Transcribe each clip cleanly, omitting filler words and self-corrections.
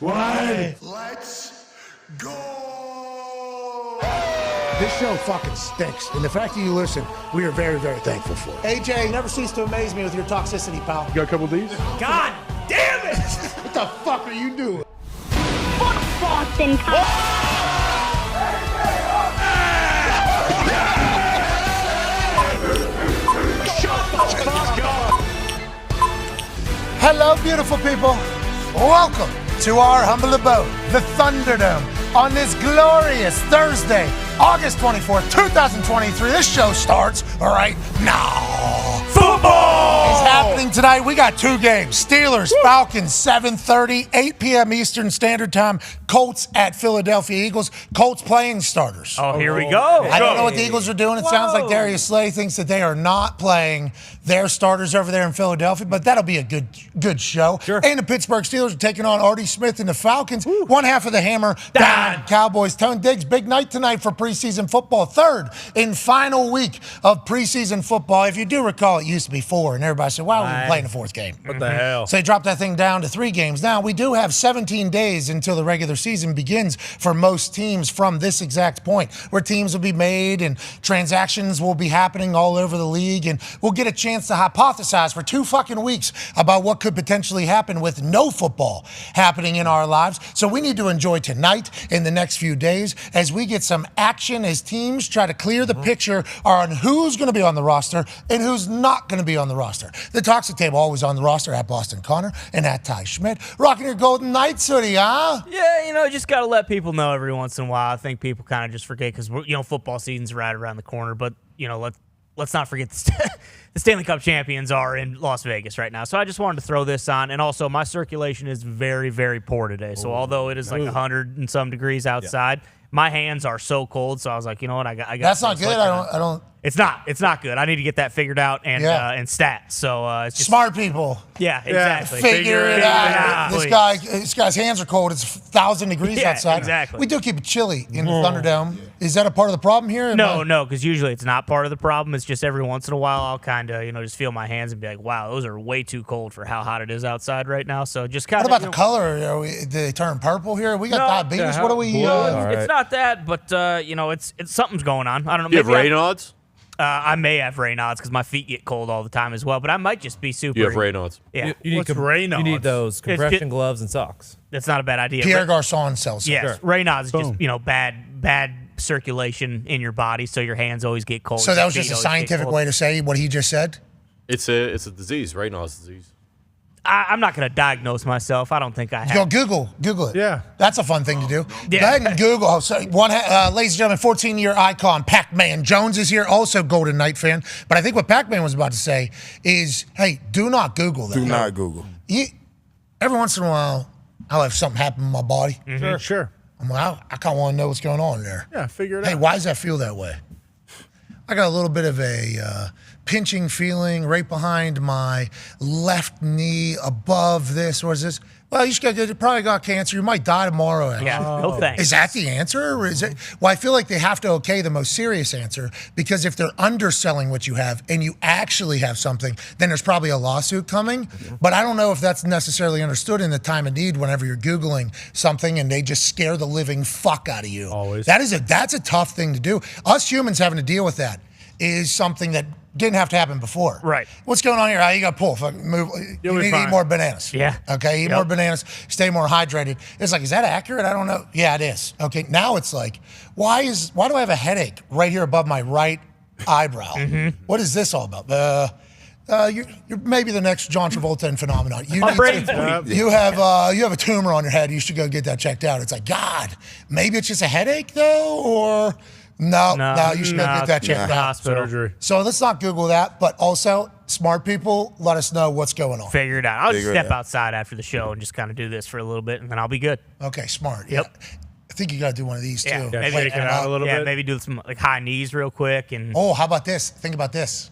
Why? Let's go! This show fucking stinks, and the fact that you listen, we are very, very thankful for it. AJ, you never cease to amaze me with your toxicity, pal. You got a couple of these? God damn it! What the fuck are you doing? Fuck Boston. Hello, beautiful people. Welcome to our humble abode, the Thunderdome, on this glorious Thursday, August 24th, 2023. This show starts right now. Football is happening tonight. We got two games. Steelers, Falcons, 7:30, 8 p.m. Eastern Standard Time. Colts at Philadelphia Eagles. Colts playing starters. Oh, here we go. I don't know what the Eagles are doing. It sounds like Darius Slay thinks that they are not playing their starters over there in Philadelphia, but that'll be a good show. Sure. And the Pittsburgh Steelers are taking on Artie Smith and the Falcons. One half of the hammer, Dahn. Cowboys. Tone Diggs, big night tonight for preseason football. Third and final week of preseason football. If you do recall, it used to be 4, and everybody said, why are we playing the 4th game? What the hell? So they dropped that thing down to 3 games. Now, we do have 17 days until the regular season begins for most teams from this exact point, where teams will be made and transactions will be happening all over the league, and we'll get a chance to hypothesize for 2 fucking weeks about what could potentially happen with no football happening in our lives. So we need to enjoy tonight and the next few days as we get some action as teams try to clear the picture on who's going to be on the roster and who's not going to be on the roster. The Toxic Table always on the roster at Boston Connor and at Ty Schmidt. Rocking your Golden Knights hoodie, huh? Yeah, just got to let people know every once in a while. I think people kind of just forget because, football season's right around the corner. But, let's not forget the Stanley Cup champions are in Las Vegas right now. So I just wanted to throw this on. And also, my circulation is very, very poor today. So although it is like 100 and some degrees outside, my hands are so cold. So I was like, you know what? I got. That's not good. I don't. It's not good. I need to get that figured out and stat. So it's just smart people. Yeah, exactly. Figure it out. This guy's hands are cold. It's 1,000 degrees outside. Exactly. We do keep it chilly in the Thunderdome. Is that a part of the problem here? No, because usually it's not part of the problem. It's just every once in a while I'll kind of just feel my hands and be like, wow, those are way too cold for how hot it is outside right now. So just kind of. What about the color? Do they turn purple here? We got diabetes. What do we? It's not that, but it's something's going on. I don't know. You have Raynaud's? I may have Raynaud's because my feet get cold all the time as well, but I might just be super. You have Raynaud's. Yeah. You need Raynaud's? You need those compression gloves and socks. That's not a bad idea. Pierre Garçon sells. Yes, Raynaud's is just bad circulation in your body, so your hands always get cold. So that was just a scientific way to say what he just said? It's a disease, Raynaud's disease. I'm not going to diagnose myself. I don't think I have. Go Google it. Yeah. That's a fun thing to do. Yeah. Go ahead and Google. Ladies and gentlemen, 14-year icon Pac-Man Jones is here, also Golden Knight fan. But I think what Pac-Man was about to say is, hey, do not Google that. Do not Google. Every once in a while, I'll have something happen in my body. Mm-hmm. Sure. I'm like, I kind of want to know what's going on there. Yeah, figure it Hey, out. why does that feel that way? I got a little bit of a pinching feeling right behind my left knee above this. What is this? Well, you probably got cancer. You might die tomorrow. Actually. Yeah, no thanks. Is that the answer? Or is it? Well, I feel like they have to okay the most serious answer because if they're underselling what you have and you actually have something, then there's probably a lawsuit coming. But I don't know if that's necessarily understood in the time of need whenever you're Googling something and they just scare the living fuck out of you. Always. That's a tough thing to do. Us humans having to deal with that is something that didn't have to happen before. Right. What's going on here? You got to pull. Move. You need to eat more bananas. Yeah. Okay. Eat more bananas. Stay more hydrated. It's like, is that accurate? I don't know. Yeah, it is. Okay. Now it's like, why do I have a headache right here above my right eyebrow? What is this all about? You're maybe the next John Travolta in Phenomenon. You have a tumor on your head. You should go get that checked out. It's like, God, maybe it's just a headache though, or. No, you should go get that checked out. Surgery. So let's not Google that, but also, smart people, let us know what's going on. Figure it out. I'll just step outside after the show and just kind of do this for a little bit, and then I'll be good. Okay, smart. Yep. Yeah. I think you got to do one of these, too. Yeah, maybe shake it out a little bit. Maybe do some high knees real quick. And Oh, how about this? Think about this.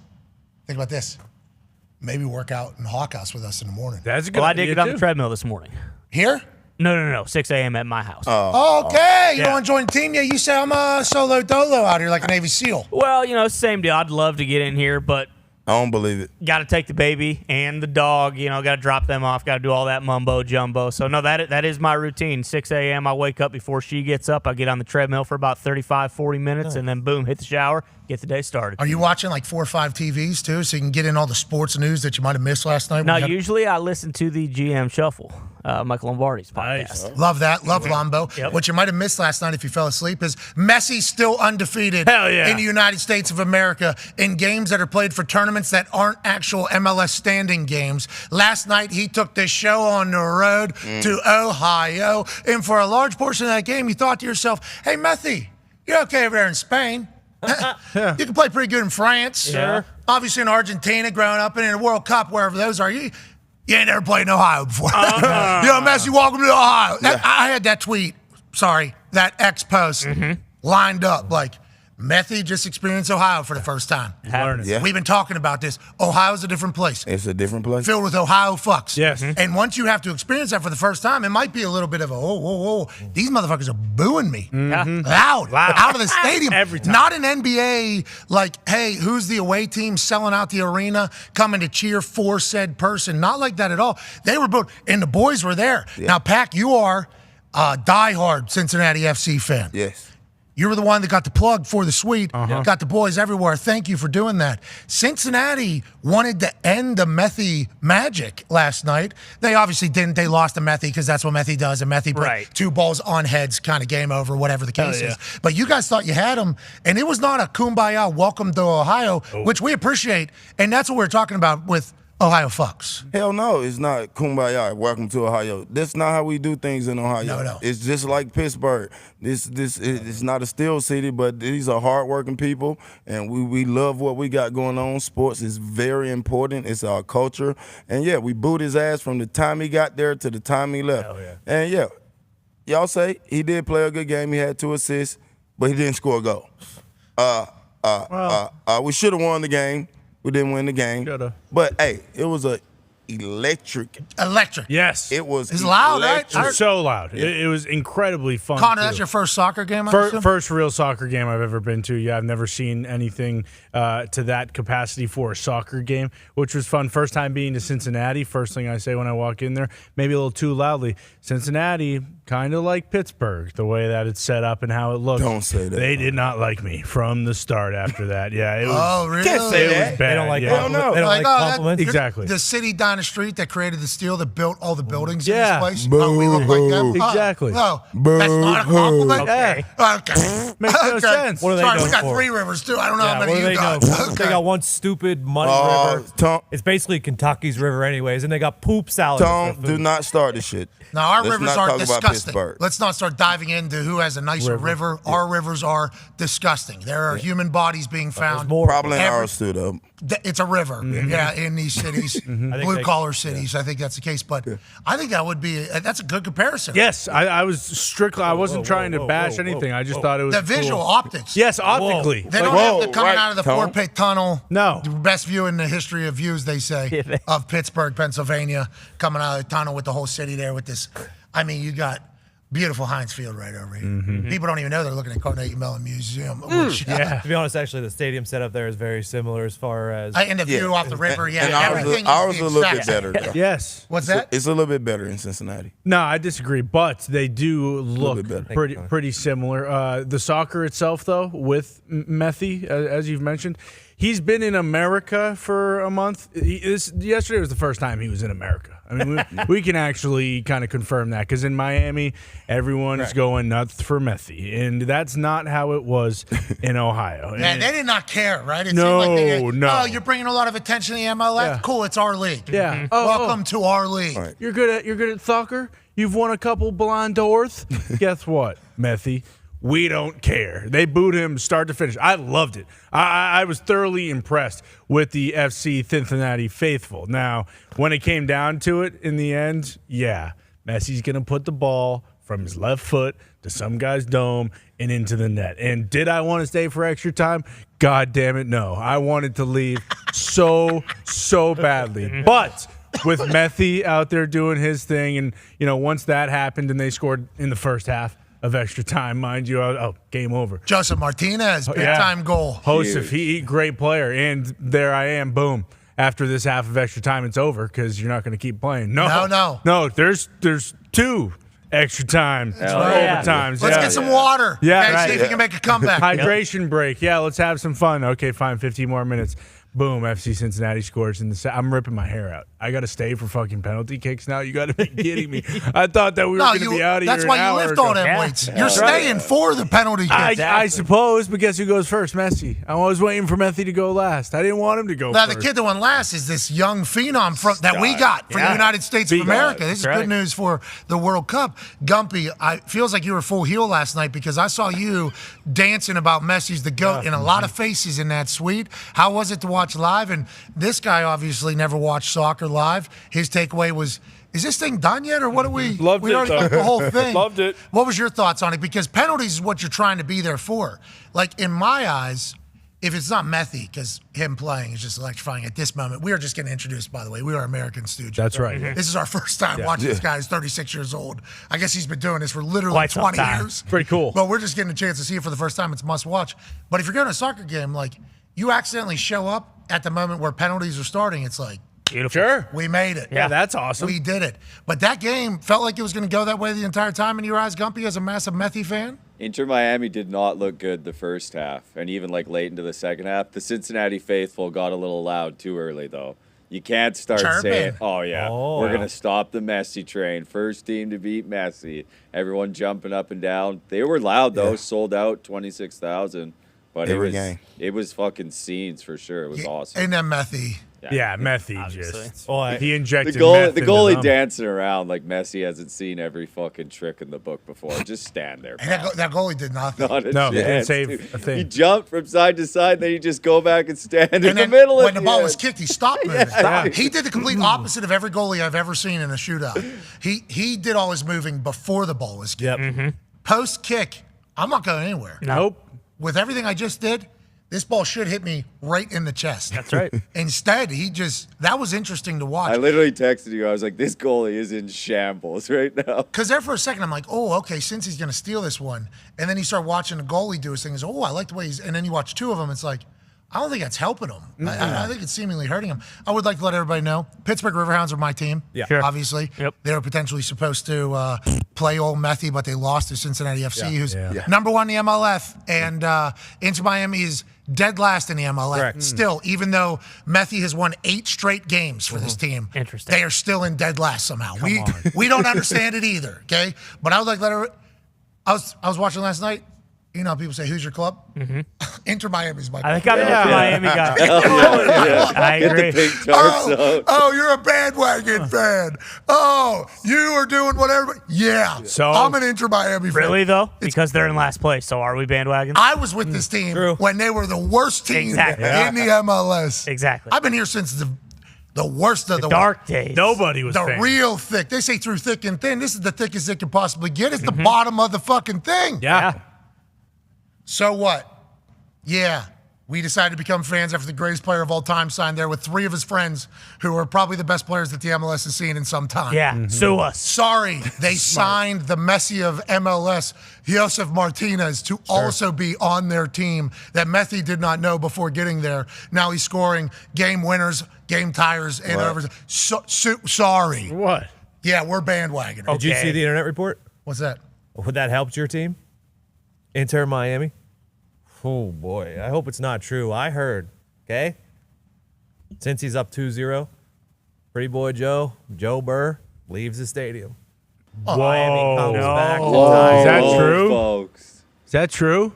Maybe work out in Hawk House with us in the morning. That's a good I idea, did get on too. the treadmill this morning. Here? No. 6 a.m. at my house. Okay. You Yeah. don't want to join the team yet? You say I'm a solo dolo out here like a Navy SEAL. Well, same deal. I'd love to get in here, but I don't believe it. Got to take the baby and the dog. Got to drop them off. Got to do all that mumbo jumbo. So no, that is my routine. 6 a.m. I wake up before she gets up. I get on the treadmill for about 35, 40 minutes, and then boom, hit the shower, get the day started. Are you watching like 4 or 5 TVs too, so you can get in all the sports news that you might have missed last night? No, usually I listen to the GM Shuffle, Michael Lombardi's podcast. Nice. Love that. Love Lombo. Yep. What you might have missed last night if you fell asleep is Messi still undefeated in the United States of America in games that are played for tournaments that aren't actual MLS standing games. Last night, he took this show on the road to Ohio, and for a large portion of that game, you thought to yourself, hey, Messi, you're okay over there in Spain. You can play pretty good in France. Yeah. Obviously in Argentina, growing up, and in the World Cup, wherever those are. You ain't never played in Ohio before. Messi, welcome to Ohio. I had that tweet, that X post lined up like, Messi just experienced Ohio for the first time. Yeah. We've been talking about this. Ohio's a different place. It's a different place. Filled with Ohio fucks. Yes. And once you have to experience that for the first time, it might be a little bit of a, whoa. These motherfuckers are booing me. Loud. Out of the stadium. Every time. Not an NBA, like, hey, who's the away team selling out the arena, coming to cheer for said person. Not like that at all. They were booed. And the boys were there. Yeah. Now, Pac, you are a diehard Cincinnati FC fan. Yes. You were the one that got the plug for the suite, got the boys everywhere. Thank you for doing that. Cincinnati wanted to end the Messi magic last night. They obviously didn't. They lost to Messi because that's what Messi does. And Messi put 2 balls on heads, kind of game over, whatever the case is. But you guys thought you had him, and it was not a kumbaya welcome to Ohio, which we appreciate. And that's what we're talking about with Ohio fucks. Hell no, it's not kumbaya. Welcome to Ohio. That's not how we do things in Ohio. No. It's just like Pittsburgh. It's not a steel city, but these are hardworking people, and we love what we got going on. Sports is very important. It's our culture. And, yeah, we booed his ass from the time he got there to the time he left. Hell yeah. And, yeah, y'all say he did play a good game. He had 2 assists, but he didn't score a goal. We should have won the game. We didn't win the game. Shoulda. But, hey, it was a electric. Yes. It was It's loud, right? electric. It's so loud. It was incredibly fun. Connor, too. that's your first soccer game, I assume? First real soccer game I've ever been to. Yeah, I've never seen anything to that capacity for a soccer game, which was fun. First time being to Cincinnati. First thing I say when I walk in there, maybe a little too loudly, Cincinnati, kind of like Pittsburgh, the way that it's set up and how it looks. Don't say that. They did not like me from the start after that. Yeah, it was. Oh, really? Can't say It that. was bad. They don't like yeah. compliments. They don't like compliments. Exactly. The city down the street that created the steel that built all the buildings Yeah. in this place. Oh, we look like them. Exactly. Oh, that's not a compliment. Okay. Okay. Makes no sense. What are they Sorry, we known got for? 3 rivers too. I don't know how Yeah, many what do you they know? got. They got one stupid muddy river. Tom, It's basically Kentucky's river anyways, and they got poop salad. do not start this shit. Now, our Let's rivers not are talk about disgusting. Pittsburgh. Let's not start diving into who has a nicer river. Our rivers are disgusting. There are human bodies being found. Probably in every- ours too, though. It's a river, yeah, in these cities, blue-collar cities. I think that's the case. But I think that would be that's a good comparison. Yes, I was strictly. I wasn't trying to bash anything. I just thought it was The visual cool. optics. Yes, optically. They don't Whoa, have the coming right, out of the Tom. Fort Pitt Tunnel. No. The best view in the history of views, they say, of Pittsburgh, Pennsylvania, coming out of the tunnel with the whole city there with this. I mean, you got beautiful Heinz Field right over here. People don't even know they're looking at Carnegie Mellon Museum. Which, To be honest, actually, the stadium setup there is very similar as far as. and the view off the river, And everything ours is is a the little bit exact better, same. though. Yes. What's that? It's a little bit better in Cincinnati. No, I disagree, but they do look bit better. pretty similar. The soccer itself, though, with Messi, as you've mentioned, he's been in America for a month. Yesterday was the first time he was in America. I mean, we can actually kind of confirm that because in Miami, everyone is going nuts for Messi, and that's not how it was in Ohio. Yeah, they did not care, right? It No, seemed like no. Oh, you're bringing a lot of attention to the MLS. Yeah. Cool, it's our league. Yeah. Welcome to our league. Right. You're good at soccer. You've won a couple Ballon d'Ors. Guess what, Messi? We don't care. They booed him start to finish. I loved it. I was thoroughly impressed with the FC Cincinnati faithful. Now, when it came down to it in the end, yeah, Messi's going to put the ball from his left foot to some guy's dome and into the net. And did I want to stay for extra time? God damn it, no. I wanted to leave so badly. But with Messi out there doing his thing, and, once that happened and they scored in the first half, of extra time, mind you. Oh, game over. Joseph Martinez, big-time goal. Joseph, great player. And there I am, boom. After this half of extra time, it's over because you're not going to keep playing. No. There's 2 extra time overtimes. Let's get some water. Yeah, see if you can make a comeback. Hydration break. Yeah, let's have some fun. Okay, fine. 15 more minutes. Boom, FC Cincinnati scores in the I'm ripping my hair out. I got to stay for fucking penalty kicks now? You got to be kidding me. I thought that we were going to be out of here. That's why you lift all them weights. You're staying for the penalty kicks. I suppose, but guess who goes first? Messi. I was waiting for Messi to go last. I didn't want him to go first. Now, the kid that won last is this young phenom that we got for the United States of America. This is good news for the World Cup. Gumpy, it feels like you were full heel last night because I saw you dancing about Messi's the GOAT and a lot of faces in that suite. How was it to watch live? And this guy obviously never watched soccer live. His takeaway was, is this thing done yet, or what do we? Loved we it, already got the whole thing. Loved it. What was your thoughts on it? Because penalties is what you're trying to be there for. Like in my eyes, if it's not Messi, because him playing is just electrifying at this moment. We are just getting introduced, by the way. We are American Stooges. That's right. This is our first time watching this guy. He's 36 years old. I guess he's been doing this for literally 20 years. Pretty cool. But we're just getting a chance to see it for the first time. It's must watch. But if you're going to a soccer game, like you accidentally show up at the moment where penalties are starting, it's like, beautiful. Sure. We made it. Yeah, that's awesome. We did it. But that game felt like it was going to go that way the entire time in your eyes, Gumpy, as a massive Messi fan? Inter Miami did not look good the first half, and even like late into the second half. The Cincinnati faithful got a little loud too early, though. You can't start saying, we're going to stop the Messi train. First team to beat Messi. Everyone jumping up and down. They were loud, though. Sold out 26,000. But it was fucking scenes for sure. It was awesome. And then Messi. Yeah, Messi he injected the the goalie dancing around like Messi hasn't seen every fucking trick in the book before. Just stand there. And that goalie did nothing. He didn't save a thing. He jumped from side to side, then he just go back and stand in the middle. When the ball was kicked, he stopped moving. He did the complete opposite of every goalie I've ever seen in a shootout. He did all his moving before the ball was kicked. Post kick, I'm not going anywhere. Nope. With everything I just did, this ball should hit me right in the chest. That's right. Instead, that was interesting to watch. I literally texted you. I was like, this goalie is in shambles right now. Because there for a second, I'm like, oh, okay, since he's going to steal this one. And then you start watching the goalie do his thing. I like the way and then you watch 2 of them. It's like, I don't think that's helping him. I think it's seemingly hurting him. I would like to let everybody know, Pittsburgh Riverhounds are my team, obviously. Yep. They were potentially supposed to play old Messi, but they lost to Cincinnati FC, who's number 1 in the MLS. And Inter Miami is dead last in the MLS. Correct. Still, even though Messi has won 8 straight games for this team, Interesting. they are still in dead last somehow. We don't understand it either, okay? But I would like to let everybody, I was watching last night. You know how people say, who's your club? Inter Miami's my club. I think I'm an Inter Miami guy. I agree. Oh, you're a bandwagon fan. Oh, you are doing whatever. Yeah. So I'm an Inter Miami fan. Really, though? Because they're in last place, so are we bandwagon? I was with this team when they were the worst team in the MLS. Exactly. I've been here since the worst of the dark days. Nobody was the real thick. They say through thick and thin. This is the thickest it can possibly get. It's the bottom of the fucking thing. Yeah. So what? Yeah, we decided to become fans after the greatest player of all time signed there with 3 of his friends who are probably the best players that the MLS has seen in some time. Yeah, sue us. Sorry, they signed the Messi of MLS, Joseph Martinez, to also be on their team that Messi did not know before getting there. Now he's scoring game winners, game tires, and over. Sorry. What? Yeah, we're bandwagon. Did you see the internet report? What's that? Would that help your team? Inter Miami? Oh, boy. I hope it's not true. I heard, okay? Since he's up 2-0, Pretty Boy Joe Burr, leaves the stadium. Miami comes back to tie. Is that true? Folks. Is that true?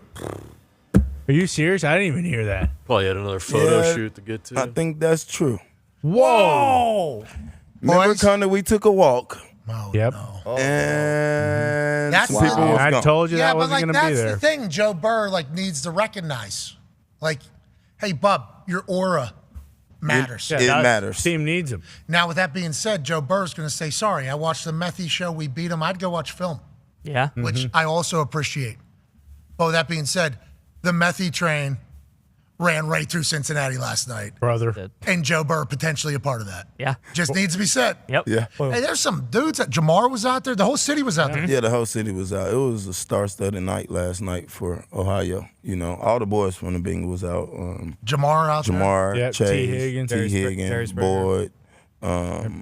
Are you serious? I didn't even hear that. Probably had another photo shoot to get to. I think that's true. Whoa. Remember, Connor, we took a walk. Oh, Yep. no. And That's some people was I gone. told you that but wasn't going to be that's there. the thing. Joe Burr needs to recognize, hey, bub, your aura matters. It matters. Team needs him. Now, with that being said, Joe Burr's going to say, sorry, I watched the McAfee Show. We beat him. I'd go watch film, Yeah. which I also appreciate. But with that being said, the McAfee train ran right through Cincinnati last night. Brother. And Joe Burr potentially a part of that. Yeah. Just needs to be said. Yep. Yeah. Hey, there's some dudes. Jamar was out there. The whole city was out there. Yeah, the whole city was out. It was a star-studded night last night for Ohio. You know, all the boys from the Bengals was out. Jamar out there. Jamar, Yep, Chase, T. Higgins, Higgins, Boyd,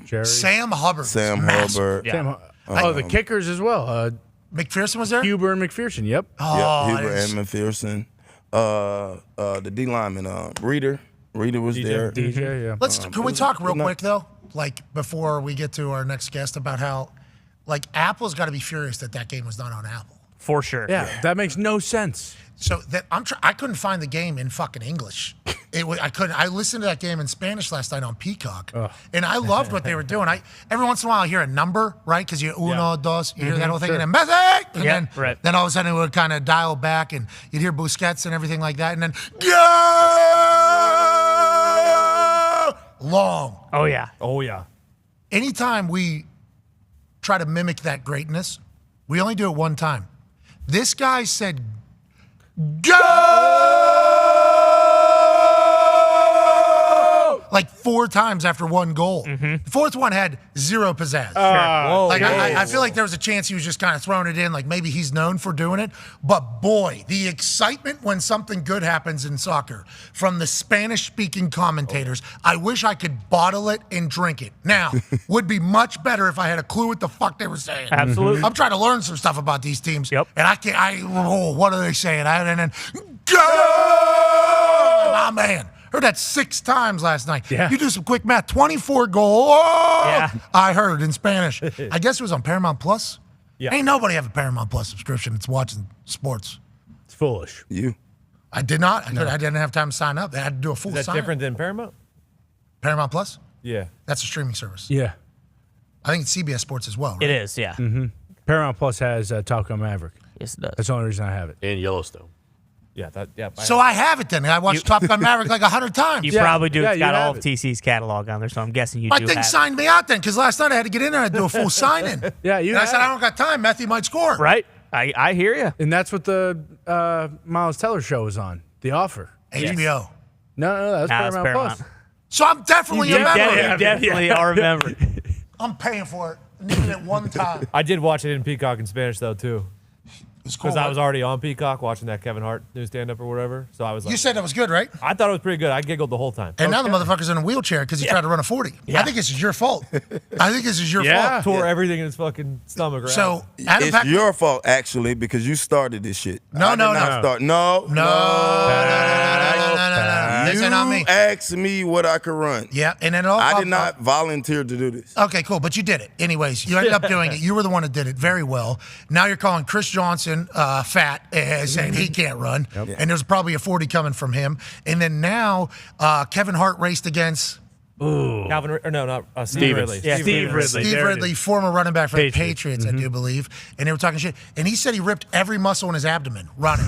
Jerry. Sam Hubbard. Sam Massive. Hubbard. Yeah. The kickers as well. McPherson was there? Huber and McPherson. Yep. Oh, Huber and McPherson. The D lineman, Reader was there. DJ, yeah. Can we talk real quick, though? Like, before we get to our next guest about how, like, Apple's got to be furious that game was not on Apple. For sure. Yeah, that makes no sense. So that I couldn't find the game in fucking English. I couldn't. I listened to that game in Spanish last night on Peacock, and I loved what they were doing. Every once in a while I hear a number, right? Because you uno, dos, you hear that whole thing, and then Messi, and then all of a sudden it would kind of dial back, and you'd hear Busquets and everything like that, and then long. Oh yeah. Oh, yeah. Anytime we try to mimic that greatness, we only do it one time. This guy said, "Go!" like 4 times after one goal. The fourth one had zero pizzazz. I feel like there was a chance he was just kind of throwing it in, like maybe he's known for doing it. But boy, the excitement when something good happens in soccer from the Spanish-speaking commentators, I wish I could bottle it and drink it. Now, would be much better if I had a clue what the fuck they were saying. Absolutely. I'm trying to learn some stuff about these teams. Yep. And I can't, what are they saying? And then, go! My man. Heard that 6 times last night. Yeah. You do some quick math. 24 goals. Oh! Yeah. I heard in Spanish. I guess it was on Paramount Plus. Yeah. Ain't nobody have a Paramount Plus subscription that's watching sports. It's foolish. You. I did not. I didn't have time to sign up. I had to do a full Is that sign. different than Paramount? Paramount Plus? Yeah. That's a streaming service. Yeah. I think it's CBS Sports as well, right? It is, yeah. Paramount Plus has Top Gun Maverick. Yes, it does. That's the only reason I have it. And Yellowstone. Yeah. So I have it then. I watched Top Gun Maverick like 100 times. You probably do. Yeah, It's got you all have of it. TC's catalog on there, so I'm guessing you My do thing have signed me out then because last night I had to get in there and do a full sign-in. Yeah, you And I have said, it. I don't got time. Matthew might score. it. Right? I hear you. And that's what the Miles Teller show is on. The Offer. HBO. No, that was Nah, it's Paramount Plus. So I'm definitely a member. You definitely are a member. I'm paying for it. Needed it one time. I did watch it in Peacock in Spanish, though, too. It's cool. Because I was already on Peacock watching that Kevin Hart new stand-up or whatever. So I was like, You said that was good, right? I thought it was pretty good. I giggled the whole time. And now the motherfucker's in a wheelchair because he tried to run a 40. I think this is your fault. I think this is your fault. Tore everything in his fucking stomach. Right? So, Adam It's your fault, actually, because you started this shit. No. This ain't on me. You asked me what I could run. Yeah, and then all I did not volunteer to do this. Okay, cool, but you did it. Anyways, you ended up doing it. You were the one that did it very well. Now you're calling Chris Johnson fat, saying he can't run, and there's probably a 40 coming from him. And then now Kevin Hart raced against Calvin, or no, not Steve Ridley. Yeah, Steve Ridley. Steve There it Ridley, is. former running back for the Patriots. Patriots, I do believe. And they were talking shit. And he said he ripped every muscle in his abdomen running.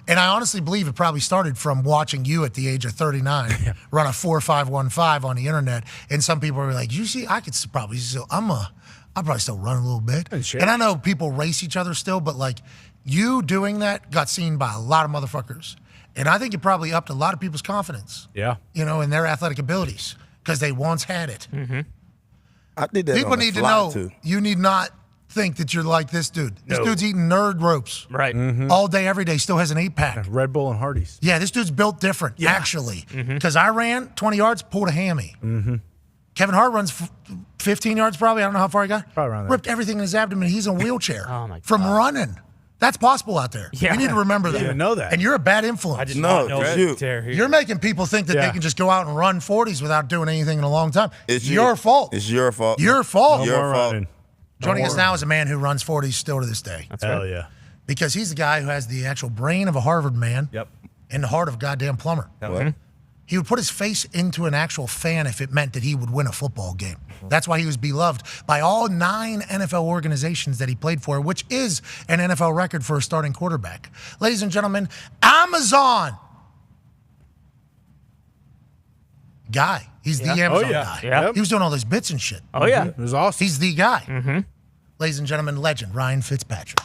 And I honestly believe it probably started from watching you at the age of 39 run a 4.515 on the internet. And some people were like, "You see, I could probably still, I'll probably still run a little bit." And I know people race each other still, but like you doing that got seen by a lot of motherfuckers. And I think it probably upped a lot of people's confidence, Yeah. in their athletic abilities because they once had it. I did that. People on the need to fly, know too. you need not think that you're like this dude. This dude's eating nerd ropes Right. all day, every day, still has an 8-pack. Red Bull and Hardee's. Yeah, this dude's built different, actually. Because I ran 20 yards, pulled a hammy. Kevin Hart runs 15 yards probably. I don't know how far he got. Probably around there. Ripped everything in his abdomen. He's in a wheelchair Oh, my from God. running. That's possible out there. Yeah. You need to remember that. didn't know that. And you're a bad I influence. did No, not know it's that you. tear here. You're making people think that they Yeah. can just go out and run 40s without doing anything in a long time. It's your fault. It's your fault. Your fault. Your More fault. running. Joining us now is a man who runs 40s still to this day. Hell yeah. Because he's the guy who has the actual brain of a Harvard man Yep. and the heart of a goddamn plumber. What? He would put his face into an actual fan if it meant that he would win a football game. That's why he was beloved by all 9 NFL organizations that he played for, which is an NFL record for a starting quarterback. Ladies and gentlemen, Amazon guy. He's the Amazon guy. Yeah. He was doing all those bits and shit. Oh, yeah. It was awesome. He's the guy. Ladies and gentlemen, legend Ryan Fitzpatrick.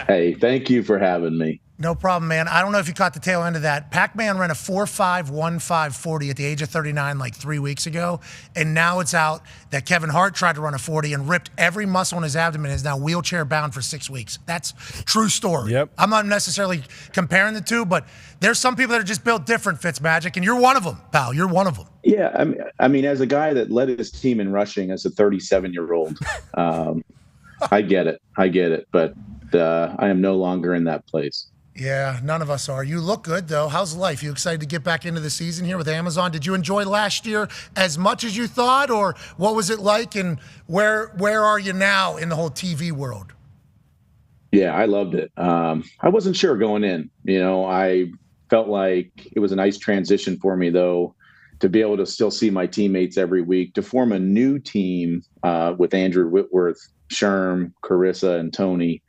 Hey, thank you for having me. No problem, man. I don't know if you caught the tail end of that. Pac-Man ran a 4.5, 40 at the age of 39 like 3 weeks ago, and now it's out that Kevin Hart tried to run a 40 and ripped every muscle in his abdomen and is now wheelchair bound for 6 weeks. That's true story. Yep. I'm not necessarily comparing the two, but there's some people that are just built different, Fitzmagic, and you're one of them, pal. You're one of them. Yeah, I mean, as a guy that led his team in rushing as a 37-year-old, I get it, but I am no longer in that place. Yeah, none of us are. You look good, though. How's life? You excited to get back into the season here with Amazon? Did you enjoy last year as much as you thought, or what was it like, and where are you now in the whole TV world? Yeah, I loved it. I wasn't sure going in. I felt like it was a nice transition for me, though, to be able to still see my teammates every week, to form a new team with Andrew Whitworth, Sherm, Carissa, and Tony.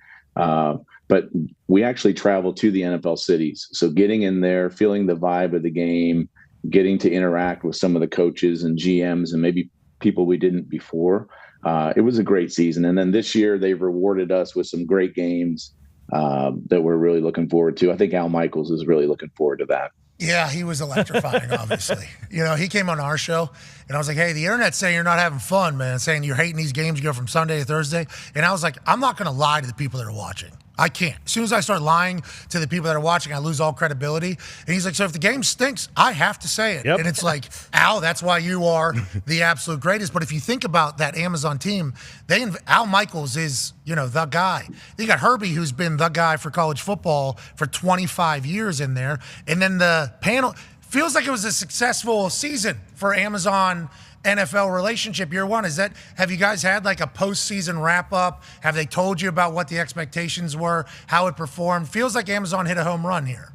But we actually traveled to the NFL cities. So getting in there, feeling the vibe of the game, getting to interact with some of the coaches and GMs and maybe people we didn't before. It was a great season. And then this year they've rewarded us with some great games that we're really looking forward to. I think Al Michaels is really looking forward to that. Yeah, he was electrifying, obviously. He came on our show, and I was like, hey, the internet's saying you're not having fun, man, saying you're hating these games, you go from Sunday to Thursday. And I was like, I'm not going to lie to the people that are watching. I can't. As soon as I start lying to the people that are watching, I lose all credibility. And he's like, so if the game stinks, I have to say it. Yep. And it's like, Al, that's why you are the absolute greatest. But if you think about that Amazon team, Al Michaels is, the guy. You got Herbie, who's been the guy for college football for 25 years in there. And then the panel feels like it was a successful season for Amazon NFL relationship year one. Have you guys had like a postseason wrap up? Have they told you about what the expectations were, how it performed? Feels like Amazon hit a home run here.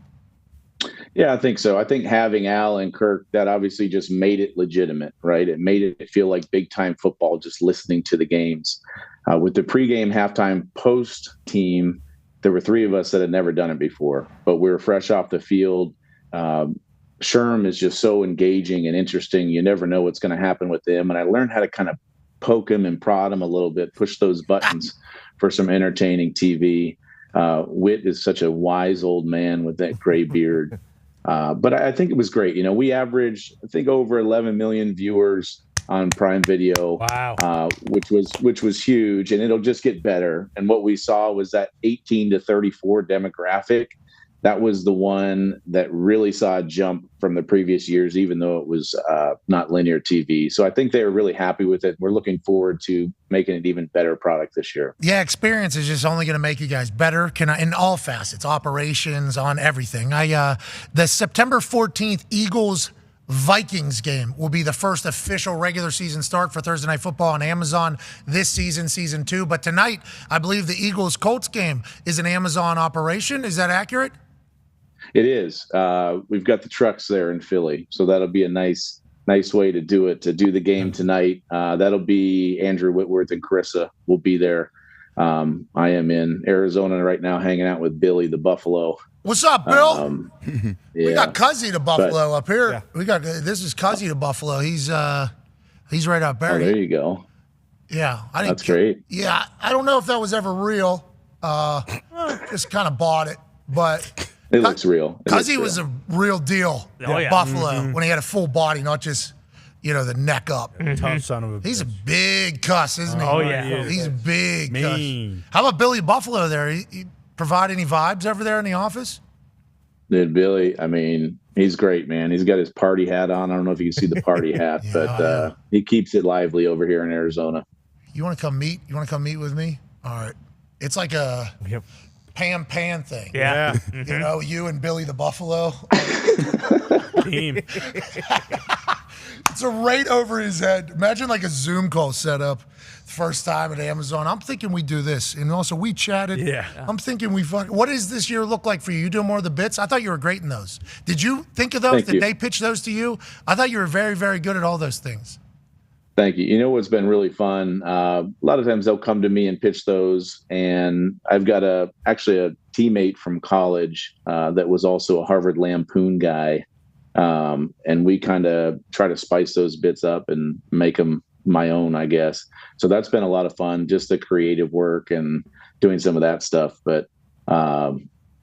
Yeah, I think so. I think having Al and Kirk, that obviously just made it legitimate, right? It made it feel like big time football, just listening to the games. With the pregame, halftime, post team, there were three of us that had never done it before, but we were fresh off the field. Sherm is just so engaging and interesting. You never know what's going to happen with him. And I learned how to kind of poke him and prod him a little bit, push those buttons for some entertaining TV. Whit is such a wise old man with that gray beard. But I think it was great. We averaged, I think, over 11 million viewers on Prime Video. Wow. Which was huge, and it'll just get better. And what we saw was that 18 to 34 demographic. That was the one that really saw a jump from the previous years, even though it was not linear TV. So I think they were really happy with it. We're looking forward to making an even better product this year. Yeah, experience is just only going to make you guys better in all facets, operations, on everything. The September 14th Eagles-Vikings game will be the first official regular season start for Thursday Night Football on Amazon this season, season 2. But tonight, I believe the Eagles-Colts game is an Amazon operation. Is that accurate? It is. We've got the trucks there in Philly, so that'll be a nice way to do it, to do the game tonight. That'll be Andrew Whitworth and Carissa will be there. I am in Arizona right now hanging out with Billy the Buffalo. What's up, Bill? Yeah, we got Cuzzy the Buffalo up here. Yeah. This is Cuzzy the Buffalo. He's right up there. Oh, there you go. Yeah. That's great. Yeah. I don't know if that was ever real. Just kind of bought it, but... It looks real. Cuzzy was a real deal. Buffalo, when he had a full body, not just, the neck up. Tough son of a bitch. He's a big cuss, isn't he? Oh, yeah. He's a big mean cuss. How about Billy Buffalo there? He provide any vibes over there in the office? Dude, Billy, he's great, man. He's got his party hat on. I don't know if you can see the party hat, but he keeps it lively over here in Arizona. You want to come meet? You want to come meet with me? All right. It's like a... Yep. Pan thing. Yeah. You and Billy the Buffalo. Team. It's a right over his head. Imagine like a Zoom call set up first time at Amazon. I'm thinking we do this. And also we chatted. Yeah. I'm thinking what does this year look like for you? You doing more of the bits? I thought you were great in those. Did you think of those? Did they pitch those to you? I thought you were very, very good at all those things. Thank you. You know what's been really fun? A lot of times they'll come to me and pitch those, and I've got actually a teammate from college that was also a Harvard Lampoon guy, and we kind of try to spice those bits up and make them my own, I guess. So that's been a lot of fun, just the creative work and doing some of that stuff. But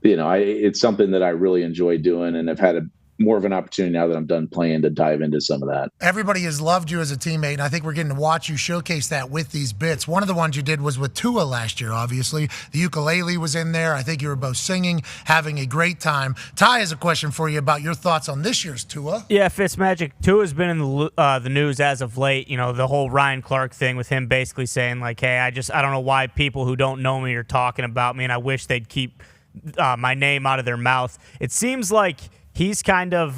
it's something that I really enjoy doing, and I've had more of an opportunity now that I'm done playing to dive into some of that. Everybody has loved you as a teammate, and I think we're getting to watch you showcase that with these bits. One of the ones you did was with Tua last year, obviously. The ukulele was in there. I think you were both singing, having a great time. Ty has a question for you about your thoughts on this year's Tua. Yeah, Fitzmagic. Tua's been in the news as of late. The whole Ryan Clark thing with him basically saying, like, hey, I don't know why people who don't know me are talking about me, and I wish they'd keep my name out of their mouth. It seems like he's kind of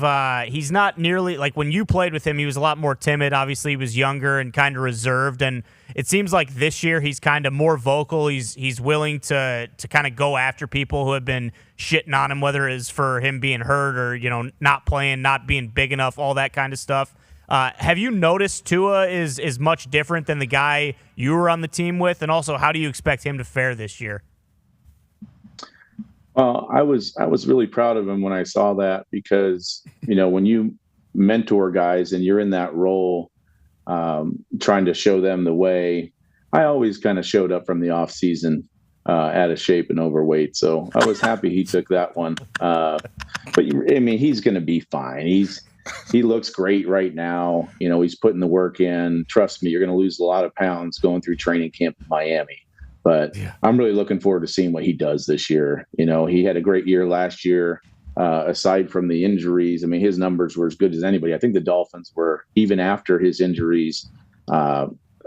he's not nearly like when you played with him. He was a lot more timid. Obviously, he was younger and kind of reserved. And it seems like this year he's kind of more vocal. He's willing to kind of go after people who have been shitting on him, whether it's for him being hurt or not playing, not being big enough, all that kind of stuff. Have you noticed Tua is much different than the guy you were on the team with? And also, how do you expect him to fare this year? Well, I was really proud of him when I saw that, because when you mentor guys and you're in that role, trying to show them the way, I always kind of showed up from the off season out of shape and overweight. So I was happy he took that one. But he's going to be fine. He looks great right now. He's putting the work in. Trust me, you're going to lose a lot of pounds going through training camp in Miami. But I'm really looking forward to seeing what he does this year. He had a great year last year. Aside from the injuries, his numbers were as good as anybody. I think the Dolphins were, even after his injuries,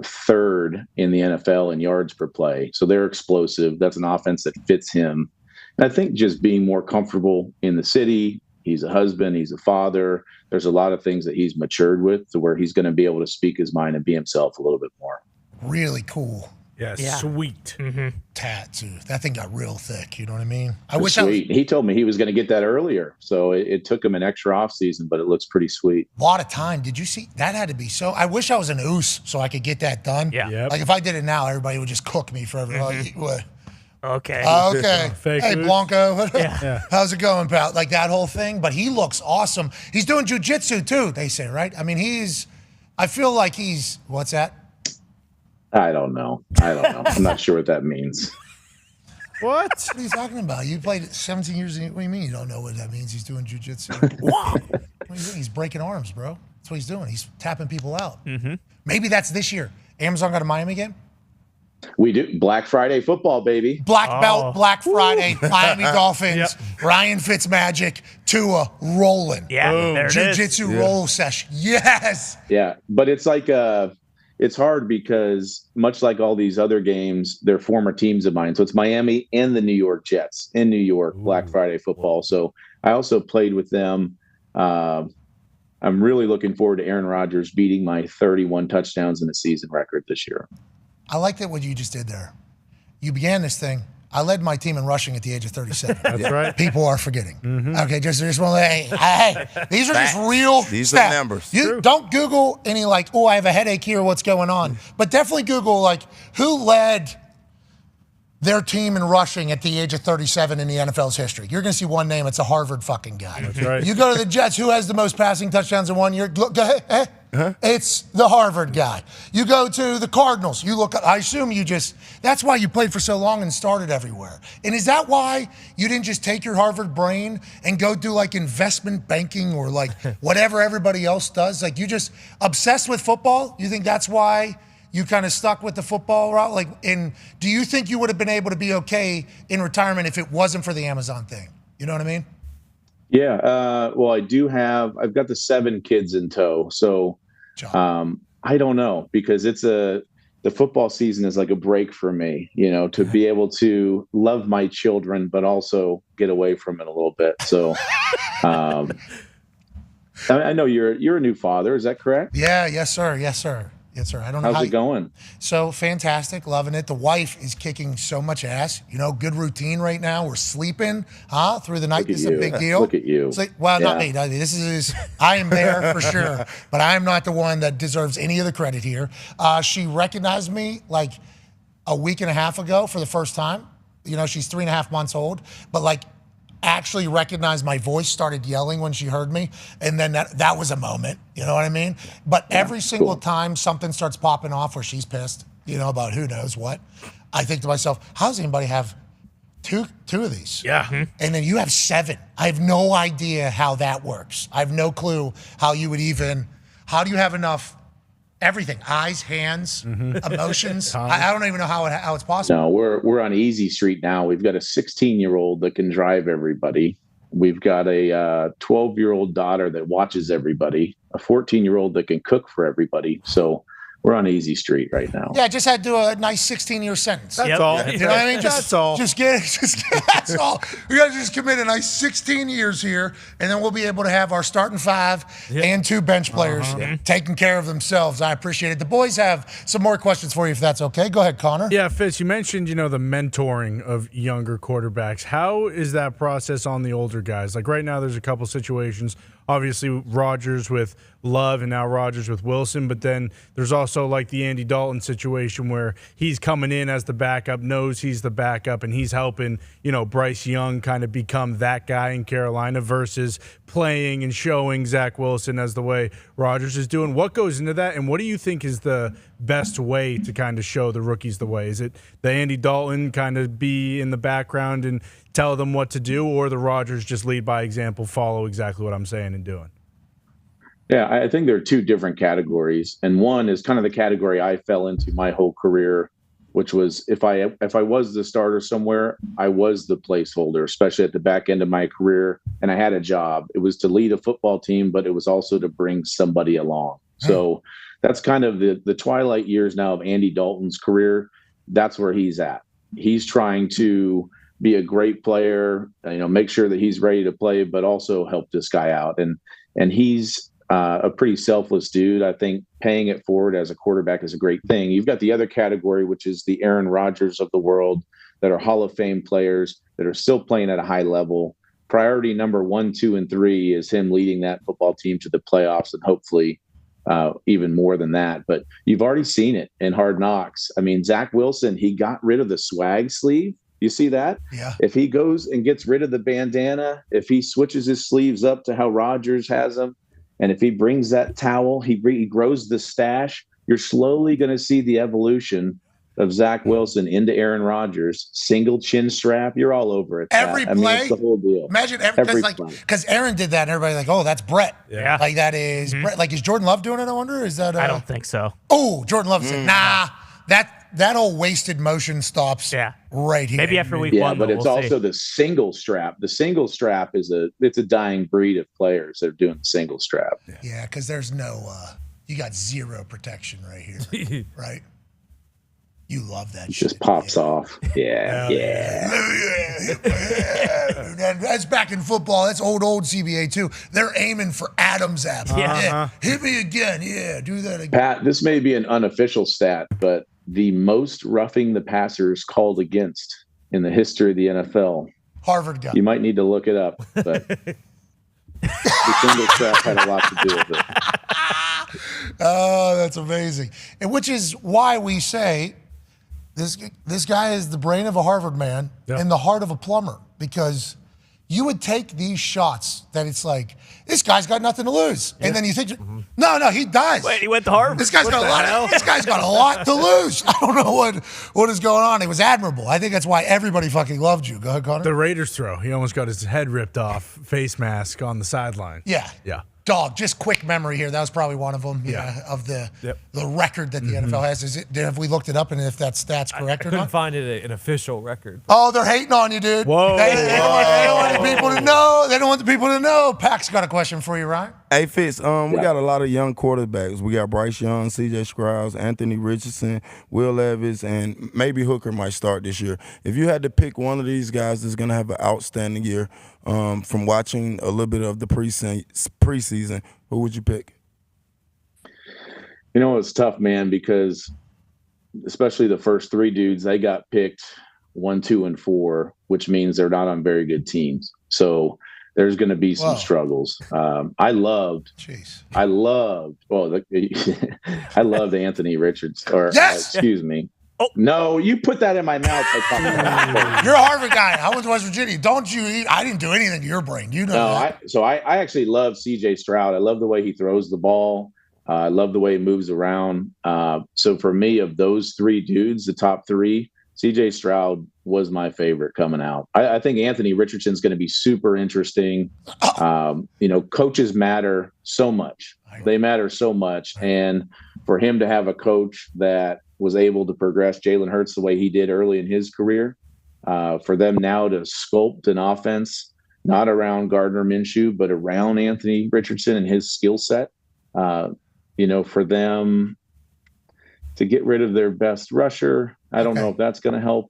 third in the NFL in yards per play. So they're explosive. That's an offense that fits him. And I think just being more comfortable in the city, he's a husband, he's a father. There's a lot of things that he's matured with to where he's going to be able to speak his mind and be himself a little bit more. Really cool. Yeah, sweet. Mm-hmm. Tattoo. That thing got real thick. You know what I mean? He told me he was going to get that earlier, so it took him an extra off season, but it looks pretty sweet. A lot of time. Did you see that? Had to be so. I wish I was an oos so I could get that done. Yeah. Yep. Like if I did it now, everybody would just cook me forever. Okay. Okay. Hey, ooze. Blanco. Yeah. How's it going, pal? Like that whole thing. But he looks awesome. He's doing jujitsu too, they say, right? I feel like what's that? I don't know. I'm not sure what that means. What are you talking about? You played 17 years. What do you mean you don't know what that means? He's doing jujitsu. What do you mean? He's breaking arms, bro. That's what he's doing. He's tapping people out. Mm-hmm. Maybe that's this year. Amazon got a Miami game? We do. Black Friday football, baby. Black belt, Black Friday, Miami Dolphins, Ryan Fitzmagic, Tua rolling. Yeah, there it is. Jiu-jitsu roll session. Yes. Yeah, but it's like it's hard because much like all these other games, they're former teams of mine. So it's Miami and the New York Jets in New York, Black Friday football. So I also played with them. I'm really looking forward to Aaron Rodgers beating my 31 touchdowns in a season record this year. I like that what you just did there. You began this thing. I led my team in rushing at the age of 37. That's right. People are forgetting. Mm-hmm. Okay, just want to hey, these are just real These stats. are numbers. You don't Google any I have a headache here, what's going on? But definitely Google who led their team in rushing at the age of 37 in the NFL's history. You're going to see one name. It's a Harvard fucking guy. That's right. You go to the Jets, who has the most passing touchdowns in 1 year? It's the Harvard guy. You go to the Cardinals. You look. I assume that's why you played for so long and started everywhere. And is that why you didn't just take your Harvard brain and go do investment banking or whatever everybody else does? You just obsessed with football? You think that's why you kind of stuck with the football route? Do you think you would have been able to be okay in retirement if it wasn't for the Amazon thing? You know what I mean? Yeah. Well, I've got the 7 kids in tow. So I don't know, because the football season is like a break for me, to be able to love my children, but also get away from it a little bit. So I know you're a new father. Is that correct? Yeah. Yes, sir. Yes, sir. Yes, sir. I don't know how's it going. So fantastic, loving it. The wife is kicking so much ass. Good routine right now. We're sleeping, through the night. This is a big deal. Look at you. Not me. I am there for sure, but I am not the one that deserves any of the credit here. She recognized me a week and a half ago for the first time. She's 3.5 months old, but actually recognized my voice, started yelling when she heard me, and then that was a moment, you know what I mean? But every single time something starts popping off where she's pissed, about who knows what, I think to myself, how does anybody have two of these. Yeah. And then you have 7. I have no idea how that works. I have no clue how you would how do you have enough everything? Eyes, hands, emotions. I don't even know how it's possible. No, we're on easy street now. We've got a 16-year-old that can drive everybody. We've got a 12-year-old daughter that watches everybody, a 14-year-old that can cook for everybody. So we're on easy street right now. Yeah, just had to do a nice 16-year sentence. That's all. You know what I mean? That's all. Just that's all. We got to just commit a nice 16 years here, and then we'll be able to have our starting 5 and 2 bench players taking care of themselves. I appreciate it. The boys have some more questions for you, if that's okay. Go ahead, Connor. Yeah, Fitz, you mentioned, the mentoring of younger quarterbacks. How is that process on the older guys? Like right now, there's a couple situations. Obviously, Rodgers with Love and now Rodgers with Wilson. But then there's also like the Andy Dalton situation where he's coming in as the backup, knows he's the backup, and he's helping, Bryce Young kind of become that guy in Carolina versus playing and showing Zach Wilson as the way Rodgers is doing. What goes into that, and what do you think is the best way to kind of show the rookies the way? Is it the Andy Dalton kind of be in the background and tell them what to do, or the Rodgers just lead by example, follow exactly what I'm saying and doing? Yeah, I think there are 2 different categories. And one is kind of the category I fell into my whole career, which was if I was the starter somewhere, I was the placeholder, especially at the back end of my career. And I had a job. It was to lead a football team, but it was also to bring somebody along. So that's kind of the twilight years now of Andy Dalton's career. That's where he's at. He's trying to be a great player, make sure that he's ready to play, but also help this guy out. And he's a pretty selfless dude. I think paying it forward as a quarterback is a great thing. You've got the other category, which is the Aaron Rodgers of the world that are Hall of Fame players that are still playing at a high level. Priority number 1, 2, and 3 is him leading that football team to the playoffs and hopefully even more than that. But you've already seen it in Hard Knocks. I mean, Zach Wilson, he got rid of the swag sleeve. You see that? Yeah. If he goes and gets rid of the bandana, if he switches his sleeves up to how Rodgers has them, and if he brings that towel, he grows the stash, you're slowly going to see the evolution of Zach Wilson into Aaron Rodgers, single chin strap. You're all over it. Every play, it's the whole deal. Imagine because Aaron did that, and everybody's like, "Oh, that's Brett." Yeah, like that is Brett. Like, is Jordan Love doing it? I wonder. Is that? I don't think so. Oh, Jordan Love said, "Nah, that old wasted motion stops." Right here. Maybe after week 1, but it's also the single strap. The single strap is a dying breed of players that are doing the single strap. Yeah, because there's no, you got zero protection right here, right? You love that shit. Just pops off. Yeah. That's back in football. That's old CBA too. They're aiming for Adam's apple. Yeah. Hit me again. Yeah, do that again. Pat, this may be an unofficial stat, but the most roughing the passers called against in the history of the NFL. Harvard guy. You might need to look it up, but the single strap had a lot to do with it. Oh, that's amazing. And which is why we say this guy is the brain of a Harvard man and the heart of a plumber, because you would take these shots that it's like, this guy's got nothing to lose. And then you think, no, he does. Wait, he went to Harvard? This guy's got a lot to lose. I don't know what is going on. It was admirable. I think that's why everybody fucking loved you. Go ahead, Connor. The Raiders throw. He almost got his head ripped off, face mask on the sideline. Yeah. Dog, just quick memory here. That was probably one of them. Of the record that the NFL has. Have we looked it up and if that stat's correct or not? I couldn't find it an official record. Oh, they're hating on you, dude. Whoa. They don't want the people to know. They don't want the people to know. Pac's got a question for you, Ryan. Hey, Fitz, we got a lot of young quarterbacks. We got Bryce Young, C.J. Stroud, Anthony Richardson, Will Levis, and maybe Hooker might start this year. If you had to pick one of these guys that's going to have an outstanding year from watching a little bit of the preseason, who would you pick? You know, it's tough, man, because especially the first 3 dudes, they got picked 1, 2, and 4, which means they're not on very good teams. So there's going to be some struggles. I loved Anthony Richards. Excuse me. Oh. No, you put that in my mouth. You're a Harvard guy. I went to West Virginia. Don't you eat? I didn't do anything to your brain. You know that. I actually love C.J. Stroud. I love the way he throws the ball. I love the way he moves around. So for me, of those 3 dudes, the top 3, CJ Stroud was my favorite coming out. I think Anthony Richardson's going to be super interesting. Coaches matter so much. They matter so much. And for him to have a coach that was able to progress Jalen Hurts the way he did early in his career, for them now to sculpt an offense, not around Gardner Minshew, but around Anthony Richardson and his skill set, for them to get rid of their best rusher, I don't know if that's going to help.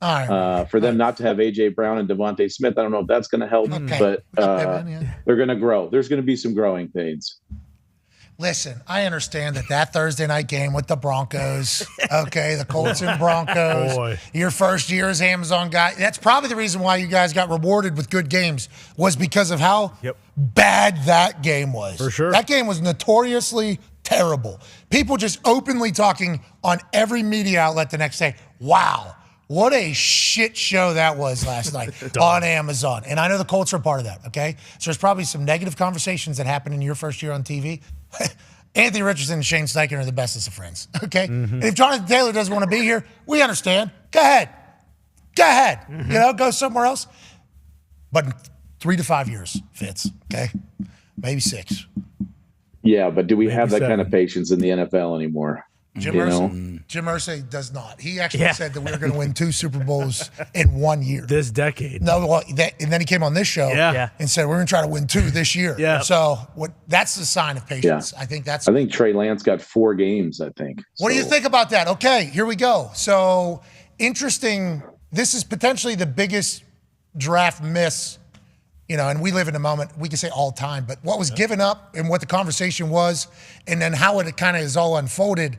For them not to have A.J. Brown and Devontae Smith, I don't know if that's going to help. But they're going to grow. There's going to be some growing pains. Listen, I understand that Thursday night game with the Broncos, the Colts and Broncos, your first year as Amazon guy, that's probably the reason why you guys got rewarded with good games was because of how bad that game was. For sure. That game was notoriously terrible. People just openly talking on every media outlet the next day, wow, what a shit show that was last night on Amazon. And I know the Colts are part of that, okay? So there's probably some negative conversations that happened in your first year on TV. Anthony Richardson and Shane Steichen are the bestest of friends, okay? Mm-hmm. And if Jonathan Taylor doesn't want to be here, we understand. Go ahead. Mm-hmm. Go somewhere else. But in 3 to 5 years, Fitz, okay? Maybe 6. Yeah, but do we have that kind of patience in the NFL anymore? Jim Irsay does not. He actually said that we were going to win 2 Super Bowls in 1 year. This decade. No, and then he came on this show and said, we're going to try to win 2 this year. Yeah. So that's the sign of patience. Yeah. I think Trey Lance got 4 games, I think. What do you think about that? Okay, here we go. So interesting. This is potentially the biggest draft miss, and we live in a moment, we can say all time, but what was given up and what the conversation was, and then how it kind of is all unfolded,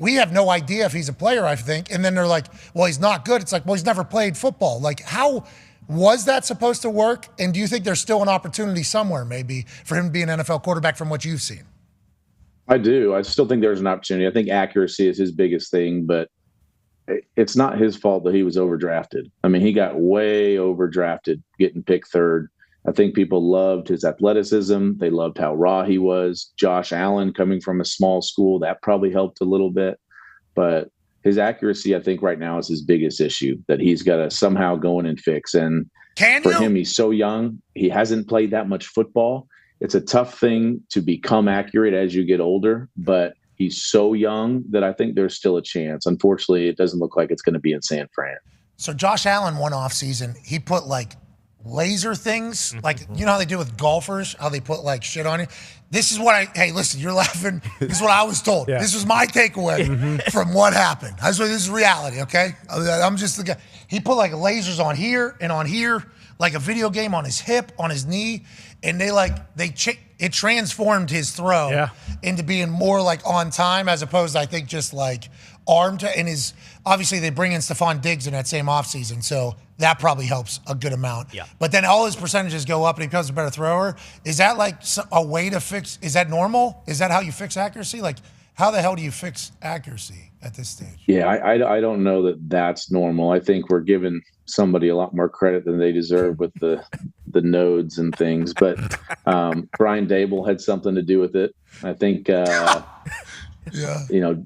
we have no idea if he's a player, I think, and then they're like, well, he's not good. It's like, well, he's never played football. Like, how was that supposed to work? And do you think there's still an opportunity somewhere maybe for him to be an NFL quarterback from what you've seen? I do. I still think there's an opportunity. I think accuracy is his biggest thing, but it's not his fault that he was overdrafted. I mean, he got way overdrafted getting picked 3rd. I think people loved his athleticism. They loved how raw he was. Josh Allen coming from a small school, that probably helped a little bit. But his accuracy, I think right now is his biggest issue that he's got to somehow go in and fix. And for him, he's so young. He hasn't played that much football. It's a tough thing to become accurate as you get older, but he's so young that I think there's still a chance. Unfortunately, it doesn't look like it's going to be in San Fran. So Josh Allen, one off season, he put laser things, how they do with golfers, how they put shit on you. This is what hey, listen, you're laughing. This is what I was told. Yeah. This was my takeaway from what happened. This is reality, okay? I'm just the guy. He put lasers on here and on here, like a video game on his hip, on his knee, and it transformed his throw into being more on time as opposed to, I think, just arm to, and obviously they bring in Stephon Diggs in that same offseason, so that probably helps a good amount. Yeah. But then all his percentages go up and he becomes a better thrower. Is that a way to fix, is that normal? Is that how you fix accuracy? How the hell do you fix accuracy at this stage? Yeah, I don't know that that's normal. I think we're giving somebody a lot more credit than they deserve with the nodes and things. But Brian Dable had something to do with it. I think,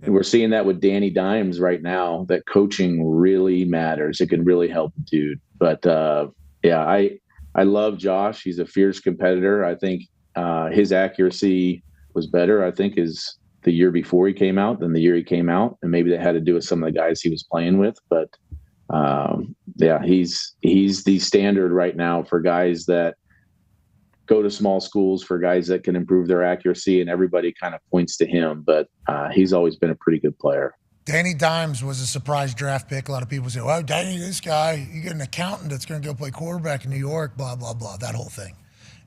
we're seeing that with Danny Dimes right now, that coaching really matters. It can really help a dude. But, I love Josh. He's a fierce competitor. I think his accuracy was better, I think, the year before he came out than the year he came out. And maybe that had to do with some of the guys he was playing with. But, he's the standard right now for guys that go to small schools, for guys that can improve their accuracy, and everybody kind of points to him. But he's always been a pretty good player. Danny Dimes was a surprise draft pick. A lot of people say, well, Danny, this guy, you get an accountant that's going to go play quarterback in New York, blah, blah, blah, that whole thing.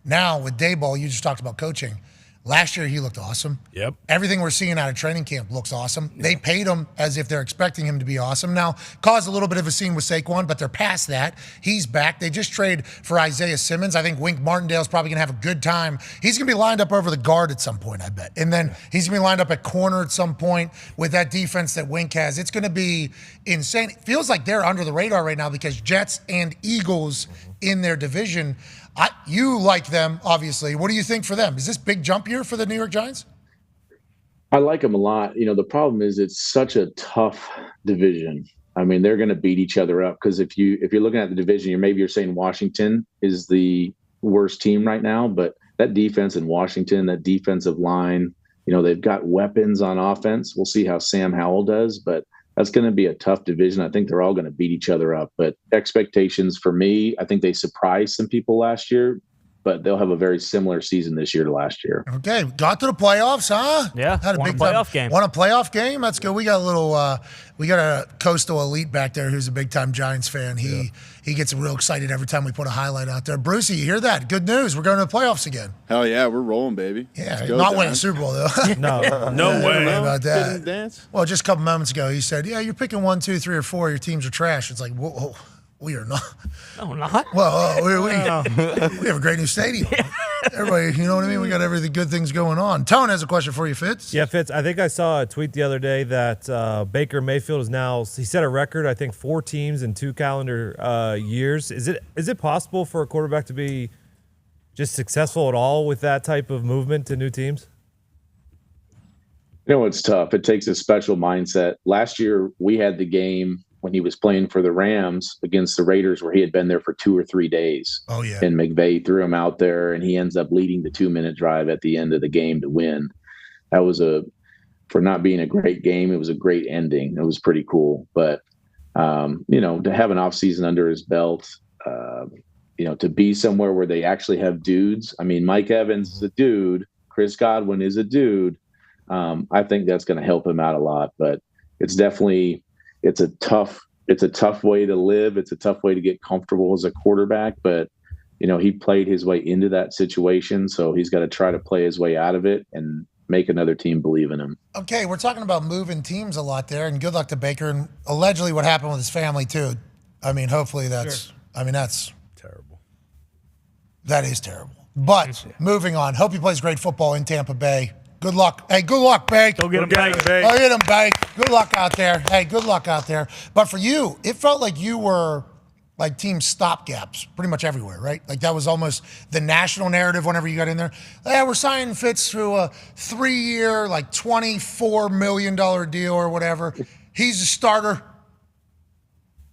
Now, with Dayball, you just talked about coaching. Last year, he looked awesome. Yep. Everything we're seeing out of training camp looks awesome. Yeah. They paid him as if they're expecting him to be awesome. Now, caused a little bit of a scene with Saquon, but they're past that. He's back. They just traded for Isaiah Simmons. I think Wink Martindale's probably going to have a good time. He's going to be lined up over the guard at some point, I bet. And then he's going to be lined up at corner at some point with that defense that Wink has. It's going to be insane. It feels like they're under the radar right now because Jets and Eagles in their division. You like them, obviously. What do you think for them? Is this big jump year for the New York Giants? I like them a lot. The problem is it's such a tough division. I mean, they're going to beat each other up because if you're looking at the division, you're saying Washington is the worst team right now, but that defense in Washington, that defensive line, they've got weapons on offense. We'll see how Sam Howell does, but that's going to be a tough division. I think they're all going to beat each other up. But expectations for me, I think they surprised some people last year, but they'll have a very similar season this year to last year. Okay, got to the playoffs, huh? Yeah, had a won big a playoff game. Won a playoff game. That's good. We got a coastal elite back there who's a big time Giants fan. He gets real excited every time we put a highlight out there. Brucey, you hear that? Good news. We're going to the playoffs again. Hell yeah, we're rolling, baby. Yeah, not winning a Super Bowl though. No way about that. Didn't dance? Well, just a couple moments ago, he said, "Yeah, you're picking 1, 2, 3, or 4. Your teams are trash." It's like, whoa. We are not. No, not. Well, we have a great new stadium. Everybody, you know what I mean? We got everything good things going on. Tone has a question for you, Fitz. Yeah, Fitz, I think I saw a tweet the other day that Baker Mayfield he set a record, I think 4 teams in 2 calendar years. Is it possible for a quarterback to be just successful at all with that type of movement to new teams? It's tough. It takes a special mindset. Last year, we had the game when he was playing for the Rams against the Raiders where he had been there for 2 or 3 days. Oh, yeah. And McVay threw him out there, and he ends up leading the 2-minute drive at the end of the game to win. That was for not being a great game, it was a great ending. It was pretty cool. But, to have an offseason under his belt, to be somewhere where they actually have dudes. I mean, Mike Evans is a dude. Chris Godwin is a dude. I think that's going to help him out a lot. But it's definitely – it's a tough way to live. It's a tough way to get comfortable as a quarterback, but he played his way into that situation. So he's got to try to play his way out of it and make another team believe in him. Okay. We're talking about moving teams a lot there, and good luck to Baker and allegedly what happened with his family too. I mean, hopefully that's terrible. That is terrible, but moving on. Hope he plays great football in Tampa Bay. Good luck. Hey, good luck, Bake. Go get him, Bake. Go get him, Bake. Good luck out there. Hey, good luck out there. But for you, it felt like you were like team stopgaps pretty much everywhere, right? Like that was almost the national narrative whenever you got in there. Hey, we're signing Fitz to a 3-year, like $24 million deal or whatever. He's a starter.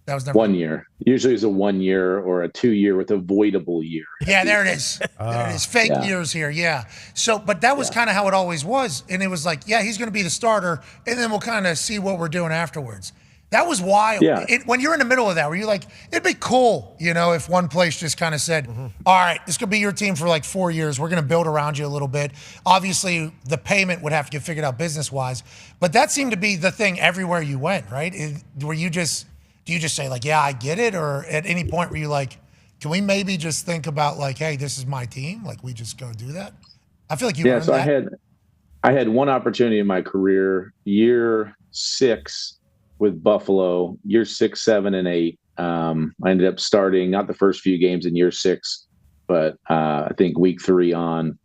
That was never 1 year. Usually it's a 1 year or a 2 year with avoidable year. Yeah, there it is. There it is. Fake years here. Yeah. So, but that was kind of how it always was. And it was like, yeah, he's going to be the starter. And then we'll kind of see what we're doing afterwards. That was wild. Yeah. When you're in the middle of that, where you're like, it'd be cool, if one place just kind of said, all right, this could be your team for like 4 years. We're going to build around you a little bit. Obviously, the payment would have to get figured out business-wise. But that seemed to be the thing everywhere you went, right? Do you just say like, yeah, I get it? Or at any point were you like, can we maybe just think about like, hey, this is my team? Like we just go do that? I feel like you so that. I had one opportunity in my career, year 6 with Buffalo, year 6, 7, and 8. I ended up starting not the first few games in year 6, but I think week 3 on.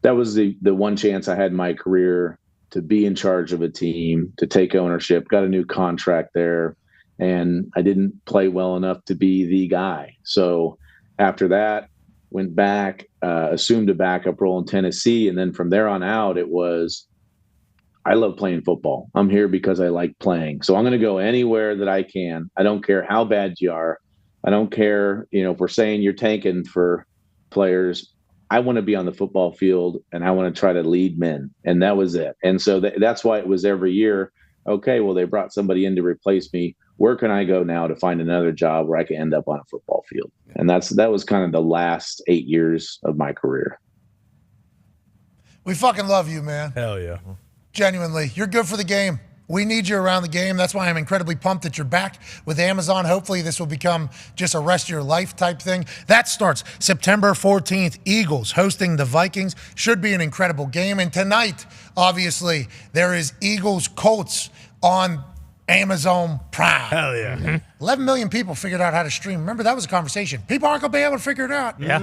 That was the one chance I had in my career to be in charge of a team, to take ownership, got a new contract there. And I didn't play well enough to be the guy. So after that, went back, assumed a backup role in Tennessee. And then from there on out, it was, I love playing football. I'm here because I like playing. So I'm going to go anywhere that I can. I don't care how bad you are. I don't care, if we're saying you're tanking for players. I want to be on the football field and I want to try to lead men. And that was it. And so that's why it was every year. Okay, well, they brought somebody in to replace me. Where can I go now to find another job where I can end up on a football field? And that was kind of the last 8 years of my career. We fucking love you, man. Hell yeah. Genuinely. You're good for the game. We need you around the game. That's why I'm incredibly pumped that you're back with Amazon. Hopefully this will become just a rest of your life type thing. That starts September 14th. Eagles hosting the Vikings. Should be an incredible game. And tonight, obviously, there is Eagles-Colts on Amazon Prime. Hell yeah. 11 million people figured out how to stream. Remember, that was a conversation. People aren't going to be able to figure it out. Yeah.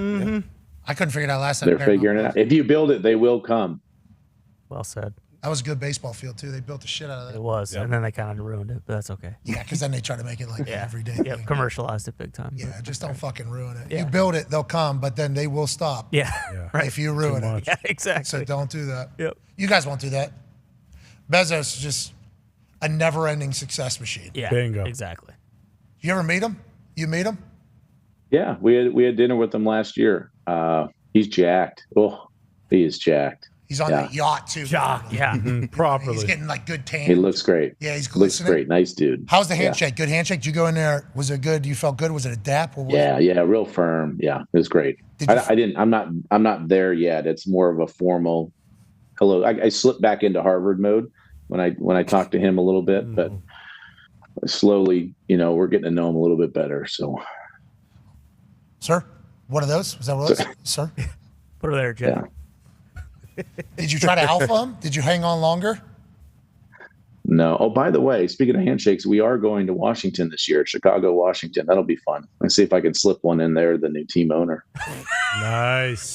I couldn't figure it out last time. They're figuring it out. If you build it, they will come. Well said. That was a good baseball field, too. They built the shit out of that. It was. Yep. And then they kind of ruined it, but that's okay. Yeah, because then they try to make it like an everyday thing. Commercialized it big time. Yeah, just don't fucking ruin it. Yeah. You build it, they'll come, but then they will stop. Yeah. Right. If you ruin it. Yeah, exactly. So don't do that. Yep. You guys won't do that. Bezos just a never-ending success machine. Yeah, Bingo. exactly. You ever meet him? You meet him? Yeah, we had dinner with him last year. He's jacked. Oh, he is jacked. He's on that yacht too. Yeah. Properly. He's getting like good tan. He looks great. Yeah, he's Looks glistening. great. Nice dude. How's the handshake? Good handshake? Did you go in there? Was it good? You felt good? Was it a dap? Or was Yeah, real firm. Yeah, it was great. I'm not there yet. It's more of a formal hello. I slipped back into Harvard mode when I talked to him a little bit, but slowly, we're getting to know him a little bit better. So, Sir, one of those? Was that what it was? Sir? Put her there, Jeff. yeah. Did you try to alpha him? Did you hang on longer? No. Oh, by the way, speaking of handshakes, we are going to Washington this year, Chicago, Washington. That'll be fun. Let's see if I can slip one in there, the new team owner. Nice.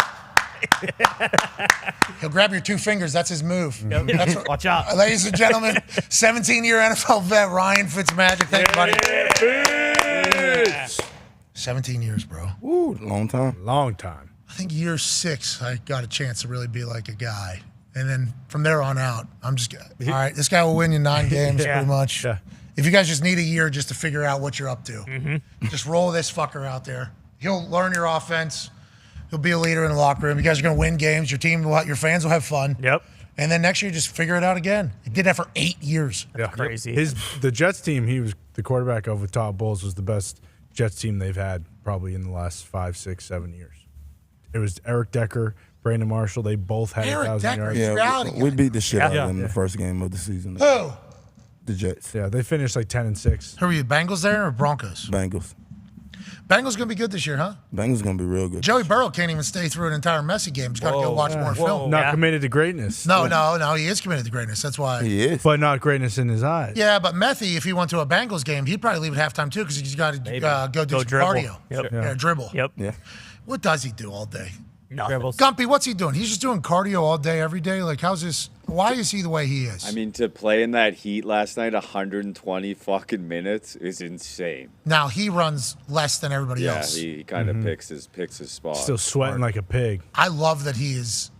He'll grab your 2 fingers. That's his move. That's what, Watch out. ladies and gentlemen, 17-year NFL vet Ryan Fitzmagic. Thank you, buddy. Yeah. 17 years, bro. Ooh, long time. Long time. I think year 6, I got a chance to really be like a guy. And then from there on out, I'm just, all right, this guy will win you 9 games pretty much. Yeah. If you guys just need a year just to figure out what you're up to, just roll this fucker out there. He'll learn your offense. He'll be a leader in the locker room. You guys are going to win games. Your team, your fans will have fun. Yep. And then next year, just figure it out again. He did that for 8 years. Yeah. Crazy. The Jets team he was the quarterback of with Todd Bowles was the best Jets team they've had probably in the last 5, 6, 7 years. It was Eric Decker, Brandon Marshall. They both had Eric 1,000 yards. Decker. Yeah, we beat the shit out of them in Yeah. the first game of the season. Who? The Jets. Yeah, they finished like 10-6. Who are you, Bengals there or Broncos? Bengals. Bengals going to be good this year, huh? Bengals going to be real good. Joey Burrow can't even stay through an entire Messi game. He's got to go watch more film. Not committed to greatness. No, he is committed to greatness. That's why. He is. But not greatness in his eyes. Yeah, but Messi, if he went to a Bengals game, he'd probably leave at halftime too because he's got to go do some dribble. cardio. Yep. Yeah, dribble. Yep. Yeah. What does he do all day? Nothing. Gumpy, what's he doing? He's just doing cardio all day, every day? Like, how's this? Why is he the way he is? I mean, to play in that heat last night, 120 fucking minutes is insane. Now, he runs less than everybody else. Yeah, he kind of picks his spot. Still sweating like a pig. I love that he is.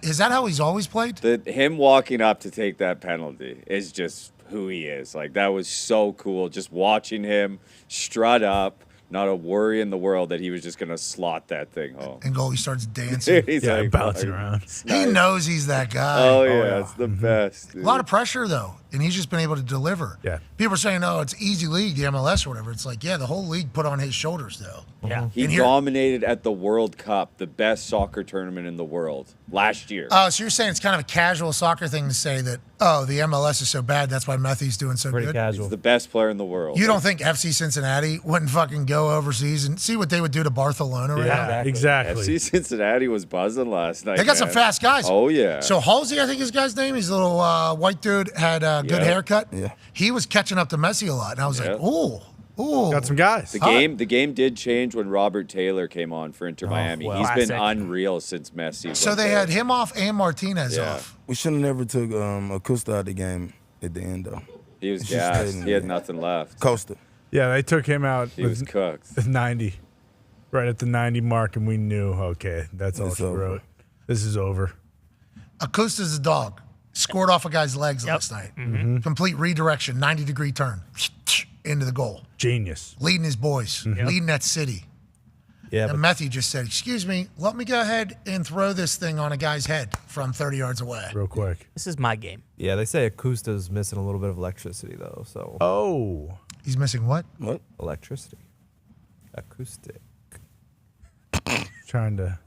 Is that how he's always played? Him walking up to take that penalty is just who he is. Like, that was so cool. Just watching him strut up. Not a worry in the world that he was just going to slot that thing home. And goalie starts dancing. He's Yeah, like, bouncing around. He knows he's that guy. Oh, yeah, it's the best. Dude. A lot of pressure, though, and he's just been able to deliver. Yeah. People are saying, oh, it's easy league, the MLS or whatever. It's like, yeah, the whole league put on his shoulders, though. Yeah. He dominated at the World Cup, the best soccer tournament in the world, last year. Oh, so you're saying it's kind of a casual soccer thing to say that, oh, the MLS is so bad, that's why Messi's doing so Pretty good? casual. He's the best player in the world. You don't think FC Cincinnati wouldn't fucking go overseas and see what they would do to Barcelona right now? Yeah, exactly. FC Cincinnati was buzzing last night. They got some man. fast guys. Oh, yeah. So Halsey, I think his guy's name, he's a little white dude, had a good haircut. Yeah. He was catching up to Messi a lot. And I was like, ooh. Got some guys. The game did change when Robert Taylor came on for Inter Miami. well. He's been Classic. unreal since Messi. So went they there. had him off and Martinez off. We should have never took Acosta out of the game at the end, though. He was He should gassed. stay in He had there. nothing left. Costa. Yeah, they took him out He was cooked. with 90. Right at the 90 mark, and we knew, okay, that's all It's she over. wrote. This is over. Acosta's a dog. Scored off a guy's legs last night. Complete redirection, 90-degree turn into the goal. Genius. Leading his boys, leading that city. Yeah, And but Matthew just said, excuse me, let me go ahead and throw this thing on a guy's head from 30 yards away. Real quick. This is my game. yeah, they say Acosta's missing a little bit of electricity though. So Oh. He's missing what? What? electricity, acoustic. Trying to.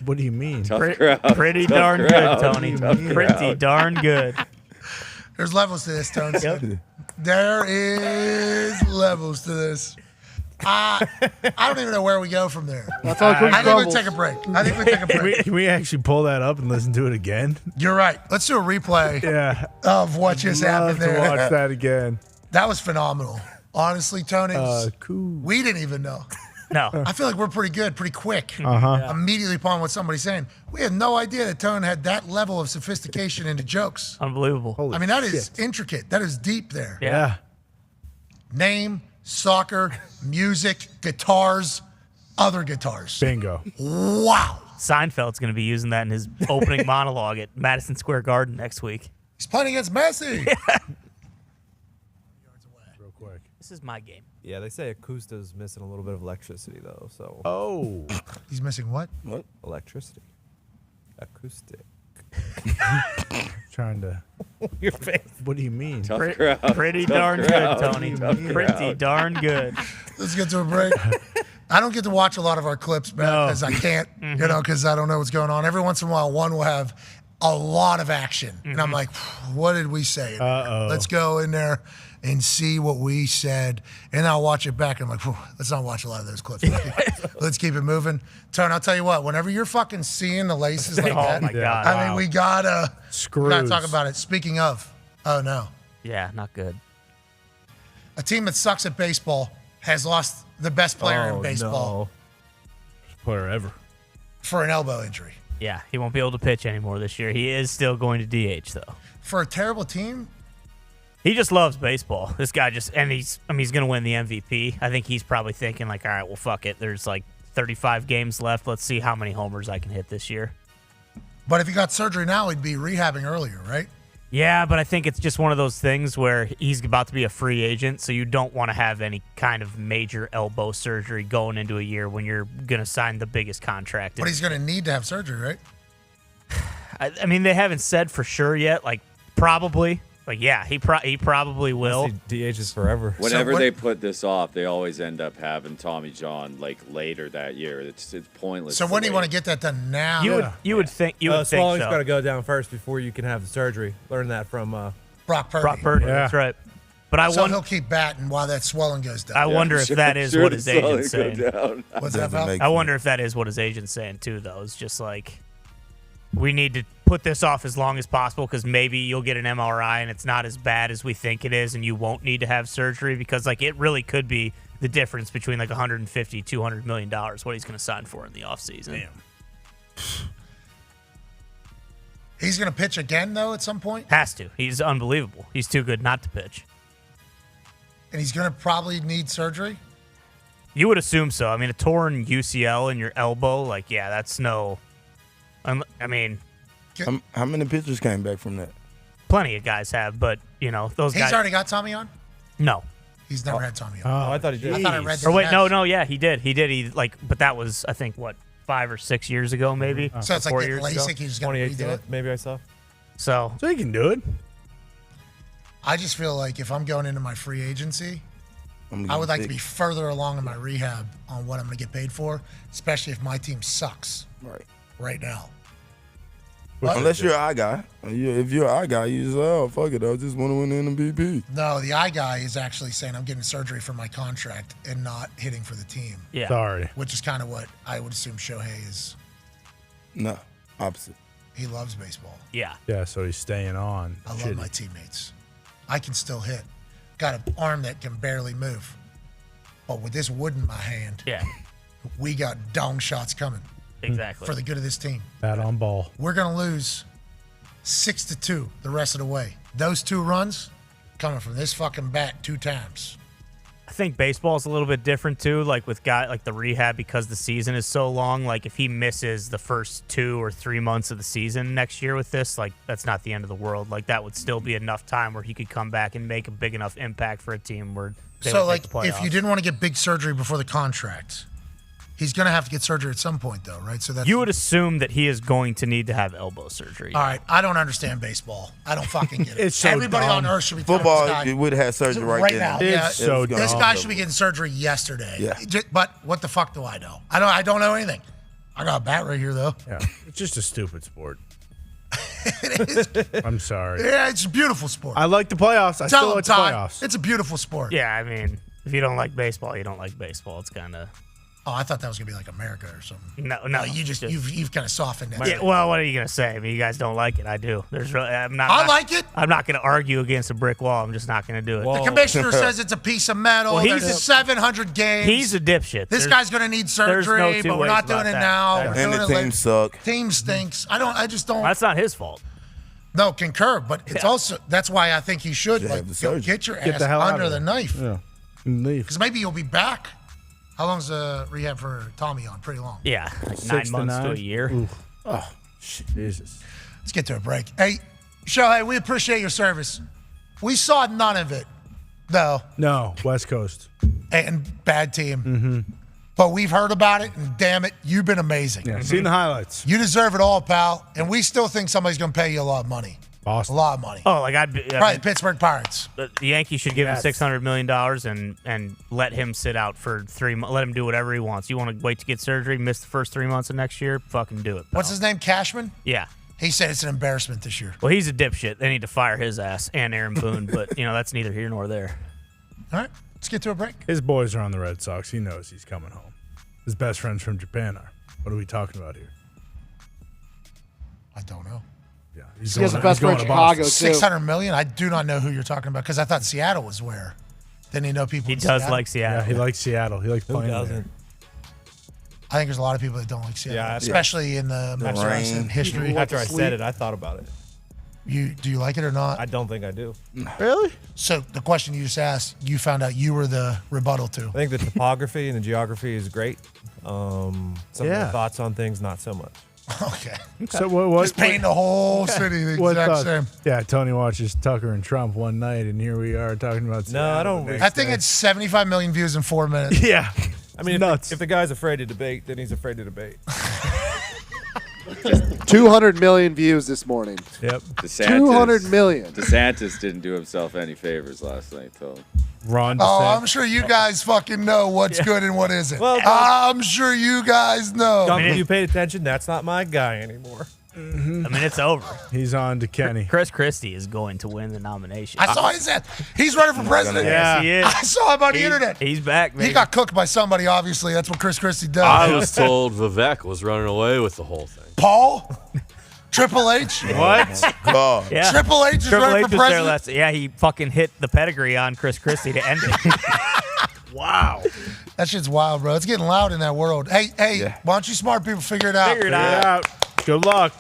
What do you mean? Tough crowd. Pretty Tough darn crowd. good, Tony. Tough Pretty crowd. darn good. There's levels to this, Tones. There is levels to this. I don't even know where we go from there. That's all quick I think we troubles. take a break. I think we take a break. Can we actually pull that up and listen to it again? You're right. Let's do a replay Yeah. of what just happened Love to there. watch that again. That was phenomenal. Honestly, Tony, Cool. we didn't even know. No. I feel like we're pretty good, pretty quick. Uh-huh. Immediately upon what somebody's saying. We had no idea that Tone had that level of sophistication into jokes. Unbelievable. I mean, that is intricate. That is deep there. Yeah. Name, soccer, music, guitars, other guitars. Bingo. Wow. Seinfeld's going to be using that in his opening monologue at Madison Square Garden next week. He's playing against Messi. like. This is my game. Yeah, they say Acosta's missing a little bit of electricity, though. So. Oh. He's missing what? What? Electricity. Acoustic. Trying to. Your face. What do you mean? Tough crowd. Pretty Tough darn crowd. good, Tony. Tough Pretty crowd. darn good. Let's get to a break. I don't get to watch a lot of our clips, man, because I can't, because I don't know what's going on. Every once in a while, one will have a lot of action. And I'm like, what did we say? Let's go in there and see what we said. And I'll watch it back. And I'm like, let's not watch a lot of those clips. Let's keep it moving. Tone, I'll tell you what, whenever you're fucking seeing the laces like that, my God. I mean, we gotta talk about it. Speaking of, oh no. Yeah, not good. A team that sucks at baseball has lost the best player in baseball No. Best player ever. for an elbow injury. Yeah, he won't be able to pitch anymore this year. He is still going to DH, though. For a terrible team, He just loves baseball. This guy he's going to win the MVP. I think he's probably thinking, like, all right, well, fuck it. There's like 35 games left. Let's see how many homers I can hit this year. but if he got surgery now, he'd be rehabbing earlier, right? Yeah, but I think it's just one of those things where he's about to be a free agent, so you don't want to have any kind of major elbow surgery going into a year when you're going to sign the biggest contract. But he's going to need to have surgery, right? I mean, they haven't said for sure yet. Like, probably. Like, yeah, he probably will. DH is forever. Whenever they put this off, they always end up having Tommy John like later that year. It's pointless. So when do you want to get that done now? You would think Smalling's so. got to go down first before you can have the surgery. Learn that from Brock Purdy. Brock Purdy, that's right. But so he'll keep batting while that swelling goes down. I wonder if that is what his agent's saying. What's that about? I wonder if that is what his agent's saying too, though. It's just like, we need to put this off as long as possible because maybe you'll get an MRI and it's not as bad as we think it is and you won't need to have surgery because, like, it really could be the difference between like $150, $200 million, what he's going to sign for in the offseason. Damn. He's going to pitch again, though, at some point? Has to. He's unbelievable. He's too good not to pitch. And he's going to probably need surgery? You would assume so. I mean, a torn UCL in your elbow, like, yeah, that's no... I mean... How many pitchers came back from that? Plenty of guys have, but, you know, those guys... He's already got Tommy on? No. He's never had Tommy on. Oh, I thought he did. I thought I read that. Or wait, no, yeah, he did. He, like, but that was, I think, what, 5 or 6 years ago, maybe? So it's like 4 getting years ago? LASIK, you just got to redo 2018, it? maybe I saw. So he can do it. I just feel like if I'm going into my free agency, I would like to be further along in my rehab on what I'm going to get paid for, especially if my team sucks right now. Unless you're an eye guy. If you're an eye guy, you just say, oh, fuck it, I just want to win the MVP. No, the eye guy is actually saying I'm getting surgery for my contract and not hitting for the team. Yeah. Sorry. Which is kind of what I would assume Shohei is. No, opposite. He loves baseball. Yeah. Yeah, so he's staying on. I love my teammates. I can still hit. Got an arm that can barely move. But with this wood in my hand, we got dong shots coming. Exactly. For the good of this team. Bat on ball. We're going to lose 6-2 the rest of the way. Those 2 runs coming from this fucking bat 2 times. I think baseball's a little bit different too, like with like the rehab, because the season is so long. Like if he misses the first 2 or 3 months of the season next year with this, like that's not the end of the world. Like that would still be enough time where he could come back and make a big enough impact for a team where they So would like make the playoffs. if you didn't want to get big surgery before the contract, he's going to have to get surgery at some point though, right? So that's you would assume that he is going to need to have elbow surgery. All right, I don't understand baseball. I don't fucking get it. It's so Everybody dumb. on earth should be Football, telling this it would have had surgery right there. now. It's so dumb. This guy should be getting surgery yesterday. Yeah. But what the fuck do I know? I don't know anything. I got a bat right here though. Yeah, it's just a stupid sport. It is. I'm sorry. Yeah, it's a beautiful sport. I like the playoffs. I Tell still him, like the Todd, playoffs. it's a beautiful sport. Yeah, I mean, if you don't like baseball, you don't like baseball. It's kind of... Oh, I thought that was gonna be like America or something. No. You've kind of softened that. Yeah, well, what are you gonna say? I mean, you guys don't like it. I do. There's really, I like it. I'm not gonna argue against a brick wall. I'm just not gonna do it. The commissioner says it's a piece of metal. Well, There's 700 games. He's a dipshit. This guy's gonna need surgery, but we're not doing it now. We're And doing the it team later. suck. Team stinks. I just don't. That's not his fault. No, concur, but it's also that's why I think he should Yeah, like the go surgery. get your Get ass the hell out under of the there. knife. Yeah. Leave. Because maybe you'll be back. How long's the rehab for Tommy on? Pretty long. Yeah, like 6 9 to months to 9. a year. Oof. Oh, Jesus. Let's get to a break. Hey, Shohei, we appreciate your service. We saw none of it No, West Coast. And bad team. But we've heard about it, and damn it, you've been amazing. Yeah, seen the highlights. You deserve it all, pal. And we still think somebody's going to pay you a lot of money. Boston. A lot of money. Oh, like Right, Pittsburgh Pirates. The Yankees should give him $600 million and let him sit out for 3 months. Let him do whatever he wants. You want to wait to get surgery, miss the first 3 months of next year? Fucking do it, pal. What's his name? Cashman? Yeah. He said it's an embarrassment this year. Well, he's a dipshit. They need to fire his ass and Aaron Boone, but, that's neither here nor there. All right, let's get to a break. His boys are on the Red Sox. He knows he's coming home. His best friends from Japan are. What are we talking about here? I don't know. Yeah, he has the best friend in Chicago, too. $600 million? I do not know who you're talking about because I thought Seattle was where. Didn't he know people He in does Seattle? like Seattle. Yeah, he likes Seattle. He likes playing there. I think there's a lot of people that don't like Seattle, Yeah, especially in the Mexican history. After I said it, I thought about it. Do you like it or not? I don't think I do. Really? So the question you just asked, you found out you were the rebuttal to. I think the topography and the geography is great. Some of the thoughts on things, not so much. Okay. So what? Just painting the whole city the exact same. Yeah, Tony watches Tucker and Trump one night, and here we are talking about. No, I don't. I think it's 75 million views in 4 minutes. Yeah. I mean, nuts. If the guy's afraid to debate, then he's afraid to debate. 200 million views this morning. Yep. 200 million. DeSantis didn't do himself any favors last night, though. Ron Oh, DeSantis. I'm sure you guys fucking know what's good and what isn't. Well, I'm sure you guys know. If you paid attention, that's not my guy anymore. I mean, it's over. He's on to Kenny. Chris Christie is going to win the nomination. I saw his ass. He's running for president. Yes, he is. I saw him on the internet. He's back, man. He got cooked by somebody, obviously. That's what Chris Christie does. I was told Vivek was running away with the whole thing. Paul? Triple H? What? God. Yeah. Triple H is Triple running H for was there president? last. Yeah, he fucking hit the pedigree on Chris Christie to end it. Wow. That shit's wild, bro. It's getting loud in that world. Hey, why don't you smart people figure it out? Figure it out. Good luck.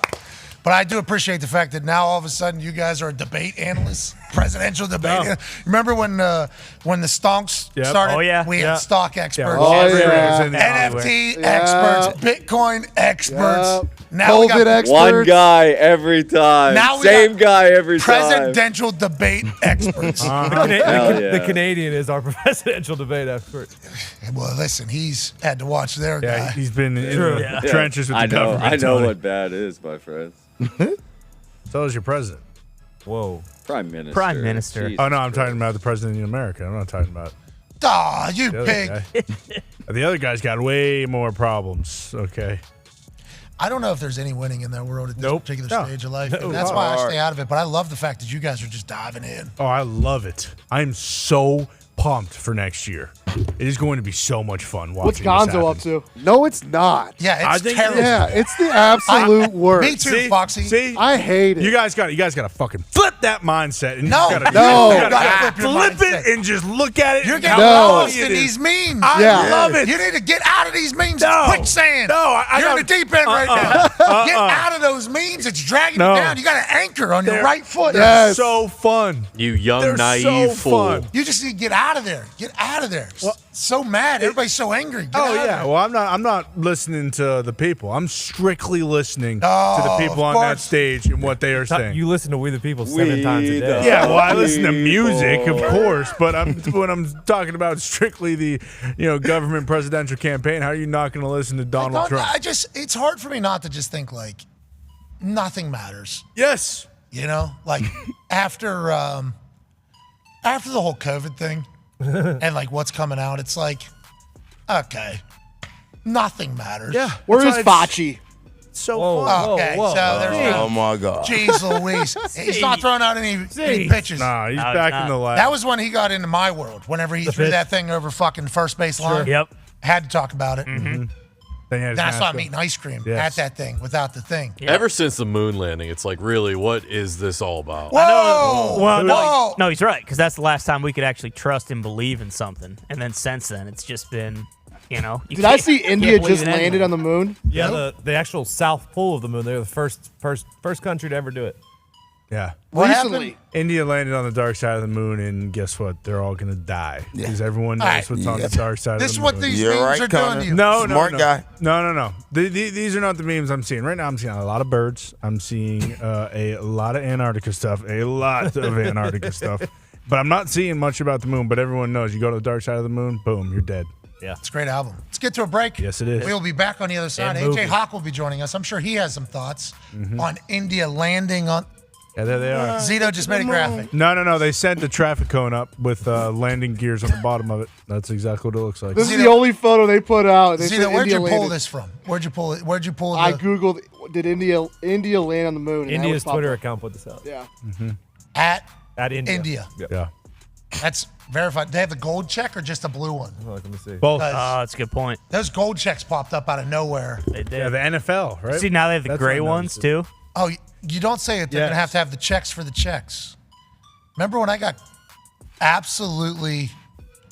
But I do appreciate the fact that now all of a sudden you guys are debate analysts, presidential debate. Remember when the stonks started? Oh, yeah. We had stock experts, Yeah. NFT experts, Bitcoin experts. Now we COVID got experts. One guy every time. Now we Same got guy every time. presidential debate experts. The Canadian is our presidential debate expert. Well, listen, he's had to watch their guy. Yeah, he's been in the trenches with the government. I know Tony. what bad is, my friends. So is your president. Whoa. Prime Minister. Prime Minister. Jesus Oh, no, I'm Christ. talking about the president of America. I'm not talking about You the other pig. guy. The other guy's got way more problems, okay? I don't know if there's any winning in that world at this particular No. stage of life. No. And that's why I stay out of it. But I love the fact that you guys are just diving in. Oh, I love it. I'm so pumped for next year. It is going to be so much fun watching What's this Gonzo happen. up to? No, it's not. Yeah, I it's think terrible. Yeah, it's the absolute worst. Me too, Foxy. See? I hate it. You guys got to fucking flip that mindset. And No, you gotta, no. you gotta You gotta flip your flip mindset. it and just look at it. You're and getting how lost funny in it is. these memes. I Yeah. love it. You need to get out of these memes. No. It's quicksand. No, I You're in the don't- deep end right now. Get out of those memes. It's dragging No. you down. You got to anchor on your They're- right foot. Yes. So fun. You young, They're naive so fool. fun. You just need to get out of there. Get out of there. So mad. Everybody's so angry. Get Oh out of yeah. there. Well, I'm not listening to the people. I'm strictly listening Oh, to the people of on that course. stage and what they are saying. You listen to We the People 7 times a We day. the- Yeah, well, I listen to music, of People. course, but when I'm talking about strictly the government presidential campaign, how are you not going to listen to Donald Trump? It's hard for me not to just think like nothing matters. Yes. Like after the whole COVID thing and like what's coming out, it's like, okay, nothing matters. Yeah. Where That's is why Facci? it's so Whoa. fun. Okay, whoa. so there's Oh my God. Jeez Louise. He's not throwing out any pitches. Nah, he's No, back he's in the not. lab. That was when he got into my world. Whenever he threw pitch. that thing over fucking first base line. Yep. Had to talk about it. Then he had his Then I saw mask him on. eating ice cream Yes. at that thing without the thing. Ever since the moon landing, it's like, really, what is this all about? Whoa! Well, Whoa! no, he's right, because that's the last time we could actually trust and believe in something. And then since then, it's just been, you Did I see India just landed on the moon? Yeah, the actual south pole of the moon. They're the first country to ever do it. Yeah. What Recently. happened? India landed on the dark side of the moon, and guess what? They're all going to die. Because everyone knows All right. what's on the dark side This of is the what moon. these You're memes right, are doing Connor. to you. No, Smart guy. No. These are not the memes I'm seeing. Right now, I'm seeing a lot of birds. I'm seeing a lot of Antarctica stuff. A lot of Antarctica stuff. But I'm not seeing much about the moon, but everyone knows you go to the dark side of the moon, boom, you're dead. Yeah. It's a great album. Let's get to a break. Yes, it is. We'll be back on the other side. And AJ Hawk will be joining us. I'm sure he has some thoughts on India landing on. Yeah, there they are. Zito just made a graphic. No. They sent the traffic cone up with landing gears on the bottom of it. That's exactly what it looks like. This is the only photo they put out. They said Zito, where'd India you pull landed. this from? Where'd you pull it? Where'd you pull it? I googled, did India land on the moon? And India's that would Twitter pop up. account put this out. Yeah. At India. India. Yeah. That's verified. They have the gold check or just a blue one? Oh, let me see. Both. That's a good point. Those gold checks popped up out of nowhere. They did. Yeah, the NFL, right? See, now they have the That's gray what I ones, noticed. too. Oh, you don't say it. They're Yes. going to have the checks for the checks. Remember when I got absolutely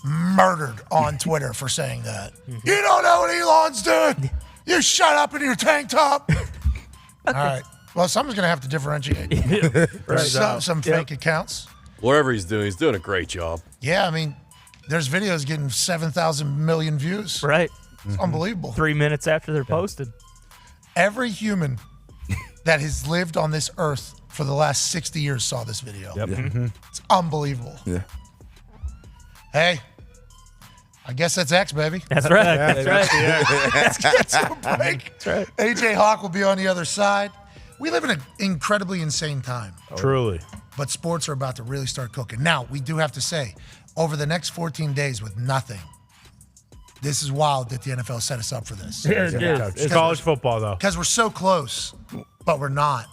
murdered on Twitter for saying that? You don't know what Elon's doing. You shut up in your tank top. All right. Well, someone's going to have to differentiate. Some fake accounts. Whatever he's doing a great job. Yeah, I mean, there's videos getting 7,000 million views. Right. It's unbelievable. 3 minutes after they're posted. Every human that has lived on this earth for the last 60 years saw this video. Yep. It's unbelievable. Yeah. Hey, I guess that's X, baby. That's right. That's right. Let's get to a break. That's right. AJ Hawk will be on the other side. We live in an incredibly insane time, Truly. but sports are about to really start cooking. Now, we do have to say, over the next 14 days with nothing, this is wild that the NFL set us up for this. Yeah, it is. It's college football, though. Because we're so close, but we're not.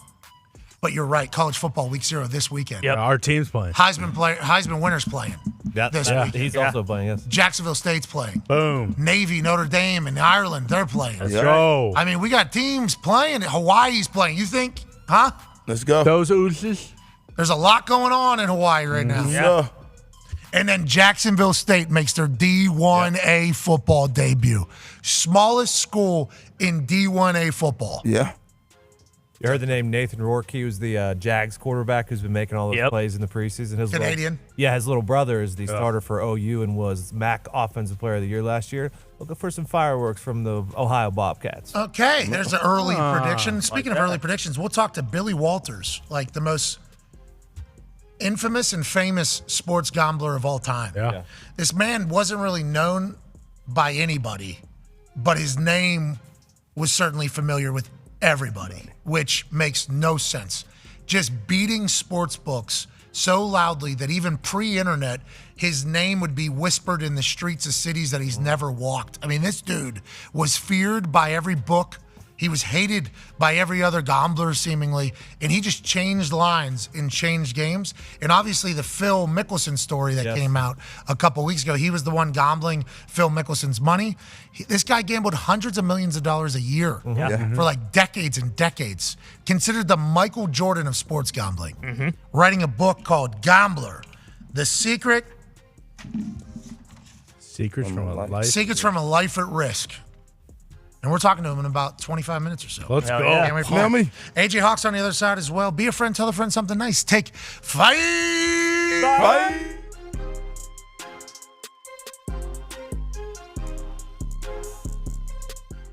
But you're right, college football week 0 this weekend. Yep. Our team's playing. Heisman winners playing this week. He's also playing, yes. Jacksonville State's playing. Boom. Navy, Notre Dame, and Ireland, they're playing. Let's go. I mean, we got teams playing. Hawaii's playing. You think, huh? Let's go. Those oozes. There's a lot going on in Hawaii right now. Yeah. And then Jacksonville State makes their D1A football debut. Smallest school in D1A football. Yeah. You heard the name Nathan Rourke. He was the Jags quarterback who's been making all those plays in the preseason. His Canadian? His little brother is the starter for OU and was MAC Offensive Player of the Year last year. Looking for some fireworks from the Ohio Bobcats. Okay, there's an early prediction. Speaking of early predictions, we'll talk to Billy Walters, like the most infamous and famous sports gambler of all time. Yeah. This man wasn't really known by anybody, but his name was certainly familiar with everybody, which makes no sense. Just beating sports books so loudly that even pre-internet, his name would be whispered in the streets of cities that he's never walked. I mean, this dude was feared by every book. He was hated by every other gambler, seemingly, and he just changed lines and changed games. And obviously, the Phil Mickelson story that came out a couple weeks ago, he was the one gambling Phil Mickelson's money. This guy gambled hundreds of millions of dollars a year for like decades and decades. Considered the Michael Jordan of sports gambling. Writing a book called Gambler, The Secrets from a Life at Risk. And we're talking to him in about 25 minutes or so. Let's go. Can't wait for it. AJ Hawk's on the other side as well. Be a friend, tell a friend something nice. Take 5. Bye.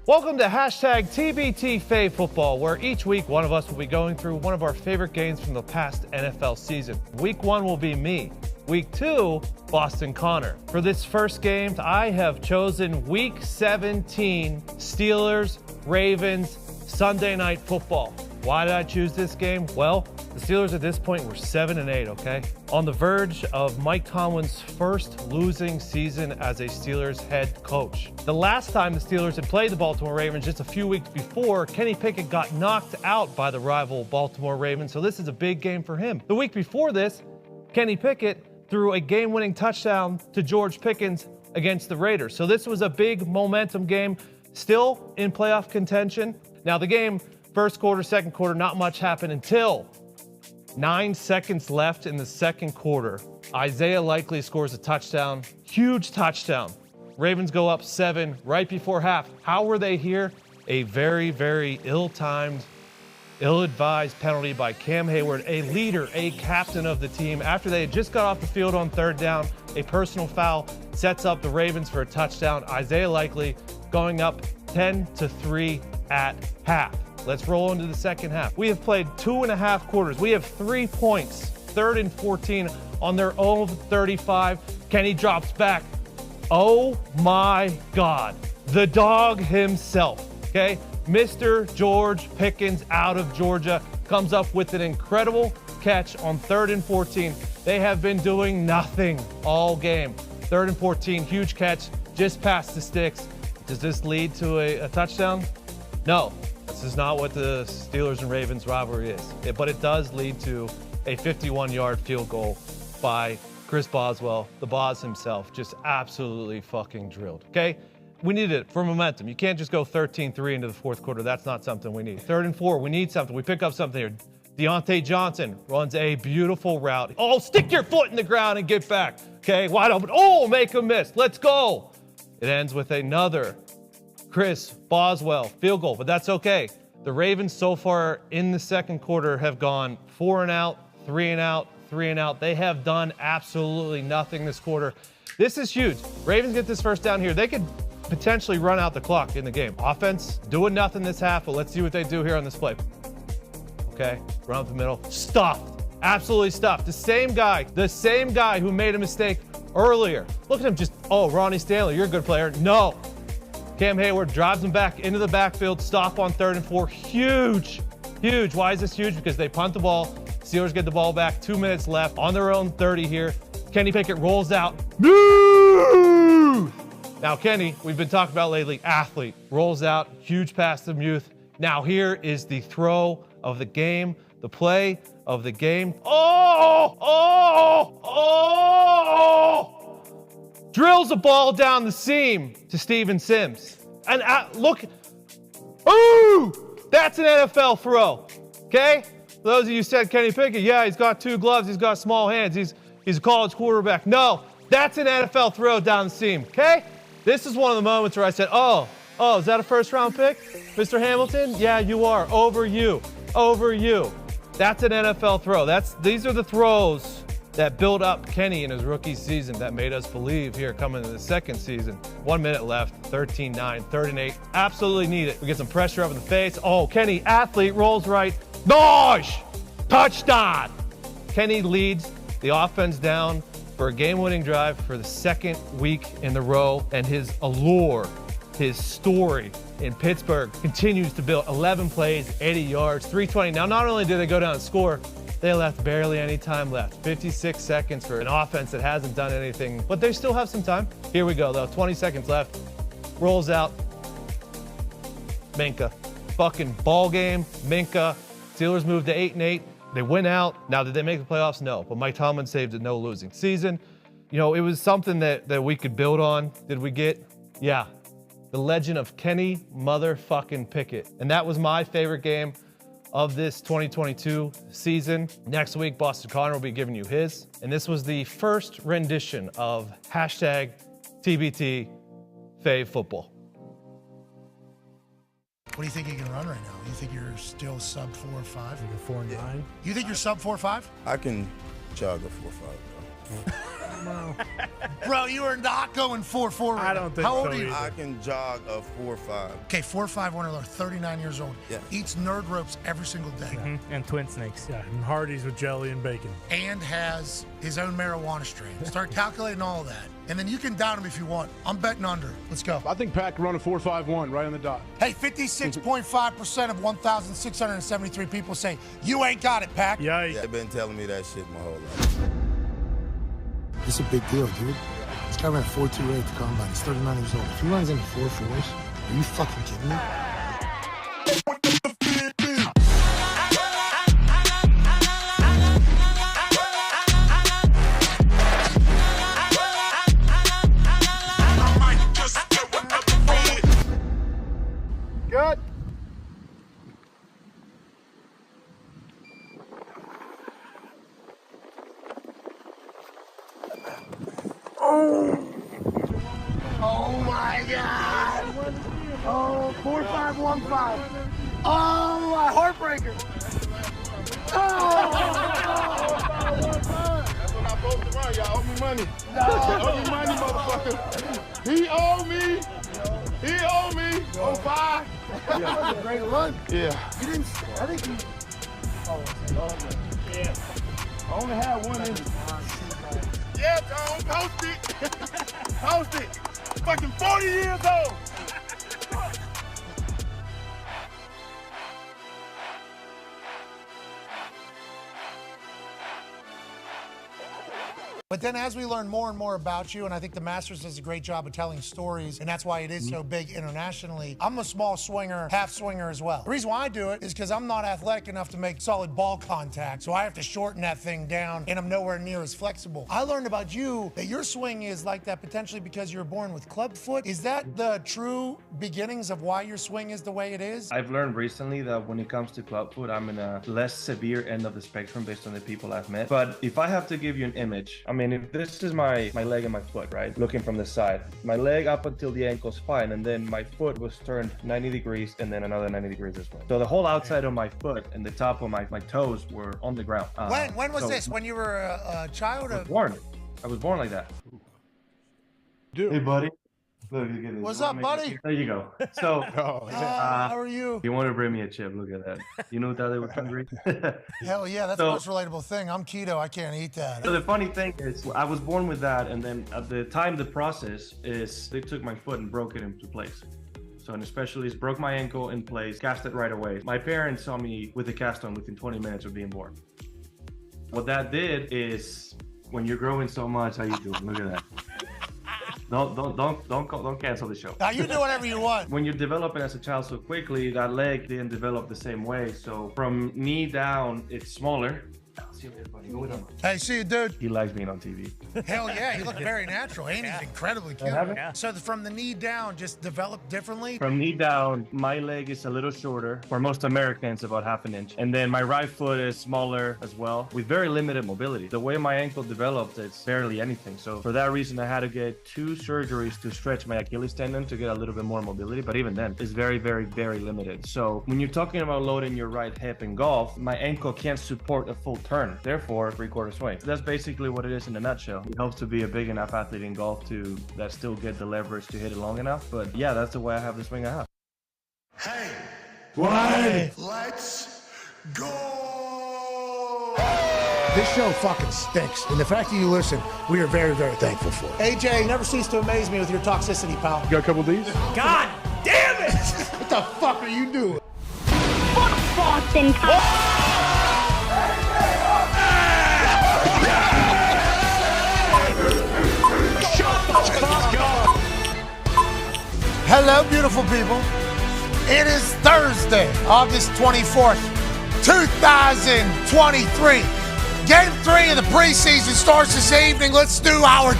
Welcome to hashtag TBT Fave Football, where each week one of us will be going through one of our favorite games from the past NFL season. Week 1 will be me. Week 2, Boston Connor. For this first game, I have chosen Week 17, Steelers, Ravens, Sunday Night Football. Why did I choose this game? Well, the Steelers at this point were 7-8, okay? On the verge of Mike Tomlin's first losing season as a Steelers head coach. The last time the Steelers had played the Baltimore Ravens just a few weeks before, Kenny Pickett got knocked out by the rival Baltimore Ravens, so this is a big game for him. The week before this, Kenny Pickett threw a game-winning touchdown to George Pickens against the Raiders. So this was a big momentum game, still in playoff contention. Now the game, first quarter, second quarter, not much happened until 9 seconds left in the second quarter. Isaiah Likely scores a touchdown, huge touchdown. Ravens go up 7 right before half. How were they here? A very, very ill-timed, ill-advised penalty by Cam Hayward, a leader, a captain of the team. After they had just got off the field on third down, a personal foul sets up the Ravens for a touchdown. Isaiah Likely going up 10-3 at half. Let's roll into the second half. We have played 2.5 quarters. We have 3 points, 3rd and 14 on their own 35. Kenny drops back. Oh my God. The dog himself, okay? Mr. George Pickens out of Georgia comes up with an incredible catch on 3rd and 14. They have been doing nothing all game. 3rd and 14, huge catch, just past the sticks. Does this lead to a touchdown? No, this is not what the Steelers and Ravens rivalry is. But it does lead to a 51-yard field goal by Chris Boswell, the Boz himself, just absolutely fucking drilled, okay? We need it for momentum. You can't just go 13-3 into the fourth quarter. That's not something we need. 3rd and 4, we need something. We pick up something here. Deontay Johnson runs a beautiful route. Oh, stick your foot in the ground and get back. Okay, wide open. Oh, make a miss. Let's go. It ends with another Chris Boswell field goal, but that's okay. The Ravens so far in the second quarter have gone 4 and out, 3 and out, 3 and out. They have done absolutely nothing this quarter. This is huge. Ravens get this first down here. They could potentially run out the clock in the game. Offense doing nothing this half, but let's see what they do here on this play. Okay, run up the middle, stuffed, absolutely stuffed. The same guy who made a mistake earlier. Look at him just, oh, Ronnie Stanley, you're a good player. No. Cam Hayward drives him back into the backfield, stop on 3rd and 4. Huge, huge. Why is this huge? Because they punt the ball. Steelers get the ball back, 2 minutes left on their own 30 here. Kenny Pickett rolls out. Now, Kenny, we've been talking about lately, athlete, rolls out, huge pass to Muth. Now here is the throw of the game, the play of the game. Drills the ball down the seam to Steven Sims. And look, that's an NFL throw, okay? For those of you who said Kenny Pickett, yeah, he's got 2 gloves, he's got small hands, he's a college quarterback. No, that's an NFL throw down the seam, okay? This is one of the moments where I said, oh, is that a first-round pick, Mr. Hamilton? Yeah, you are. Over you. That's an NFL throw. These are the throws that built up Kenny in his rookie season that made us believe here coming into the second season. 1 minute left, 13-9, 3rd and 8. Absolutely need it. We get some pressure up in the face. Oh, Kenny, athlete, rolls right. Nice! Touchdown! Kenny leads the offense down for a game-winning drive for the second week in a row, and his allure, his story in Pittsburgh continues to build. 11 plays, 80 yards, 320. Now, not only did they go down and score, they left barely any time left. 56 seconds for an offense that hasn't done anything, but they still have some time. Here we go, though. 20 seconds left. Rolls out. Minka. Fucking ball game. Minka. Steelers moved to 8-8. They win out. Now, did they make the playoffs? No. But Mike Tomlin saved a no-losing season. You know, it was something that we could build on. Did we get? Yeah. The legend of Kenny motherfucking Pickett. And that was my favorite game of this 2022 season. Next week, Boston Connor will be giving you his. And this was the first rendition of #TBT Fave Football. What do you think you can run right now? You think you're still sub 4 or 5? Like a 4.9? You think you're sub 4 or 5? I can jog a 4.5, though. No. Bro, you are not going 4.4 right I don't think How old so are you? either. I can jog a 4.5. Okay, 4.5, one of those 39 years old. Yeah. Eats nerd ropes every single day. And twin snakes. Yeah, and Hardee's with jelly and bacon. And has his own marijuana strain. Start calculating all of that. And then you can down him if you want. I'm betting under. Let's go. I think Pat can run a 4.51 right on the dot. Hey, 56.5% of 1,673 people say, you ain't got it, Pac. Yikes. They've been telling me that shit my whole life. It's a big deal, dude. This guy ran 4.28 at the combine. He's 39 years old. If he runs into 4.4s, are you fucking kidding me? Good. Oh my God! Oh, 4.515. Oh, my heartbreaker. That's what I'm supposed to run. Y'all owe me money. Owe me money, motherfucker. He owe me. He owe me. 05. Yeah. That was a great run. Yeah. You didn't. I think you. Oh, yeah. I only had one injury. Yeah, Dahn, post it. Post it. Fucking 40 years old. But then as we learn more and more about you, and I think the Masters does a great job of telling stories, and that's why it is so big internationally. I'm a small swinger, half swinger as well. The reason why I do it is because I'm not athletic enough to make solid ball contact, so I have to shorten that thing down, and I'm nowhere near as flexible. I learned about you that your swing is like that potentially because you were born with club foot. Is that the true beginnings of why your swing is the way it is? I've learned recently that when it comes to club foot, I'm in a less severe end of the spectrum based on the people I've met. But if I have to give you an image, I mean, if this is my leg and my foot, right? Looking from the side, my leg up until the ankle's fine, and then my foot was turned 90 degrees and then another 90 degrees this way. So the whole outside of my foot and the top of my toes were on the ground. When was this? When you were a child? I was born like that. Dude. Hey, buddy. Look, you get this. What's up, buddy? There you go. So, how are you? You want to bring me a chip? Look at that. You know that they were hungry. Hell yeah, that's the most relatable thing. I'm keto. I can't eat that. So the funny thing is, I was born with that, and then at the time, the process is they took my foot and broke it into place. So an specialist broke my ankle in place, cast it right away. My parents saw me with a cast on within 20 minutes of being born. What that did is, when you're growing so much, how you doing? Look at that. Don't cancel the show. Now you do whatever you want. When you're developing as a child so quickly, that leg didn't develop the same way. So from knee down, it's smaller. See you later, buddy. Go with him. Hey, see you, dude. He likes being on TV. Hell yeah, you look very natural. And he's incredibly cute. Yeah. So from the knee down, just developed differently? From knee down, my leg is a little shorter. For most Americans, about half an inch. And then my right foot is smaller as well, with very limited mobility. The way my ankle developed, it's barely anything. So for that reason, I had to get 2 surgeries to stretch my Achilles tendon to get a little bit more mobility. But even then, it's very, very, very limited. So when you're talking about loading your right hip in golf, my ankle can't support a full turn. Therefore, 3/4 swing. That's basically what it is in a nutshell. It helps to be a big enough athlete in golf to that still get the leverage to hit it long enough. But yeah, that's the way I have the swing I have. Hey, Why? let's go. This show fucking stinks. And the fact that you listen, we are very, very thankful for it. AJ, never cease to amaze me with your toxicity, pal. You got a couple of these? God damn it! What the fuck are you doing? Fuck Boston College. Hello, beautiful people. It is Thursday, August 24th, 2023. Game 3 of the preseason starts this evening. Let's do our 2.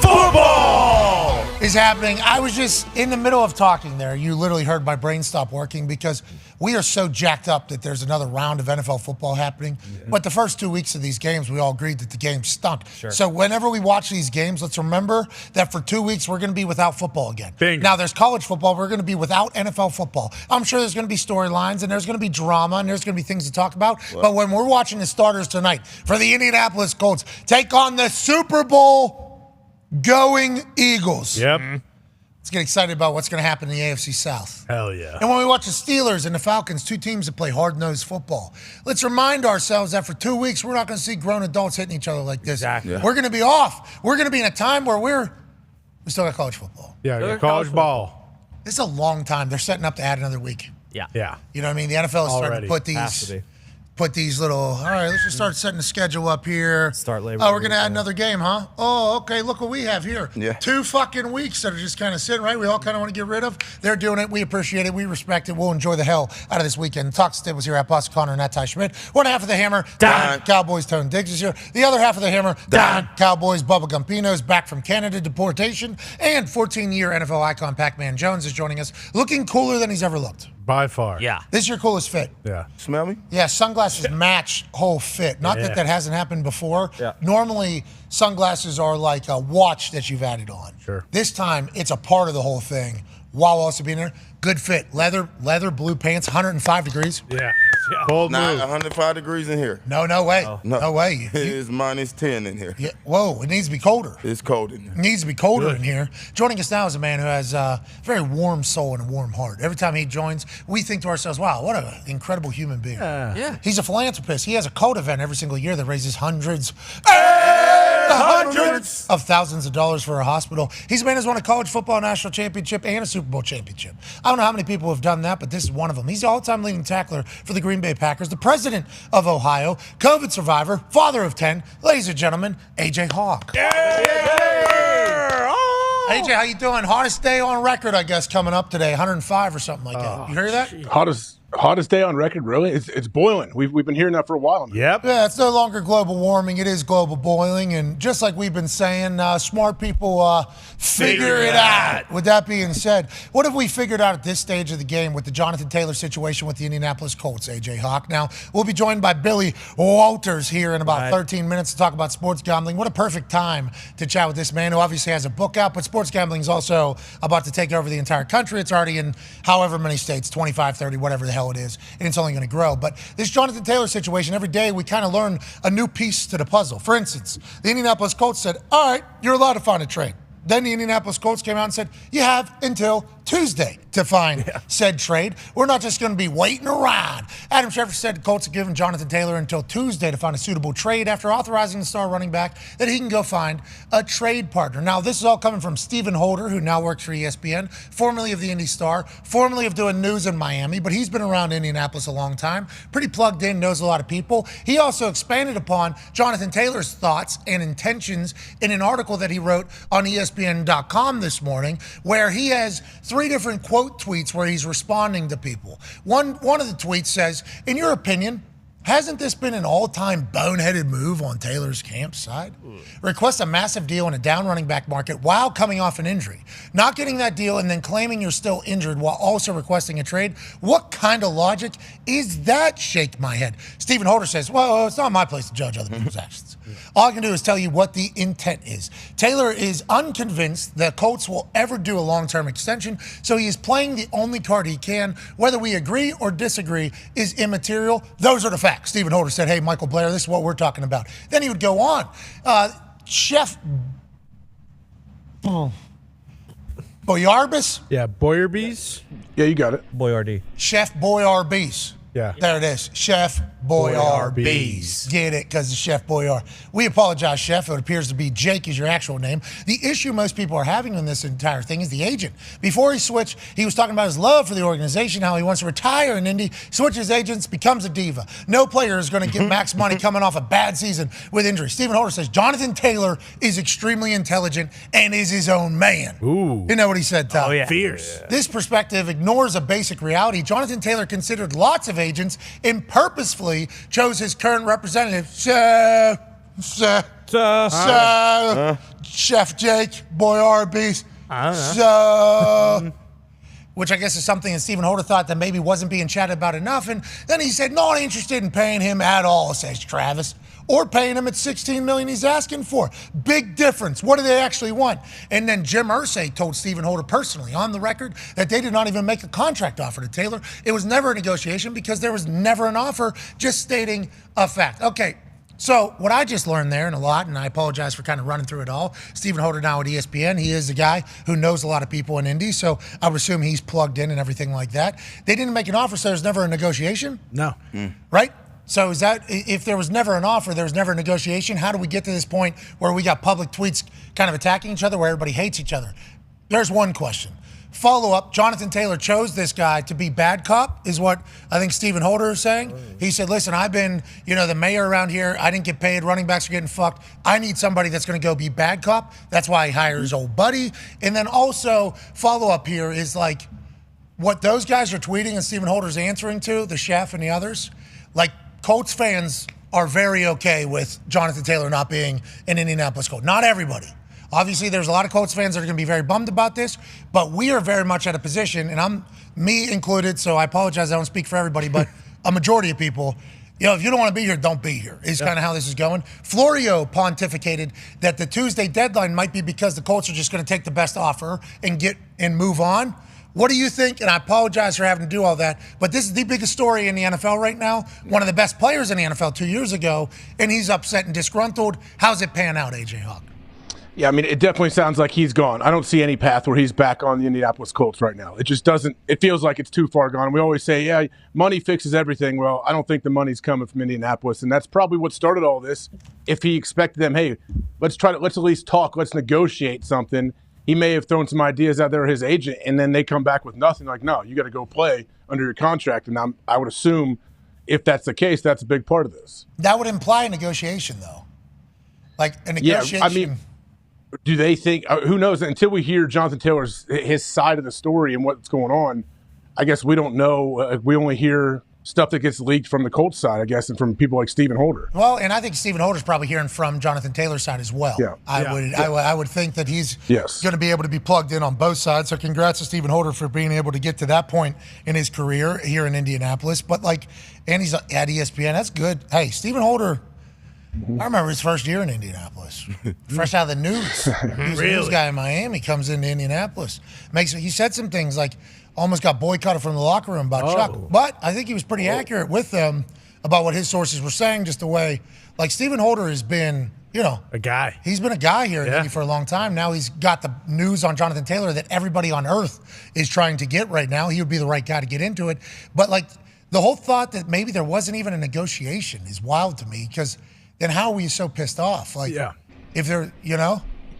Football is happening. I was just in the middle of talking there. You literally heard my brain stop working because we are so jacked up that there's another round of NFL football happening. Yeah. But the first 2 weeks of these games, we all agreed that the game stunk. Sure. So whenever we watch these games, let's remember that for 2 weeks, we're going to be without football again. Bingo. Now, there's college football. We're going to be without NFL football. I'm sure there's going to be storylines, and there's going to be drama, and there's going to be things to talk about. Well, but when we're watching the starters tonight for the Indianapolis Colts take on the Super Bowl going Eagles. Yep. Let's get excited about what's going to happen in the AFC South. Hell yeah. And when we watch the Steelers and the Falcons, 2 teams that play hard-nosed football, let's remind ourselves that for 2 weeks, we're not going to see grown adults hitting each other like this. Exactly. Yeah. We're going to be off. We're going to be in a time where we still got college football. Yeah, college ball. This is a long time. They're setting up to add another week. Yeah. Yeah. You know what I mean? The NFL is starting to put these little, all right, let's just start setting the schedule up here. Start Labor Oh, we're going to add another game, huh? Oh, okay, look what we have here. Yeah. 2 fucking weeks that are just kind of sitting, right? We all kind of want to get rid of. They're doing it. We appreciate it. We respect it. We'll enjoy the hell out of this weekend. Talks was here at Boston Connor and at Ty Schmidt. One half of the hammer, Dahn. Cowboys, Tone Diggs is here. The other half of the hammer, Dahn. Cowboys, Bubba Gumpino's back from Canada deportation. And 14-year NFL icon Pac-Man Jones is joining us, looking cooler than he's ever looked. By far. Yeah. This is your coolest fit. Yeah. Smell me? Yeah, sunglasses match whole fit. Not that hasn't happened before. Yeah. Normally, sunglasses are like a watch that you've added on. Sure. This time, it's a part of the whole thing while also being there. Good fit. Leather, blue pants, 105 degrees. Yeah. Cold Not move. 105 degrees in here. No way. Oh. No way. It is -10 in here. Yeah. Whoa, it needs to be colder. It's cold in here. It needs to be colder in here. Joining us now is a man who has a very warm soul and a warm heart. Every time he joins, we think to ourselves, wow, what an incredible human being. Yeah. He's a philanthropist. He has a code event every single year that raises hundreds and hundreds of thousands of dollars for a hospital. He's a man who's won a college football national championship and a Super Bowl championship. I don't know how many people have done that, but this is one of them. He's the all-time leading tackler for the Green Bay Packers, the president of Ohio, COVID survivor, father of 10. Ladies and gentlemen, AJ Hawk. AJ, how you doing? Hottest day on record, I guess, coming up today. 105 or something like that. You heard that? Hottest day on record, really? It's boiling. We've been hearing that for a while now. Yep. Yeah, it's no longer global warming. It is global boiling. And just like we've been saying, smart people figure it out. With that being said, what have we figured out at this stage of the game with the Jonathan Taylor situation with the Indianapolis Colts, AJ Hawk? Now, we'll be joined by Billy Walters here in about 13 minutes to talk about sports gambling. What a perfect time to chat with this man who obviously has a book out, but sports gambling is also about to take over the entire country. It's already in however many states, 25, 30, whatever the hell it is, and it's only going to grow. But this Jonathan Taylor situation, every day we kind of learn a new piece to the puzzle. For instance, the Indianapolis Colts said, all right, you're allowed to find a trade. Then the Indianapolis Colts came out and said, you have until Tuesday to find said trade. We're not just going to be waiting around. Adam Schefter said the Colts have given Jonathan Taylor until Tuesday to find a suitable trade after authorizing the star running back that he can go find a trade partner. Now, this is all coming from Stephen Holder, who now works for ESPN, formerly of the Indy Star, formerly of doing news in Miami, but he's been around Indianapolis a long time, pretty plugged in, knows a lot of people. He also expanded upon Jonathan Taylor's thoughts and intentions in an article that he wrote on ESPN.com this morning, where he has 3 different quote tweets where he's responding to people. One of the tweets says, in your opinion, hasn't this been an all-time boneheaded move on Taylor's camp side? Request a massive deal in a down running back market while coming off an injury. Not getting that deal and then claiming you're still injured while also requesting a trade. What kind of logic is that? Shake my head. Stephen Holder says, well, it's not my place to judge other people's actions. All I can do is tell you what the intent is. Taylor is unconvinced the Colts will ever do a long-term extension, so he is playing the only card he can. Whether we agree or disagree is immaterial. Those are the facts. Stephen Holder said, hey, Michael Blair, this is what we're talking about. Then he would go on. Chef Boyarbis? Yeah, Boyarbees? Yeah, you got it. Boyardee. Chef Boyarbees. Yeah. There it is. Chef Boyarbees. Get it, because it's Chef Boyar. We apologize, Chef. It appears to be Jake is your actual name. The issue most people are having in this entire thing is the agent. Before he switched, he was talking about his love for the organization, how he wants to retire in Indy, switches agents, becomes a diva. No player is going to get max money coming off a bad season with injury. Stephen Holder says Jonathan Taylor is extremely intelligent and is his own man. Ooh. You know what he said, Tom? Oh, yeah. Fierce. This perspective ignores a basic reality. Jonathan Taylor considered lots of agents and purposefully chose his current representative, Chef Jake Boyarbees. Which I guess is something that Stephen Holder thought that maybe wasn't being chatted about enough. And then he said, not interested in paying him at all, says Travis, or paying him at $16 million he's asking for. Big difference. What do they actually want? And then Jim Irsay told Stephen Holder personally on the record that they did not even make a contract offer to Taylor. It was never a negotiation because there was never an offer, just stating a fact. Okay. So what I just learned there, and a lot, and I apologize for kind of running through it all, Stephen Holder now at ESPN, he is a guy who knows a lot of people in Indy, so I would assume he's plugged in and everything like that. They didn't make an offer, so there's never a negotiation? No. Right? So is that, if there was never an offer, there was never a negotiation, how do we get to this point where we got public tweets kind of attacking each other, where everybody hates each other? There's one question. Follow-up, Jonathan Taylor chose this guy to be bad cop, is what I think Stephen Holder is saying. He said, listen, I've been, the mayor around here. I didn't get paid. Running backs are getting fucked. I need somebody that's going to go be bad cop. That's why he hired his old buddy. And then also, follow-up here is like what those guys are tweeting and Stephen Holder's answering to, the chef and the others, like Colts fans are very okay with Jonathan Taylor not being an Indianapolis Colt. Not everybody. Obviously, there's a lot of Colts fans that are going to be very bummed about this, but we are very much at a position, and I'm me included, so I apologize, I don't speak for everybody, but a majority of people, if you don't want to be here, don't be here, is kind of how this is going. Florio pontificated that the Tuesday deadline might be because the Colts are just going to take the best offer and move on. What do you think? And I apologize for having to do all that, but this is the biggest story in the NFL right now. One of the best players in the NFL 2 years ago, and he's upset and disgruntled. How's it pan out, AJ Hawk? Yeah, I mean, it definitely sounds like he's gone. I don't see any path where he's back on the Indianapolis Colts right now. It just doesn't – it feels like it's too far gone. We always say, yeah, money fixes everything. Well, I don't think the money's coming from Indianapolis, and that's probably what started all this. If he expected them, hey, let's at least talk. Let's negotiate something. He may have thrown some ideas out there, his agent, and then they come back with nothing. Like, no, you got to go play under your contract. And I would assume if that's the case, that's a big part of this. That would imply a negotiation, though. Like a negotiation. Yeah, I mean, do they think? Who knows? Until we hear Jonathan Taylor's his side of the story and what's going on, I guess we don't know. We only hear stuff that gets leaked from the Colts side, I guess, and from people like Stephen Holder. Well, and I think Stephen Holder's probably hearing from Jonathan Taylor's side as well. Yeah. I would think that he's going to be able to be plugged in on both sides. So congrats to Stephen Holder for being able to get to that point in his career here in Indianapolis. But and he's at ESPN. That's good. Hey, Stephen Holder, I remember his first year in Indianapolis. Fresh out of the news. He was a news guy in Miami, comes into Indianapolis. He said some things like, almost got boycotted from the locker room about Chuck. But I think he was pretty accurate with them about what his sources were saying, just the way, Stephen Holder has been, a guy. He's been a guy here in Indy for a long time. Now he's got the news on Jonathan Taylor that everybody on earth is trying to get right now. He would be the right guy to get into it. But, the whole thought that maybe there wasn't even a negotiation is wild to me, because then how were you so pissed off? If there,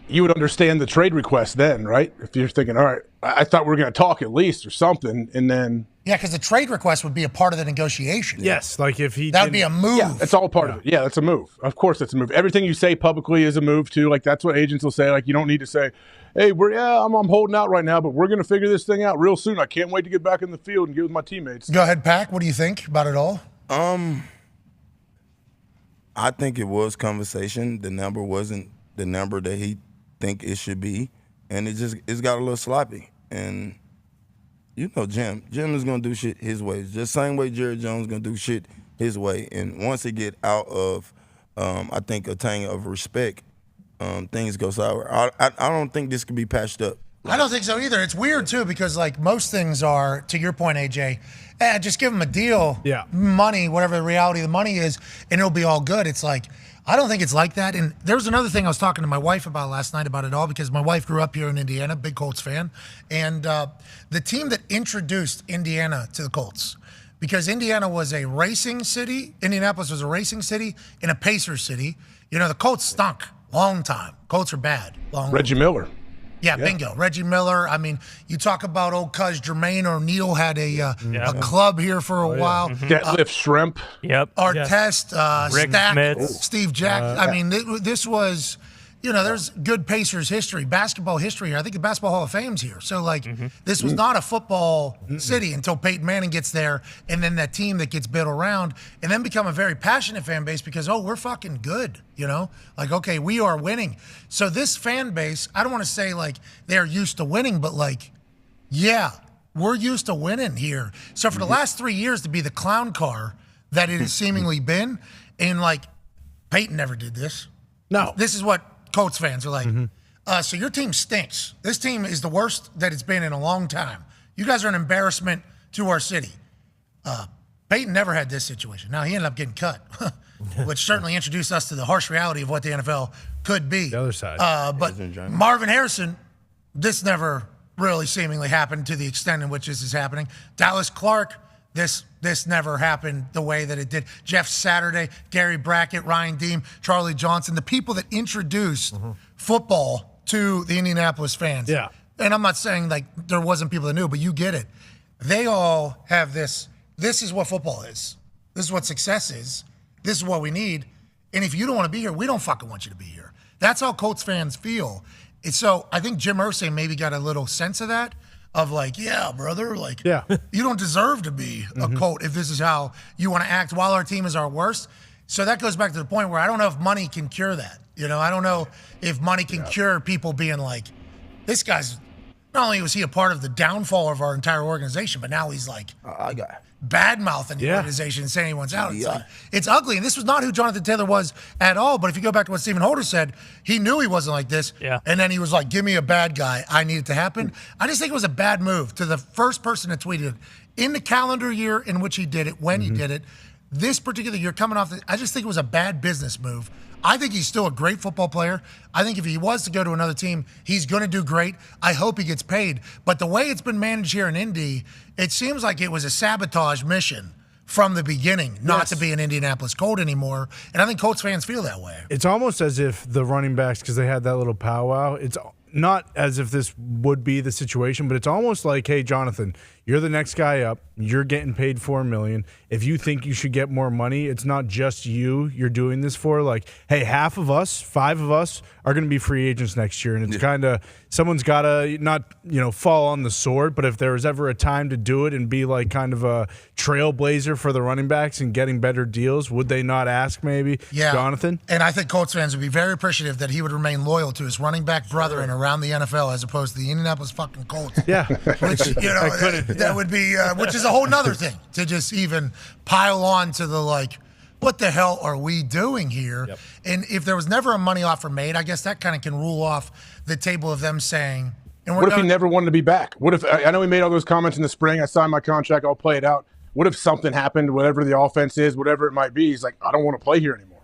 You would understand the trade request then, right? If you're thinking, all right, I thought we were going to talk at least or something, and then... Yeah, because the trade request would be a part of the negotiation. Yes, if he... That would be a move. Yeah, it's all part of it. Yeah, that's a move. Of course it's a move. Everything you say publicly is a move, too. That's what agents will say. You don't need to say, hey, I'm holding out right now, but we're going to figure this thing out real soon. I can't wait to get back in the field and get with my teammates. Go ahead, Pac. What do you think about it all? I think it was conversation. The number wasn't the number that he think it should be, and it's got a little sloppy. And Jim is gonna do shit his way, just same way Jerry Jones gonna do shit his way. And once it get out of, I think, a tang of respect, things go sour. I don't think this could be patched up. I don't think so either. It's weird too, because most things are, to your point, AJ, just give them a deal, money, whatever the reality of the money is, and it'll be all good. It's I don't think it's like that. And there was another thing I was talking to my wife about last night about it all, because my wife grew up here in Indiana, big Colts fan. And the team that introduced Indiana to the Colts, because Indiana was a racing city, Indianapolis was a racing city and a Pacer city. The Colts stunk long time. Colts are bad. Reggie Miller. Yeah, bingo. Reggie Miller. I mean, you talk about old cuz Jermaine O'Neal had a club here for a while. Deadlift Shrimp. Yep. Artest, Rick Stack, Smith. Steve Jack. I mean, this was, there's good Pacers history, basketball history here. I think the Basketball Hall of Fame's here. So, this was not a football city until Peyton Manning gets there, and then that team that gets built around, and then become a very passionate fan base because, we're fucking good, okay, we are winning. So this fan base, I don't want to say, they're used to winning, but, we're used to winning here. So for the last 3 years to be the clown car that it has seemingly been, and, Peyton never did this. No. This is what Colts fans are like, so your team stinks. This team is the worst that it's been in a long time. You guys are an embarrassment to our city. Peyton never had this situation. Now, he ended up getting cut, which certainly introduced us to the harsh reality of what the NFL could be. The other side. But Marvin Harrison, this never really seemingly happened to the extent in which this is happening. Dallas Clark, this never happened the way that it did. Jeff Saturday, Gary Brackett, Ryan Deem, Charlie Johnson, the people that introduced football to the Indianapolis fans. Yeah. And I'm not saying there wasn't people that knew, but you get it. They all have this. This is what football is. This is what success is. This is what we need. And if you don't want to be here, we don't fucking want you to be here. That's how Colts fans feel. And so I think Jim Irsay maybe got a little sense of that. Of yeah, brother, you don't deserve to be a Colt if this is how you want to act while our team is our worst. So that goes back to the point where I don't know if money can cure that. I don't know if money can cure people being this guy's, not only was he a part of the downfall of our entire organization, but now he's I got bad-mouthing the organization and saying anyone's out. It's ugly. And this was not who Jonathan Taylor was at all. But if you go back to what Stephen Holder said, he knew he wasn't like this. Yeah. And then he was give me a bad guy. I need it to happen. I just think it was a bad move to the first person that tweeted in the calendar year in which he did it, when he did it, this particular year coming off, I just think it was a bad business move. I think he's still a great football player. I think if he was to go to another team, he's going to do great. I hope he gets paid. But the way it's been managed here in Indy, it seems like it was a sabotage mission from the beginning not to be an Indianapolis Colt anymore. And I think Colts fans feel that way. It's almost as if the running backs, because they had that little powwow, it's not as if this would be the situation, but it's almost like, hey, Jonathan, you're the next guy up. You're getting paid $4 million. If you think you should get more money, it's not just you're doing this for. Like, hey, half of us, 5 of us, are going to be free agents next year. And it's kind of, someone's got to not, fall on the sword, but if there was ever a time to do it and be like kind of a trailblazer for the running backs and getting better deals, would they not ask maybe Jonathan? And I think Colts fans would be very appreciative that he would remain loyal to his running back brethren around the NFL as opposed to the Indianapolis fucking Colts. Yeah. Which, that would be, which is a whole nother thing to just even pile on to the like, what the hell are we doing here? Yep. And if there was never a money offer made, I guess that kind of can rule off the table of them saying, and what if he never wanted to be back? What if, I know he made all those comments in the spring, I signed my contract, I'll play it out. What if something happened, whatever the offense is, whatever it might be, he's like, I don't want to play here anymore.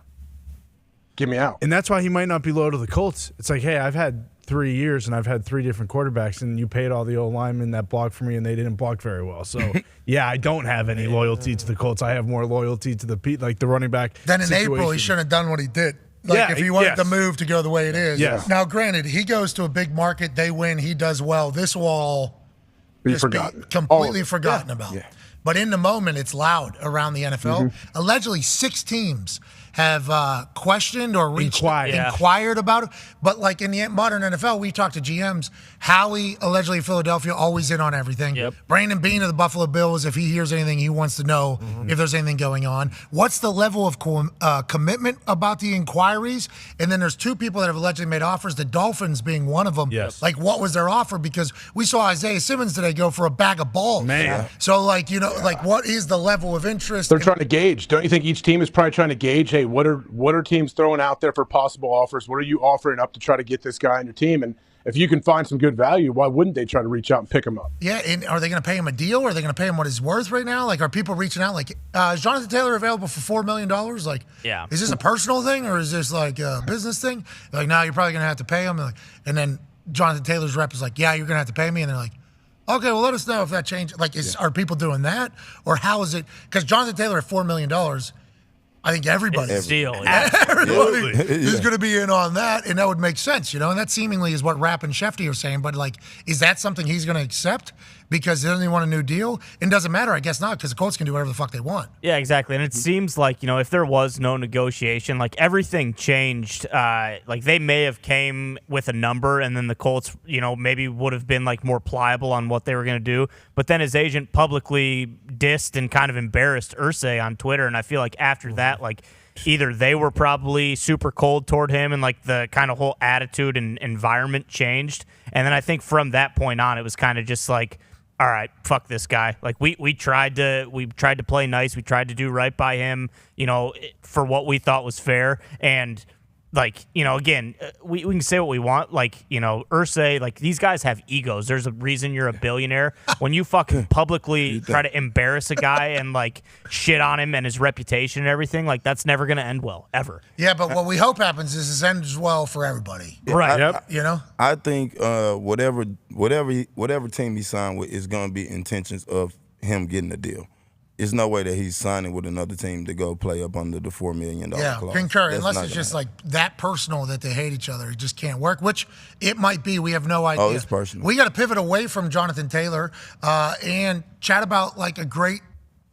Get me out. And that's why he might not be loyal to the Colts. It's like, hey, I've had 3 years and I've had 3 different quarterbacks, and you paid all the old linemen that blocked for me and they didn't block very well. So, yeah, I don't have any loyalty to the Colts. I have more loyalty to the running back Then in situation. April, he shouldn't have done what he did. Like, if he wanted the move to go the way it is. Yes. Now, granted, he goes to a big market, they win, he does well. This will all be just forgotten. Completely forgotten about. Yeah. But in the moment, it's loud around the NFL. Allegedly, 6 teams have questioned or inquired about it. But like in the modern NFL, we talk to GMs. Howie, allegedly Philadelphia, always in on everything. Yep. Brandon Beane of the Buffalo Bills, if he hears anything, he wants to know if there's anything going on. What's the level of commitment about the inquiries? And then there's 2 people that have allegedly made offers, the Dolphins being one of them. Yes. Like, what was their offer? Because we saw Isaiah Simmons today go for a bag of balls. Man. So, like, like, what is the level of interest? They're trying to gauge. Don't you think each team is probably trying to gauge, hey, what are teams throwing out there for possible offers? What are you offering up to try to get this guy on your team? And if you can find some good value, why wouldn't they try to reach out and pick him up? Yeah, and are they going to pay him a deal? Or are they going to pay him what he's worth right now? Like, are people reaching out? Like, is Jonathan Taylor available for $4 million? Like, is this a personal thing or is this like a business thing? They're like, no, you're probably going to have to pay him. And then Jonathan Taylor's rep is like, yeah, you're going to have to pay me. And they're like, okay, well, let us know if that changes. Like, are people doing that? Or how is it? Because Jonathan Taylor at $4 million, I think everybody is going to be in on that, and that would make sense, And that seemingly is what Rapp and Shefty are saying. But, like, is that something he's going to accept because he doesn't want a new deal? It doesn't matter, I guess not, because the Colts can do whatever the fuck they want. Yeah, exactly. And it seems like, if there was no negotiation, like everything changed. Like they may have came with a number and then the Colts, maybe would have been like more pliable on what they were going to do. But then his agent publicly dissed and kind of embarrassed Irsay on Twitter. And I feel like after that, like either they were probably super cold toward him and like the kind of whole attitude and environment changed. And then I think from that point on, it was kind of just like, all right, fuck this guy. Like we tried to play nice. We tried to do right by him, for what we thought was fair. And like, again, we can say what we want. Like, Irsay, like these guys have egos. There's a reason you're a billionaire. When you fucking publicly try to embarrass a guy and like shit on him and his reputation and everything, like that's never going to end well, ever. Yeah, but what we hope happens is this ends well for everybody. Right. I think whatever team he signed with is going to be intentions of him getting a deal. There's no way that he's signing with another team to go play up under the $4 million clause. Concur. Unless it's just like that personal that they hate each other. It just can't work, which it might be. We have no idea. Oh, it's personal. We got to pivot away from Jonathan Taylor and chat about like a great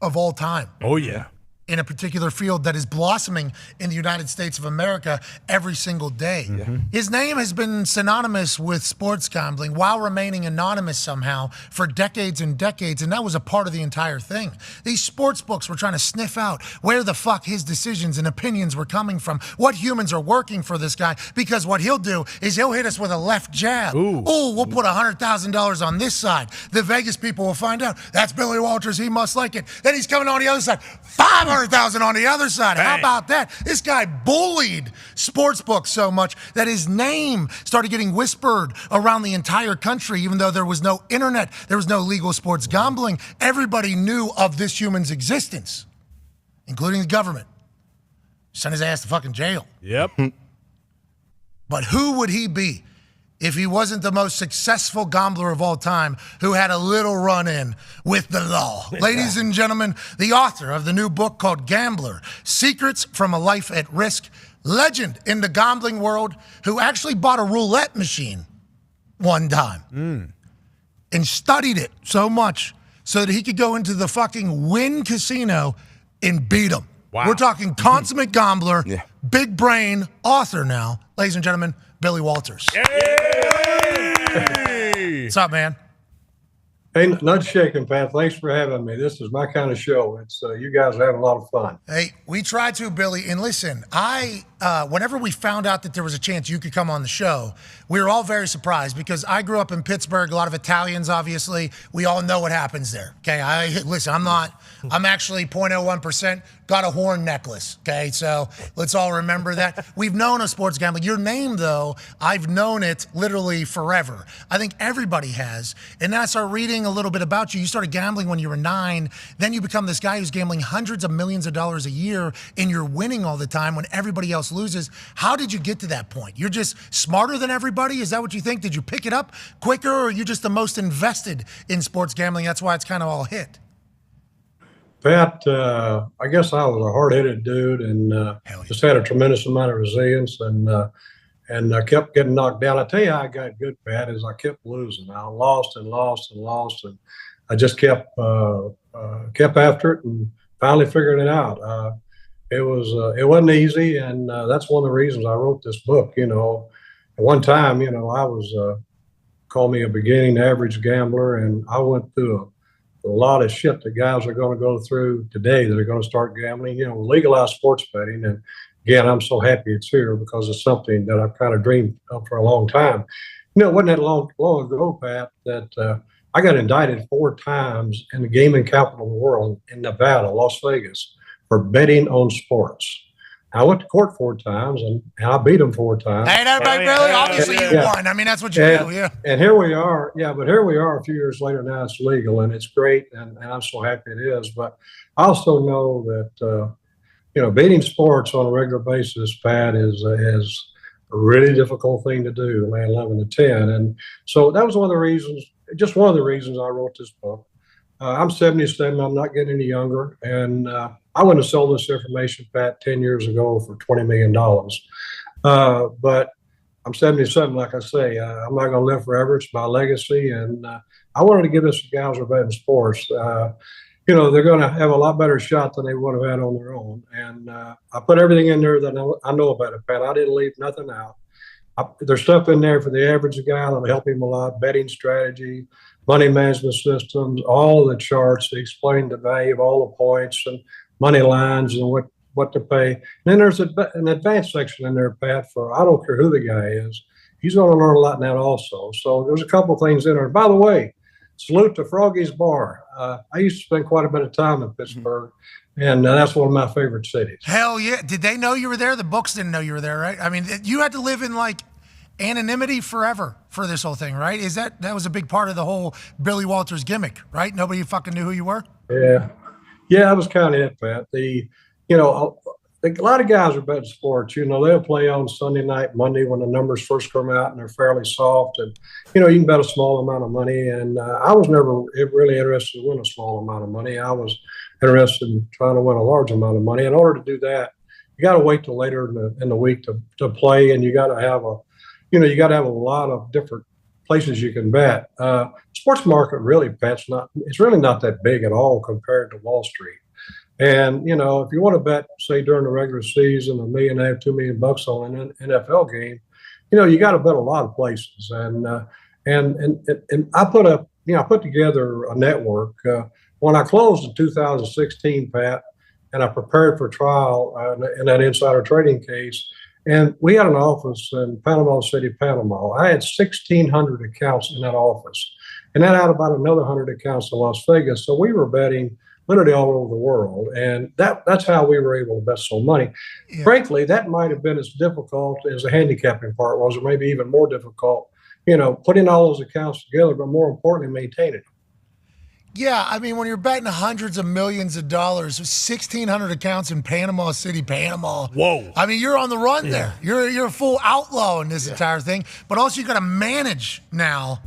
of all time. Oh, yeah. In a particular field that is blossoming in the United States of America every single day. Mm-hmm. His name has been synonymous with sports gambling while remaining anonymous somehow for decades and decades, and that was a part of the entire thing. These sports books were trying to sniff out where the fuck his decisions and opinions were coming from, what humans are working for this guy, because what he'll do is he'll hit us with a left jab. Ooh, we'll put $100,000 on this side. The Vegas people will find out, that's Billy Walters, he must like it. Then he's coming on the other side, $500,000 on the other side. How about that? This guy bullied sportsbooks so much that his name started getting whispered around the entire country, even though there was no internet, there was no legal sports gambling. Everybody knew of this human's existence, including the government. Sent his ass to fucking jail. Yep. But who would he be if he wasn't the most successful gambler of all time who had a little run-in with the law. Ladies and gentlemen, the author of the new book called Gambler, Secrets from a Life at Risk, legend in the gambling world who actually bought a roulette machine one time and studied it so much so that he could go into the fucking Wynn Casino and beat them. Wow. We're talking consummate gambler, big brain, author now. Ladies and gentlemen, Billy Walters. What's up, man? Hey, not shaking, Pat. Thanks for having me. This is my kind of show. It's you guys are having a lot of fun. Hey, we tried to, Billy. And listen, whenever we found out that there was a chance you could come on the show, we were all very surprised because I grew up in Pittsburgh, a lot of Italians, obviously. We all know what happens there, okay? I'm actually 0.01%, got a horn necklace, okay? So let's all remember that. We've known of sports gambling. Your name, though, I've known it literally forever. I think everybody has. And then I started reading a little bit about you. You started gambling when you were 9. Then you become this guy who's gambling hundreds of millions of dollars a year, and you're winning all the time when everybody else loses. How did you get to that point? You're just smarter than everybody? Is that what you think? Did you pick it up quicker, or are you just the most invested in sports gambling? That's why it's kind of all hit. Pat, I guess I was a hard-headed dude and just had a tremendous amount of resilience and I kept getting knocked down. I tell you how I got good, Pat, is I kept losing. I lost and lost and lost, and I just kept after it and finally figured it out. It wasn't easy, and that's one of the reasons I wrote this book. You know, at one time, you know, I was call me a beginning average gambler, and I went through a lot of shit that guys are going to go through today that are going to start gambling. You know, legalized sports betting, and again, I'm so happy it's here because it's something that I've kind of dreamed of for a long time. You know, it wasn't that long ago, Pat, that I got indicted 4 times in the gaming capital of the world in Nevada, Las Vegas, for betting on sports. I went to court 4 times, and I beat them 4 times. Hey, everybody, really? Obviously, you won. I mean, that's what you do, yeah. And here we are. Yeah, but here we are a few years later. Now it's legal, and it's great, and I'm so happy it is. But I also know that, you know, beating sports on a regular basis, Pat, is a really difficult thing to do, man, 11 to 10. And so that was one of the reasons I wrote this book. I'm 77. I'm not getting any younger. And I wouldn't have sold this information, Pat, 10 years ago for $20 million. But I'm 77, like I say. I'm not going to live forever. It's my legacy. And I wanted to give this to guys who are betting sports. You know, they're going to have a lot better shot than they would have had on their own. And I put everything in there that I know about it, Pat. I didn't leave nothing out. There's stuff in there for the average guy that'll help him a lot. Betting strategy, money management systems, all the charts. They explain the value of all the points and money lines and what to pay. And then there's an advanced section in there, Pat, for I don't care who the guy is. He's going to learn a lot in that also. So there's a couple things in there. By the way, salute to Froggy's Bar. I used to spend quite a bit of time in Pittsburgh, and that's one of my favorite cities. Hell yeah. Did they know you were there? The books didn't know you were there, right? I mean, you had to live in, like, anonymity forever for this whole thing, right? Is that was a big part of the whole Billy Walters gimmick, right? Nobody fucking knew who you were? Yeah. Yeah, that was kind of it, Pat. You know, a lot of guys are betting sports. You know, they'll play on Sunday night, Monday when the numbers first come out and they're fairly soft. And, you know, you can bet a small amount of money. And I was never really interested in winning a small amount of money. I was interested in trying to win a large amount of money. In order to do that, you got to wait till later in the week to play, and you got to have a lot of different places you can bet. Sports market really, Pat's it's really not that big at all compared to Wall Street. And, you know, if you want to bet, say, during the regular season, $1.5 million, $2 million on an NFL game, you know, you got to bet a lot of places. And I put together a network. When I closed in 2016, Pat, and I prepared for trial in that insider trading case, and we had an office in Panama City, Panama. I had 1,600 accounts in that office, and that had about another 100 accounts in Las Vegas. So we were betting literally all over the world, and that's how we were able to bet so money. Yeah. Frankly, that might have been as difficult as the handicapping part was, or maybe even more difficult, you know, putting all those accounts together, but more importantly, maintaining them. Yeah, I mean, when you're betting hundreds of millions of dollars, 1,600 accounts in Panama City, Panama. Whoa. I mean, you're on the run there. You're a full outlaw in this entire thing. But also, you got to manage now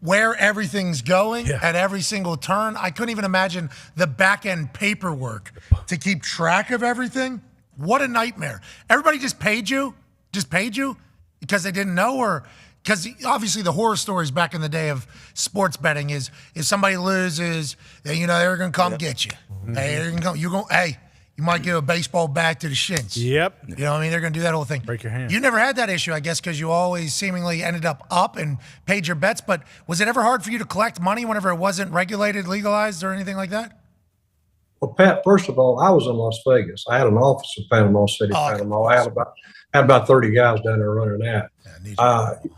where everything's going at every single turn. I couldn't even imagine the back-end paperwork to keep track of everything. What a nightmare. Everybody just paid you because they didn't know, or because obviously the horror stories back in the day of sports betting is if somebody loses, they're going to come get you. Hey, they're gonna come, you might give a baseball bat to the shins. Yep. You know what I mean? They're going to do that whole thing. Break your hand. You never had that issue, I guess, because you always seemingly ended up and paid your bets. But was it ever hard for you to collect money whenever it wasn't regulated, legalized, or anything like that? Well, Pat, first of all, I was in Las Vegas. I had an office in Panama City, Panama. I had about 30 guys down there running that.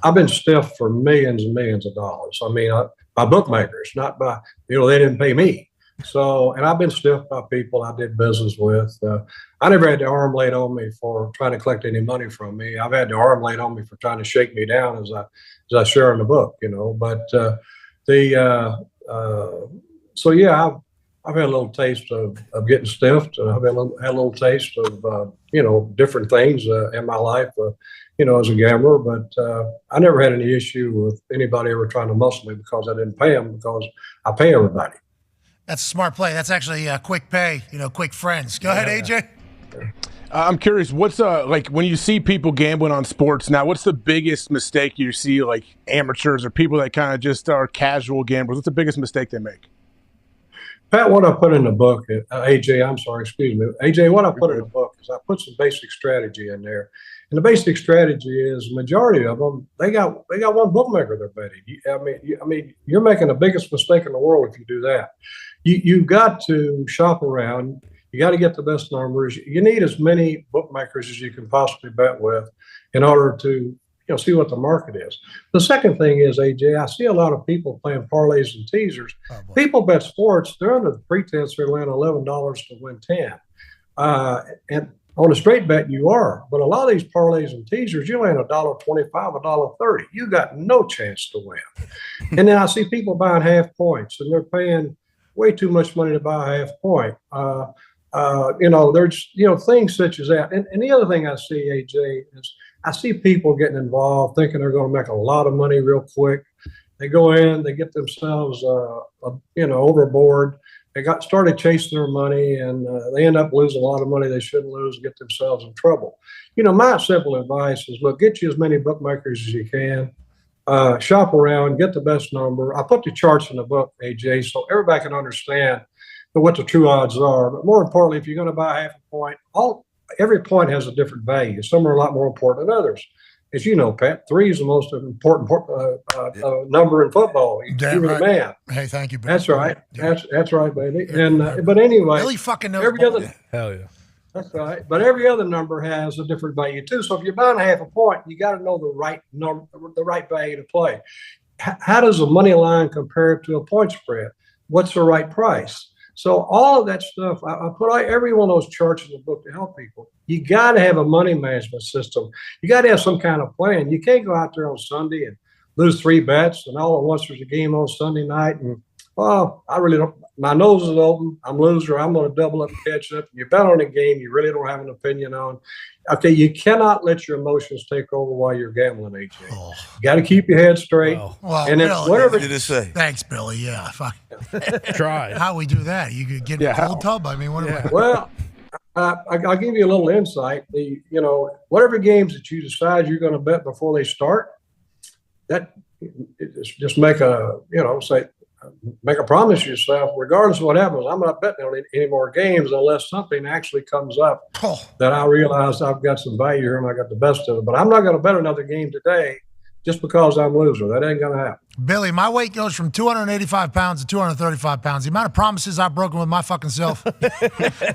I've been stiffed for millions and millions of dollars. I mean, by bookmakers, not by, they didn't pay me. So, and I've been stiffed by people I did business with. I never had the arm laid on me for trying to collect any money from me. I've had the arm laid on me for trying to shake me down, as I share in the book, But so yeah, I've had a little taste of getting stiffed, and I've had a little taste of different things in my life, as a gambler. But I never had any issue with anybody ever trying to muscle me because I didn't pay them, because I pay everybody. That's a smart play. That's actually quick pay, quick friends. Go ahead, AJ. I'm curious, what's like when you see people gambling on sports now, what's the biggest mistake you see, like amateurs or people that kind of just are casual gamblers? What's the biggest mistake they make? Pat, what I put in the book, AJ, I'm sorry, excuse me. AJ, what I put in the book is I put some basic strategy in there. And the basic strategy is the majority of them, they got one bookmaker they're betting. I mean, you're making the biggest mistake in the world if you do that. You've got to shop around. You got to get the best numbers. You need as many bookmakers as you can possibly bet with in order to see what the market is. The second thing is, AJ, I see a lot of people playing parlays and teasers. People bet sports. They're under the pretense they're laying $11 to win 10. And on a straight bet, you are. But a lot of these parlays and teasers, you're laying $1.25, $1.30. You got no chance to win. And then I see people buying half points, and they're paying way too much money to buy a half point. There's things such as that. And the other thing I see, AJ, is I see people getting involved thinking they're going to make a lot of money real quick. They go in, they get themselves, overboard. They got started chasing their money, and they end up losing a lot of money they shouldn't lose and get themselves in trouble. My simple advice is, look, get you as many bookmakers as you can. Shop around, get the best number. I put the charts in the book, AJ, so everybody can understand what the true odds are. But more importantly, if you're going to buy half a point, every point has a different value. Some are a lot more important than others. As you know, Pat, 3 is the most important number in football. You're the man. Hey, thank you, Billy. That's right. That's right, baby. And but anyway, Billy fucking knows. Hell yeah. That's right. But every other number has a different value too. So if you're buying half a point, you got to know the right number, the right value to play. How does a money line compare to a point spread? What's the right price? So all of that stuff, I put every one of those charts in the book to help people. You got to have a money management system. You got to have some kind of plan. You can't go out there on Sunday and lose 3 bets, and all at once there's a game on Sunday night, and I really don't. My nose is open. I'm a loser. I'm going to double up and catch up. You bet on a game you really don't have an opinion on. Okay, you cannot let your emotions take over while you're gambling, AJ. You got to keep your head straight. Well, and then Billy, whatever. Did it say? Thanks, Billy. Yeah, fuck. Try. How we do that? You could get in a cold tub. I mean, what? Well, I'll give you a little insight. Whatever games that you decide you're going to bet before they start, just make a promise to yourself, regardless of what happens, I'm not betting on any more games unless something actually comes up that I realize I've got some value here and I got the best of it. But I'm not going to bet another game today just because I'm a loser. That ain't going to happen. Billy, my weight goes from 285 pounds to 235 pounds. The amount of promises I've broken with my fucking self.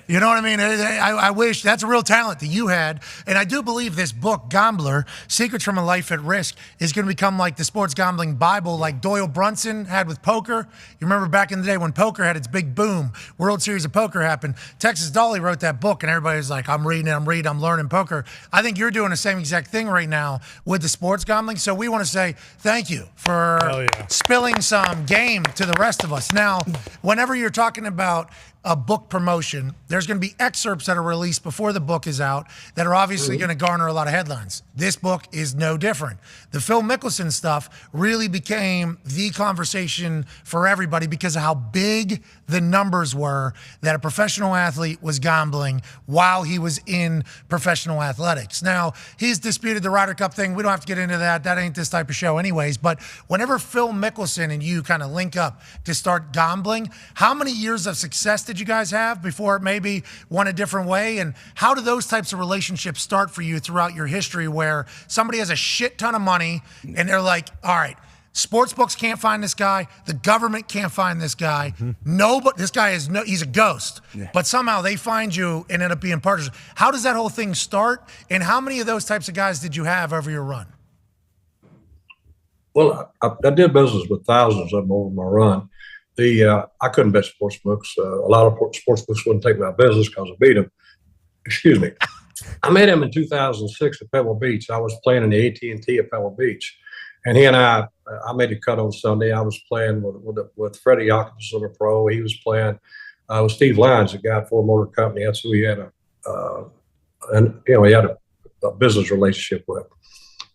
You know what I mean? I wish that's a real talent that you had. And I do believe this book, Gambler, Secrets from a Life at Risk, is going to become like the sports gambling Bible like Doyle Brunson had with poker. You remember back in the day when poker had its big boom, World Series of Poker happened. Texas Dolly wrote that book and everybody was like, I'm reading, I'm learning poker. I think you're doing the same exact thing right now with the sports gambling. So we want to say thank you for spilling some game to the rest of us. Now, whenever you're talking about a book promotion, there's going to be excerpts that are released before the book is out that are obviously going to garner a lot of headlines. This book is no different. The Phil Mickelson stuff really became the conversation for everybody because of how big the numbers were that a professional athlete was gambling while he was in professional athletics. Now, he's disputed the Ryder Cup thing. We don't have to get into that. That ain't this type of show anyways. But whenever Phil Mickelson and you kind of link up to start gambling, how many years of success did you guys have before it maybe went a different way? And how do those types of relationships start for you throughout your history where somebody has a shit ton of money and they're like, all right, sports books can't find this guy. The government can't find this guy. This guy he's a ghost. But somehow they find you and end up being partners. How does that whole thing start? And how many of those types of guys did you have over your run? Well, I did business with thousands of them over my run. I couldn't bet sports books. A lot of sports books wouldn't take my business because I beat them. Excuse me. I met him in 2006 at Pebble Beach. I was playing in the AT&T at Pebble Beach. And he and I made the cut on Sunday. I was playing with Freddie Jacobson, a pro. He was playing with Steve Lyons, a guy at Ford Motor Company. That's who he had he had a business relationship with.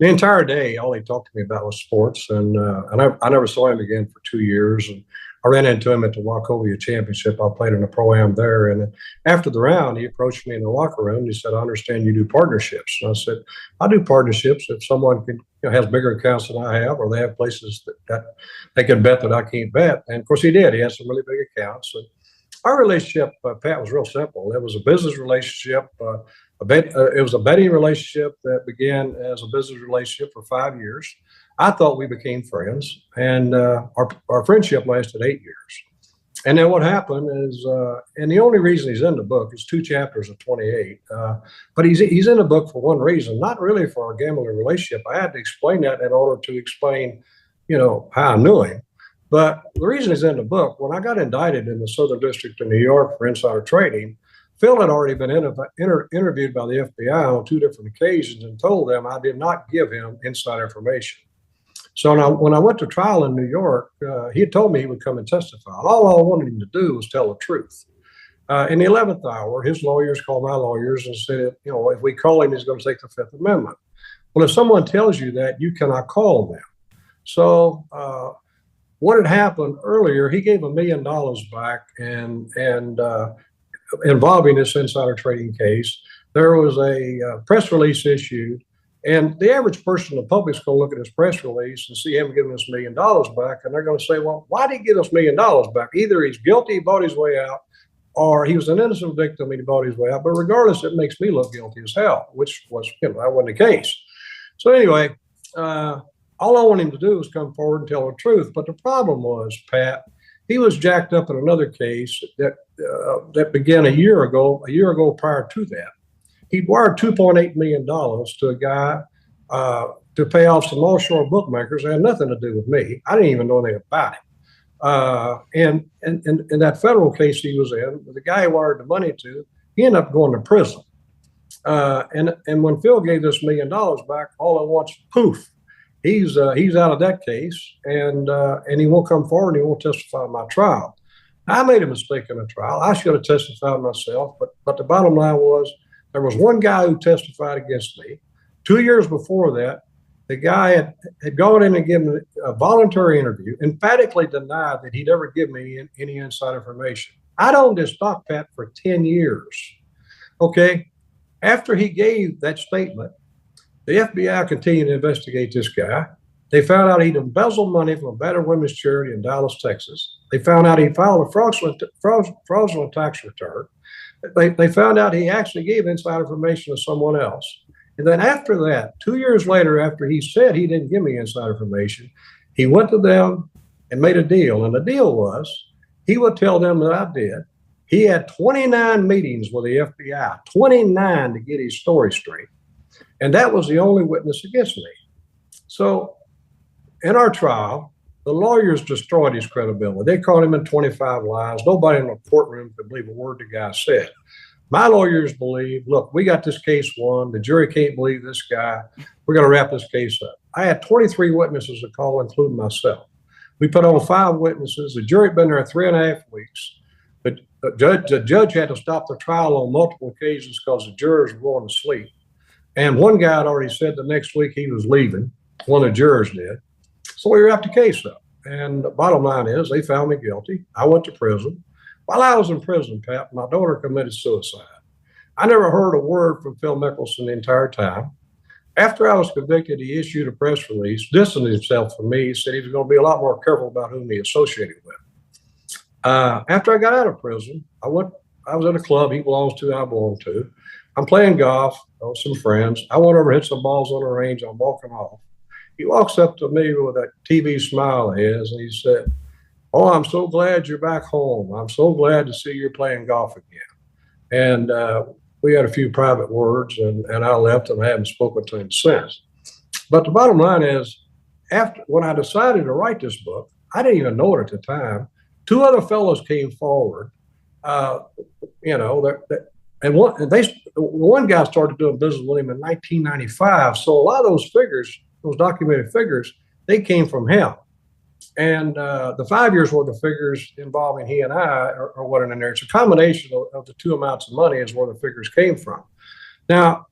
The entire day, all he talked to me about was sports. And I never saw him again for 2 years. And I ran into him at the Wachovia Championship. I played in a Pro-Am there. And after the round, he approached me in the locker room. He said, I understand you do partnerships. And I said, I do partnerships if someone has bigger accounts than I have, or they have places that they can bet that I can't bet. And, of course, he did. He had some really big accounts. And our relationship, Pat, was real simple. It was a business relationship. It was a betting relationship that began as a business relationship for 5 years. I thought we became friends, and our friendship lasted 8 years. And then what happened is, and the only reason he's in the book is 2 chapters of 28, but he's in the book for one reason, not really for our gambling relationship. I had to explain that in order to explain, how I knew him. But the reason he's in the book, when I got indicted in the Southern District of New York for insider trading, Phil had already been interviewed by the FBI on 2 different occasions and told them I did not give him inside information. So now, when I went to trial in New York, he had told me he would come and testify. All I wanted him to do was tell the truth. In the 11th hour, his lawyers called my lawyers and said, if we call him, he's going to take the Fifth Amendment. Well, if someone tells you that, you cannot call them. So what had happened earlier, he gave $1 million back, and involving this insider trading case, there was a press release issued. And the average person in the public is going to look at this press release and see him giving us $1 million back. And they're going to say, well, why did he give us $1 million back? Either he's guilty, he bought his way out, or he was an innocent victim and he bought his way out. But regardless, it makes me look guilty as hell, which was, that wasn't the case. So anyway, all I want him to do is come forward and tell the truth. But the problem was, Pat, he was jacked up in another case that began a year ago prior to that. He wired $2.8 million to a guy to pay off some offshore bookmakers. It had nothing to do with me. I didn't even know anything about it. And in that federal case he was in, the guy he wired the money to, he ended up going to prison. And when Phil gave this $1 million back, all at once, poof, he's out of that case, and he won't come forward and he won't testify in my trial. I made a mistake in the trial. I should have testified myself, but the bottom line was, there was one guy who testified against me. 2 years before that, the guy had gone in and given a voluntary interview, emphatically denied that he'd ever give me any inside information. I'd owned this stock, Pat, for 10 years. Okay. After he gave that statement, the FBI continued to investigate this guy. They found out he'd embezzled money from a battered women's charity in Dallas, Texas. They found out he filed a fraudulent tax return. They found out he actually gave inside information to someone else. And then after that, 2 years later, after he said he didn't give me inside information, he went to them and made a deal. And the deal was he would tell them that I did. He had 29 meetings with the FBI, 29 to get his story straight. And that was the only witness against me. So in our trial, the lawyers destroyed his credibility. They caught him in 25 lies. Nobody in the courtroom could believe a word the guy said. My lawyers believe, look, we got this case won. The jury can't believe this guy. We're going to wrap this case up. I had 23 witnesses to call, including myself. We put on 5 witnesses. The jury had been there 3.5 weeks. But the judge had to stop the trial on multiple occasions because the jurors were going to sleep. And one guy had already said the next week he was leaving. One of the jurors did. So we wrapped the case up. And the bottom line is they found me guilty. I went to prison. While I was in prison, Pat, my daughter committed suicide. I never heard a word from Phil Mickelson the entire time. After I was convicted, he issued a press release, distancing himself from me. He said he was going to be a lot more careful about whom he associated with. After I got out of prison, I was at a club he belongs to, I belong to. I'm playing golf with some friends. I went over and hit some balls on the range. I'm walking off. He walks up to me with that TV smile of his, and he said, "Oh, I'm so glad you're back home. I'm so glad to see you're playing golf again." And we had a few private words, and I left, and I haven't spoken to him since. But the bottom line is, when I decided to write this book, I didn't even know it at the time. 2 other fellows came forward, and one guy started doing business with him in 1995. So a lot of those figures, those documented figures, they came from him. And the 5 years worth of figures involving he and I are what in there. It's a combination of the 2 amounts of money is where the figures came from. Now,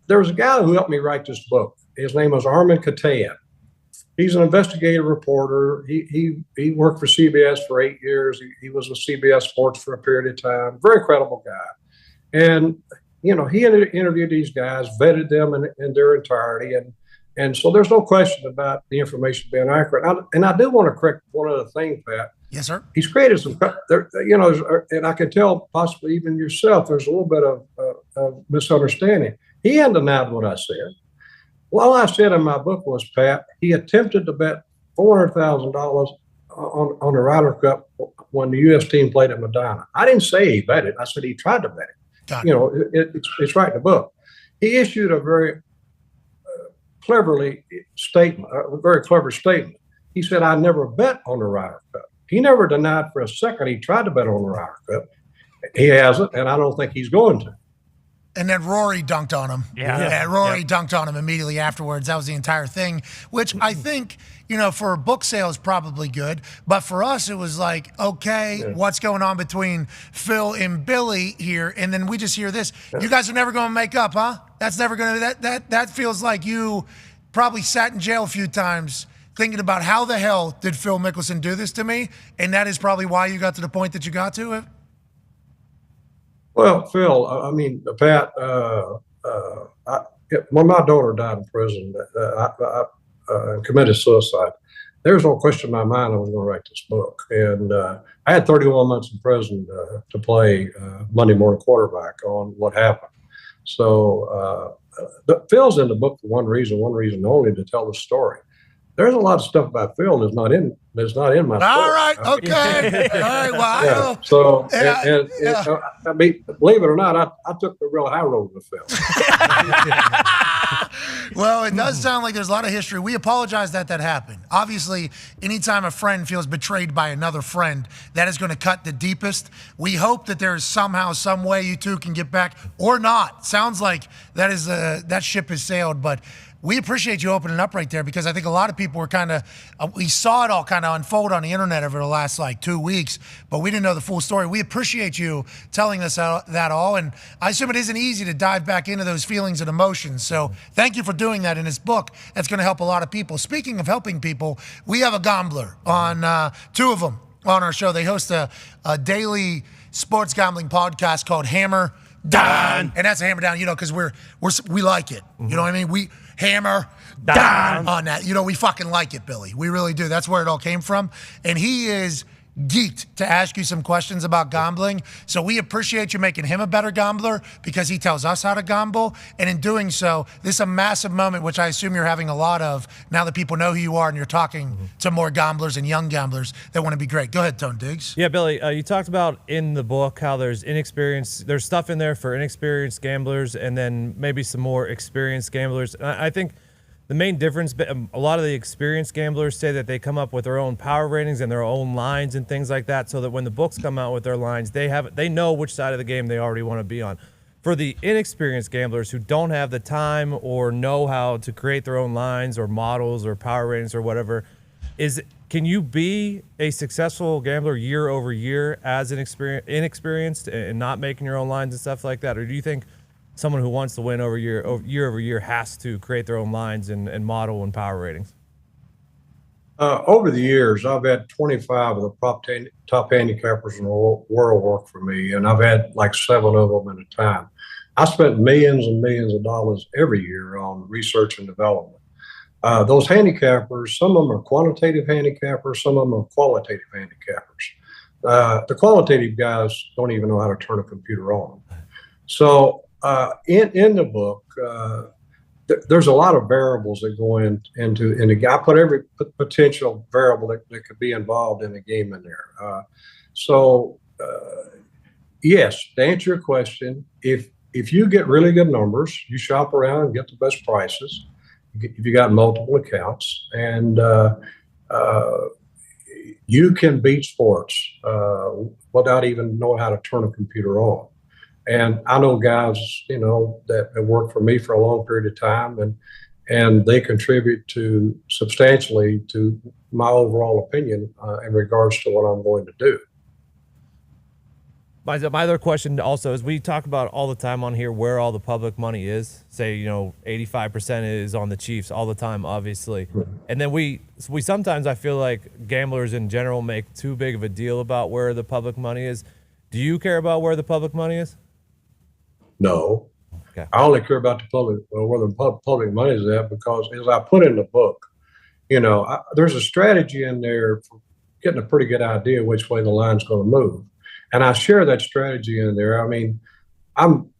there was a guy who helped me write this book. His name was Armin Katayan. He's an investigative reporter. He worked for CBS for 8 years. He was with CBS Sports for a period of time. Very credible guy. And, he interviewed these guys, vetted them in their entirety. And so there's no question about the information being accurate. And I do want to correct one other thing, Pat. Yes, sir. He's created some, and I can tell possibly even yourself, there's a little bit of misunderstanding. He hadn't denied what I said. All I said in my book was, Pat, he attempted to bet $400,000 on the Ryder Cup when the U.S. team played at Medina. I didn't say he bet it. I said he tried to bet it. It's right in the book. He issued a very very clever statement. He said, "I never bet on the Ryder Cup." He never denied for a second he tried to bet on the Ryder Cup. He hasn't, and I don't think he's going to. And then Rory dunked on him. Rory dunked on him immediately afterwards. That was the entire thing, which I think, for a book sale is probably good. But for us, it was like, okay, what's going on between Phil and Billy here? And then we just hear this. You guys are never going to make up, huh? That's never going to, that feels like you probably sat in jail a few times thinking about how the hell did Phil Mickelson do this to me? And that is probably why you got to the point that you got to it. Well, Phil, Pat, when my daughter died in prison and committed suicide, there was no question in my mind I was going to write this book. And I had 31 months in prison to play Monday morning quarterback on what happened. So Phil's in the book for one reason only, to tell the story. There's a lot of stuff about Phil that's not in my story. All right, okay. All right, well, So, I mean, believe it or not, I took the real high road with Phil. Well, it does sound like there's a lot of history. We apologize that happened. Obviously, anytime a friend feels betrayed by another friend, that is going to cut the deepest. We hope that there's somehow, some way you two can get back, or not. Sounds like that ship has sailed, but we appreciate you opening up right there, because I think a lot of people were we saw it all kind of unfold on the internet over the last 2 weeks, but we didn't know the full story. We appreciate you telling us that all, and I assume it isn't easy to dive back into those feelings and emotions. So thank you for doing that in this book. That's going to help a lot of people. Speaking of helping people, we have a gambler on, 2 of them on our show. They host a daily sports gambling podcast called Hammer Dahn, and that's a hammer down, because we like it. You know what I mean? We hammer down on that. We fucking like it, Billy. We really do. That's where it all came from. And he is geeked to ask you some questions about gambling. So we appreciate you making him a better gambler, because he tells us how to gamble. And in doing so, this is a massive moment, which I assume you're having a lot of now that people know who you are and you're talking to more gamblers and young gamblers that want to be great. Go ahead, Tone Diggs. Yeah, Billy, you talked about in the book how there's stuff in there for inexperienced gamblers and then maybe some more experienced gamblers. I think the main difference, a lot of the experienced gamblers say that they come up with their own power ratings and their own lines and things like that, so that when the books come out with their lines, they know which side of the game they already want to be on. For the inexperienced gamblers who don't have the time or know how to create their own lines or models or power ratings or whatever, can you be a successful gambler year over year as an inexperienced and not making your own lines and stuff like that? Or do you think someone who wants to win year over year has to create their own lines and model and power ratings? Over the years, I've had 25 of the top handicappers in the world work for me, and I've had like 7 of them at a time. I spent millions and millions of dollars every year on research and development. Those handicappers, some of them are quantitative handicappers, some of them are qualitative handicappers. The qualitative guys don't even know how to turn a computer on. So in the book, there's a lot of variables that go into. I put every potential variable that could be involved in a game in there. Yes, to answer your question, if you get really good numbers, you shop around and get the best prices. If you got multiple accounts, and you can beat sports without even knowing how to turn a computer on. And I know guys, that have worked for me for a long period of time, and they contribute substantially to my overall opinion in regards to what I'm going to do. My other question also is, we talk about all the time on here where all the public money is. Say, 85% is on the Chiefs all the time, obviously. And then we sometimes, I feel like gamblers in general make too big of a deal about where the public money is. Do you care about where the public money is? No. Okay. I only care about where the public money is at, because as I put in the book, there's a strategy in there for getting a pretty good idea which way the line's going to move. And I share that strategy in there. I mean, I'm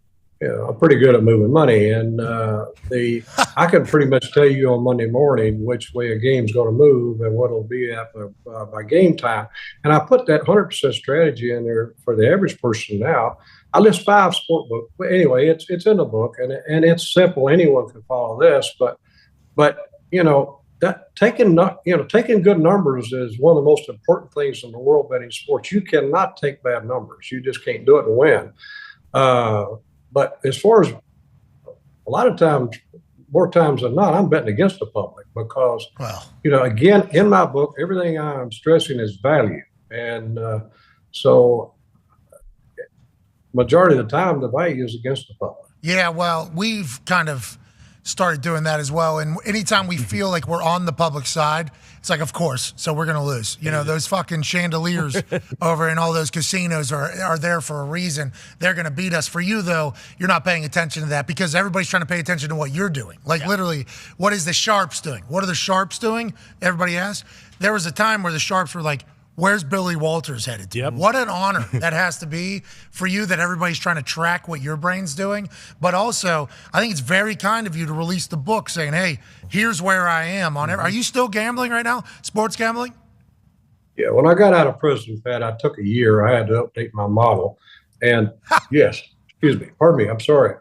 pretty good at moving money, and I can pretty much tell you on Monday morning which way a game's going to move and what it'll be at by game time. And I put that 100% strategy in there for the average person now. I list 5 sport books. But anyway, it's in the book, and it's simple. Anyone can follow this, but that taking good numbers is one of the most important things in the world betting sports. You cannot take bad numbers. You just can't do it and win. But as far as a lot of times, more times than not, I'm betting against the public because, again, in my book, everything I'm stressing is value. And so majority of the time, the value is against the public. Yeah, well, we've kind of started doing that as well. And anytime we feel like we're on the public side, it's like, of course, so we're going to lose. Those fucking chandeliers over in all those casinos are there for a reason. They're going to beat us. For you, though, you're not paying attention to that because everybody's trying to pay attention to what you're doing. Literally, what is the Sharps doing? What are the Sharps doing? Everybody asks. There was a time where the Sharps were like, where's Billy Walters headed to? Yep. What an honor that has to be for you that everybody's trying to track what your brain's doing. But also, I think it's very kind of you to release the book saying, hey, here's where I am. Are you still gambling right now? Sports gambling? Yeah, when I got out of prison, Pat, I took a year. I had to update my model. And yes, excuse me, pardon me, I'm sorry.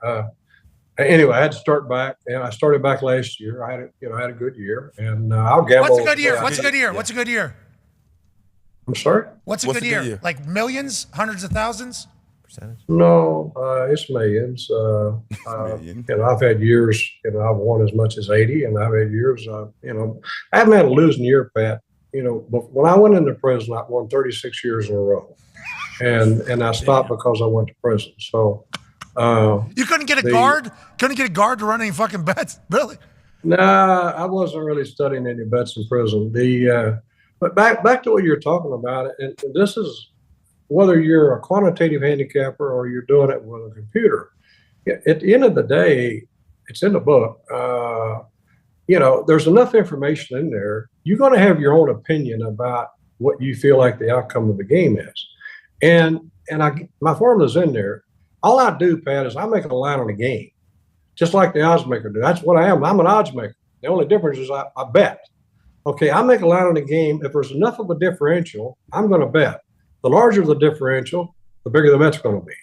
Anyway, I had to start back, and I started back last year. I had a good year, and I'll gamble. What's a good year? What's a good year? What's a good year? I'm sorry? What's a good year? Like millions? Hundreds of thousands? Percentage? No, it's millions. I've had years, I've won as much as 80, and I've had years, I haven't had a losing year, Pat. But when I went into prison, I won 36 years in a row. And I stopped because I went to prison. So you couldn't get a guard? Couldn't get a guard to run any fucking bets? Really? Nah, I wasn't really studying any bets in prison. But back to what you're talking about, and this is whether you're a quantitative handicapper or you're doing it with a computer. At the end of the day, it's in the book. There's enough information in there. You're going to have your own opinion about what you feel like the outcome of the game is. And my formula's in there. All I do, Pat, is I make a line on the game, just like the odds maker do. That's what I am. I'm an odds maker. The only difference is I bet. Okay, I make a line on the game. If there's enough of a differential, I'm going to bet. The larger the differential, the bigger the bet's going to be.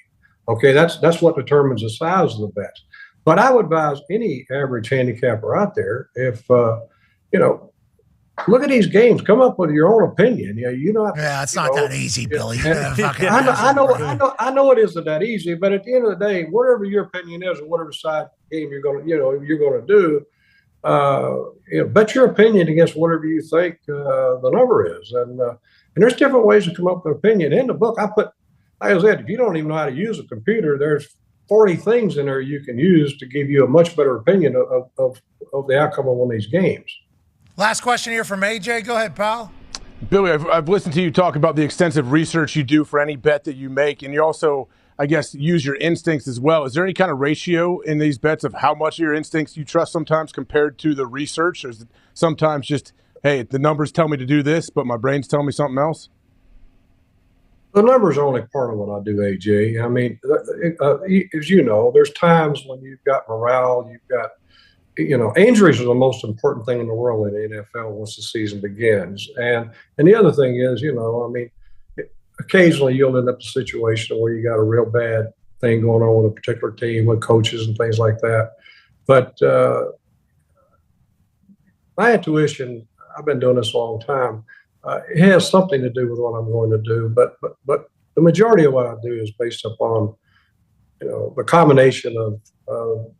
Okay, that's what determines the size of the bet. But I would advise any average handicapper out there, if look at these games, come up with your own opinion. It's not that easy, Billy. I know it isn't that easy, but at the end of the day, whatever your opinion is, or whatever side game you're going to do, bet your opinion against whatever you think the number is, and there's different ways to come up with an opinion. In the book, I put, like I said, if you don't even know how to use a computer, there's 40 things in there you can use to give you a much better opinion of the outcome of one of these games. Last question here from AJ. Go ahead, pal. Billy, I've listened to you talk about the extensive research you do for any bet that you make, and you also, I guess, use your instincts as well. Is there any kind of ratio in these bets of how much of your instincts you trust sometimes compared to the research? Or is it sometimes just, hey, the numbers tell me to do this, but my brain's telling me something else? The numbers are only part of what I do, AJ. I mean, as you know, there's times when you've got morale, you've got, injuries are the most important thing in the world in the NFL once the season begins. And the other thing is, occasionally you'll end up in a situation where you got a real bad thing going on with a particular team, with coaches and things like that. But my intuition, I've been doing this a long time, it has something to do with what I'm going to do. But the majority of what I do is based upon, the combination of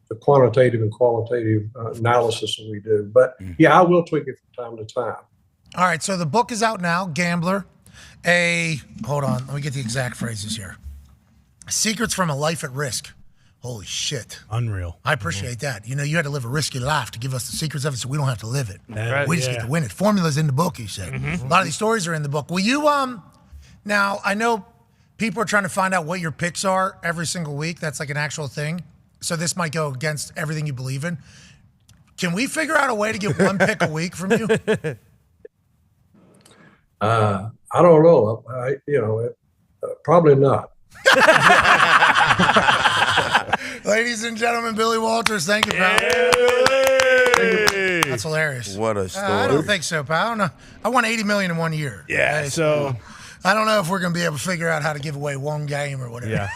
the quantitative and qualitative analysis that we do. But I will tweak it from time to time. All right, so the book is out now, Gambler. Hold on, let me get the exact phrases here. Secrets from a Life at Risk. Holy shit. Unreal. I appreciate that. You had to live a risky life to give us the secrets of it so we don't have to live it. Right. We just get to win it. Formula's in the book, you said. A lot of these stories are in the book. Will you, now I know people are trying to find out what your picks are every single week. That's like an actual thing. So this might go against everything you believe in. Can we figure out a way to get one pick a week from you? I don't know. Probably not. Ladies and gentlemen, Billy Walters, thank you, pal. That's hilarious. What a story. I don't think so, pal. I don't know. I won $80 million in 1 year. Yeah, okay? so I don't know if we're going to be able to figure out how to give away one game or whatever. Yeah.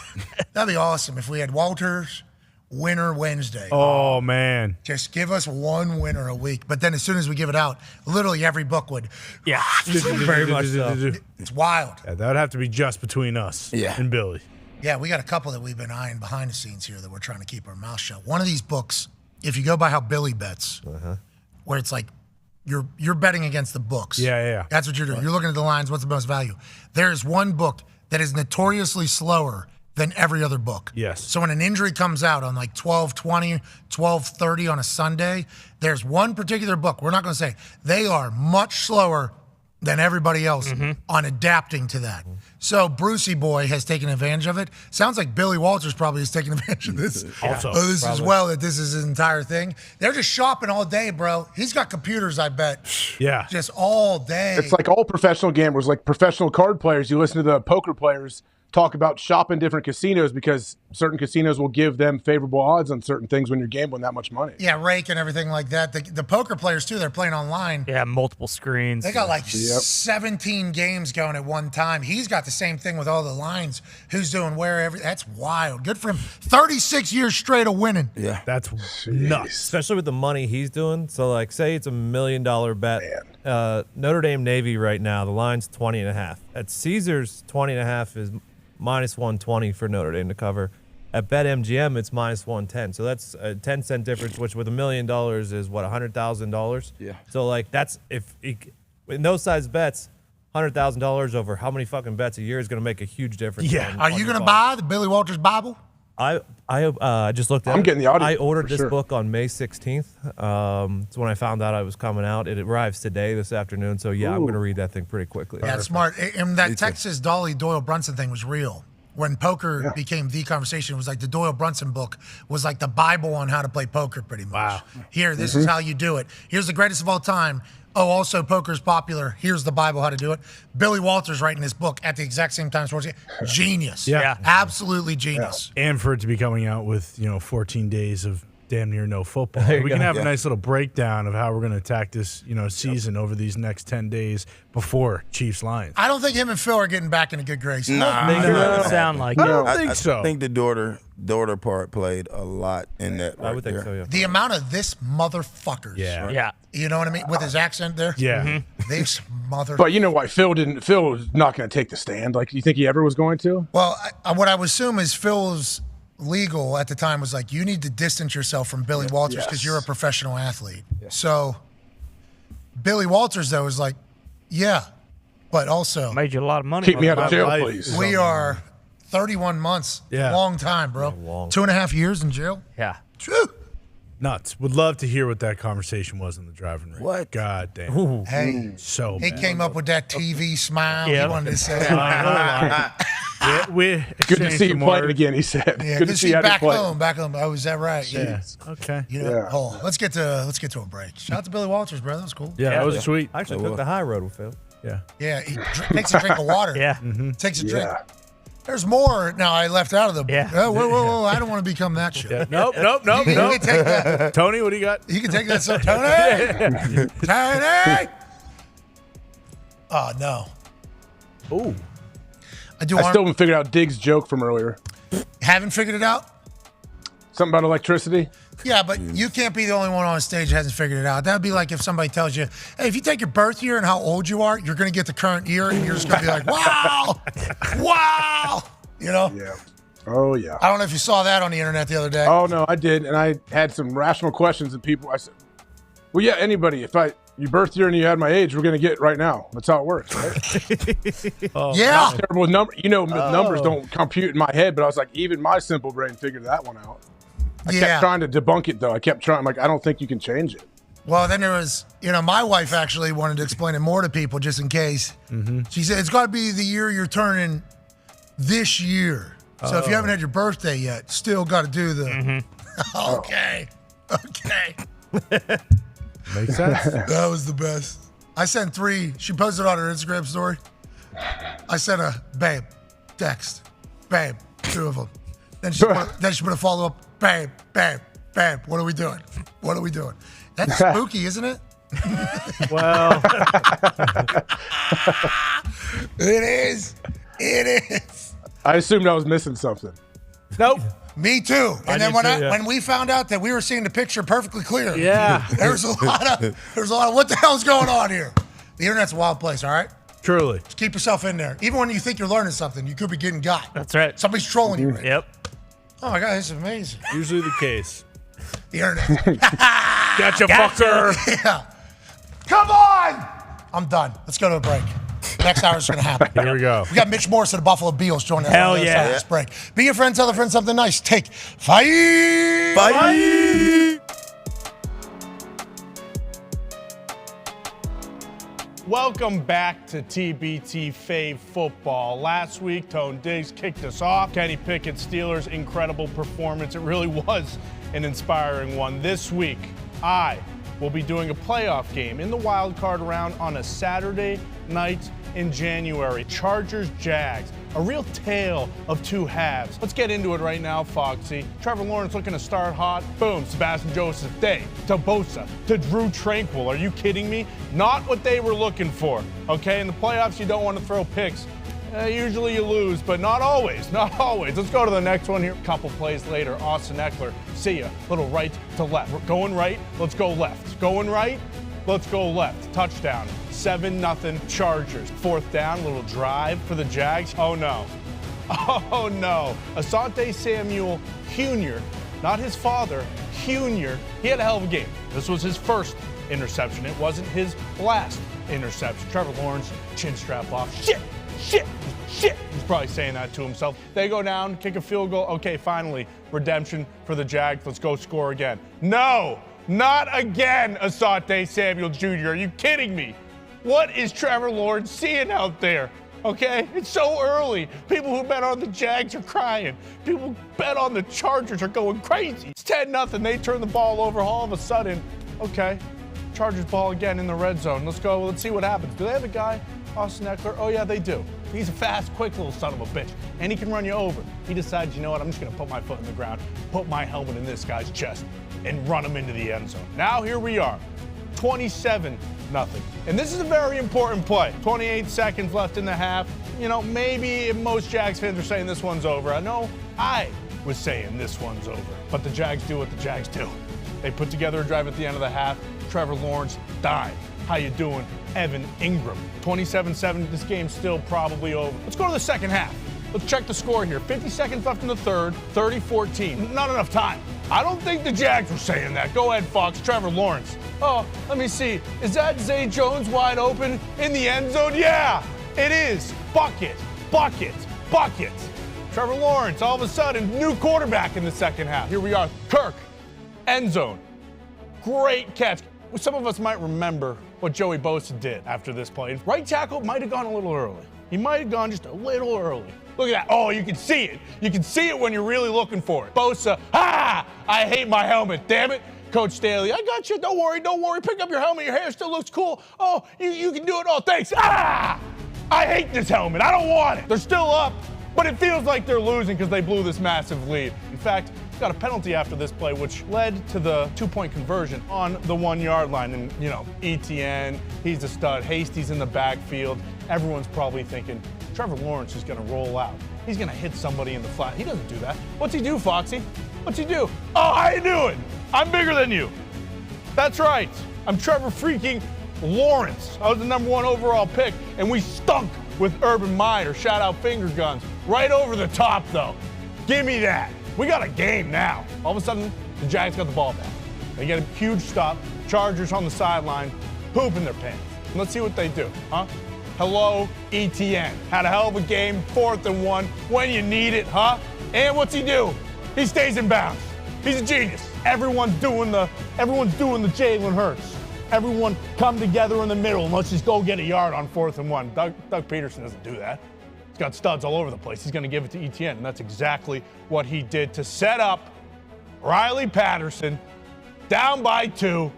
That'd be awesome if we had Walters Winner Wednesday. Oh, man. Just give us one winner a week. But then as soon as we give it out, literally every book would. Yeah. Very much so. It's wild. Yeah, that would have to be just between us and Billy. Yeah, we got a couple that we've been eyeing behind the scenes here that we're trying to keep our mouth shut. One of these books, if you go by how Billy bets, where it's like you're betting against the books. Yeah. That's what you're doing. You're looking at the lines, what's the most value? There is one book that is notoriously slower than every other book. Yes. So when an injury comes out on like 12:20, 12:30 on a Sunday, there's one particular book, we're not going to say, they are much slower than everybody else on adapting to that. So Brucey Boy has taken advantage of it. Sounds like Billy Walters probably has taken advantage of this. Also, as well, that this is his entire thing. They're just shopping all day, bro. He's got computers, I bet. Yeah. Just all day. It's like all professional gamblers, like professional card players. You listen to the poker players talk about shopping different casinos because certain casinos will give them favorable odds on certain things when you're gambling that much money. Yeah, rake and everything like that. The poker players, too, they're playing online. Yeah, multiple screens. They got like 17 games going at one time. He's got the same thing with all the lines. Who's doing where? That's wild. Good for him. 36 years straight of winning. Yeah. That's nuts. Especially with the money he's doing. So, like, say it's $1 million bet. Notre Dame Navy right now, the line's 20.5. At Caesars, 20.5 is minus 120 for Notre Dame to cover. At BetMGM, it's minus 110. So that's a 10-cent difference, which with $1 million is what, $100,000? Yeah. So like that's in those size bets, $100,000 over how many fucking bets a year is going to make a huge difference. Yeah. Are you going to buy the Billy Walters Bible? I just looked at it. I'm getting the audio. I ordered this book on May 16th. It's when I found out I was coming out. It arrives today, this afternoon. So, yeah, I'm going to read that thing pretty quickly. Yeah, smart. And that Texas Doyle Brunson thing was real. When poker became the conversation, it was like the Doyle Brunson book was like the Bible on how to play poker pretty much. Wow. Here, this is how you do it. Here's the greatest of all time. Oh, also poker's popular. Here's the Bible how to do it. Billy Walters writing this book at the exact same time. Genius. Yeah. Absolutely genius. And for it to be coming out with, 14 days of damn near no football. We can have a nice little breakdown of how we're going to attack this, season over these next 10 days before Chiefs-Lions. I don't think him and Phil are getting back into good graces. Nah, it doesn't sound like it. I don't think so. I think the daughter part played a lot in that. I would think so, yeah. The amount of this motherfuckers. Yeah. Yeah. You know what I mean? With his accent there. Yeah. This mother. But you know why Phil was not going to take the stand. Like, you think he ever was going to? Well, what I would assume is Phil's legal at the time was like, you need to distance yourself from Billy Walters because you're a professional athlete. Yeah. So Billy Walters, though, is like, yeah, but also made you a lot of money. Keep me out of jail, please. We are 31 months. Yeah. Long time, bro. 2.5 years in jail. Yeah. True. Nuts. Would love to hear what that conversation was in the driving range. What? God damn. Ooh. Hey. So He bad. came up with that TV smile. Yeah. He wanted to say we Good to see you playing again, he said. Yeah, good to see you back playing. home. Back home. Oh, is that right? Yeah. Okay. You know, let's get to a break. Shout out to Billy Walters, bro. That was cool. Yeah, that was sweet. I actually took the high road with Phil. Yeah. Yeah, he takes a drink of water. Yeah. Takes a drink. There's more. Now I left out of the. Yeah. Oh, whoa! I don't want to become that shit. Yeah. Nope. You can take that. Tony, what do you got? You can take that. So, Tony. Tony. Oh no. Ooh. I do. I still haven't figured out Diggs' joke from earlier. Haven't figured it out. Something about electricity. Yeah, but you can't be the only one on stage that hasn't figured it out. That'd be like if somebody tells you, hey, if you take your birth year and how old you are, you're going to get the current year, and you're just going to be like, wow, wow. You know? Yeah. Oh, yeah. I don't know if you saw that on the internet the other day. Oh, no, I did. And I had some rational questions, and I said, well, yeah, anybody, your birth year and you had my age, we're going to get right now. That's how it works, right? Yeah. Terrible with numbers don't compute in my head, but I was like, even my simple brain figured that one out. I kept trying to debunk it, though. I kept trying. I'm like, I don't think you can change it. Well, then there was, my wife actually wanted to explain it more to people just in case. Mm-hmm. She said, it's got to be the year you're turning this year. So if you haven't had your birthday yet, still got to do the. Mm-hmm. Okay. Makes sense. That was the best. I sent 3. She posted on her Instagram story. I sent a babe, text, babe, 2 of them. Then she put a follow up. Babe, what are we doing? That's spooky, isn't it? Well, it is. I assumed I was missing something. Nope. Me too. And then when we found out that we were seeing the picture perfectly clear, there was a lot of what the hell's going on here? The internet's a wild place, all right? Truly. Just keep yourself in there. Even when you think you're learning something, you could be getting got. That's right. Somebody's trolling you. Right? Yep. Oh my God, this is amazing. Usually the case. The internet. Gotcha, fucker. Yeah. Come on! I'm done. Let's go to a break. Next hour is going to happen. Here we go. We got Mitch Morse of the Buffalo Bills joining us. Hell yeah. This break. Be your friend, tell a friend something nice. Take 5. Bye. Welcome back to TBT Fave Football. Last week, Tone Diggs kicked us off. Kenny Pickett's Steelers' incredible performance. It really was an inspiring one. This week, I will be doing a playoff game in the wild card round on a Saturday night in January. Chargers, Jags. A real tale of two halves. Let's get into it right now, Foxy. Trevor Lawrence looking to start hot. Boom, Sebastian Joseph Day to Bosa to Drew Tranquil. Are you kidding me? Not what they were looking for. Okay, in the playoffs, you don't want to throw picks. Usually you lose, but not always, not always. Let's go to the next one here. A couple plays later, Austin Eckler, see ya. Little right to left. We're going right, let's go left. Going right, let's go left. Touchdown. 7-0 Chargers. 4th down, little drive for the Jags. Oh no. Oh no. Asante Samuel Jr., not his father, Jr., he had a hell of a game. This was his first interception. It wasn't his last interception. Trevor Lawrence, chin strap off. Shit. He's probably saying that to himself. They go down, kick a field goal. Okay, finally, redemption for the Jags. Let's go score again. No, not again, Asante Samuel Jr. Are you kidding me? What is Trevor Lawrence seeing out there? Okay, it's so early. People who bet on the Jags are crying. People who bet on the Chargers are going crazy. It's 10-0. They turn the ball over all of a sudden. Okay, Chargers ball again in the red zone. Let's go. Let's see what happens. Do they have a guy, Austin Eckler? Oh, yeah, they do. He's a fast, quick little son of a bitch, and he can run you over. He decides, you know what, I'm just going to put my foot in the ground, put my helmet in this guy's chest, and run them into the end zone. Now here we are, 27-0. And this is a very important play. 28 seconds left in the half. You know, maybe most Jags fans are saying this one's over. I know I was saying this one's over. But the Jags do what the Jags do. They put together a drive at the end of the half. Trevor Lawrence died. How you doing, Evan Ingram? 27-7, this game's still probably over. Let's go to the second half. Let's check the score here. 50 seconds left in the third, 30-14. Not enough time. I don't think the Jags were saying that. Go ahead, Fox. Trevor Lawrence. Oh, let me see. Is that Zay Jones wide open in the end zone? Yeah, it is. Bucket, bucket, bucket. Trevor Lawrence, all of a sudden, new quarterback in the second half. Here we are. Kirk, end zone. Great catch. Some of us might remember what Joey Bosa did after this play. Right tackle might have gone a little early. He might have gone just a little early. Look at that. Oh, you can see it. You can see it when you're really looking for it. Bosa, I hate my helmet, damn it. Coach Staley, I got you. Don't worry, don't worry. Pick up your helmet. Your hair still looks cool. Oh, you can do it. Oh, thanks. I hate this helmet. I don't want it. They're still up, but it feels like they're losing because they blew this massive lead. In fact, got a penalty after this play, which led to the 2-point conversion on the 1 yard line. And, you know, ETN, he's a stud. Hasty's in the backfield. Everyone's probably thinking, Trevor Lawrence is going to roll out. He's going to hit somebody in the flat. He doesn't do that. What's he do, Foxy? What's he do? Oh, how you doing? I'm bigger than you. That's right. I'm Trevor freaking Lawrence. I was the #1 overall pick, and we stunk with Urban Meyer. Shout out finger guns. Right over the top, though. Give me that. We got a game now. All of a sudden, the Jags got the ball back. They get a huge stop. Chargers on the sideline, pooping their pants. Let's see what they do, huh? Hello, ETN. Had a hell of a game, 4th and 1, when you need it, huh? And what's he do? He stays in bounds. He's a genius. Everyone's doing the Jalen Hurts. Everyone come together in the middle and let's just go get a yard on 4th and 1. Doug Peterson doesn't do that. He's got studs all over the place. He's going to give it to ETN, and that's exactly what he did to set up Riley Patterson down by 2.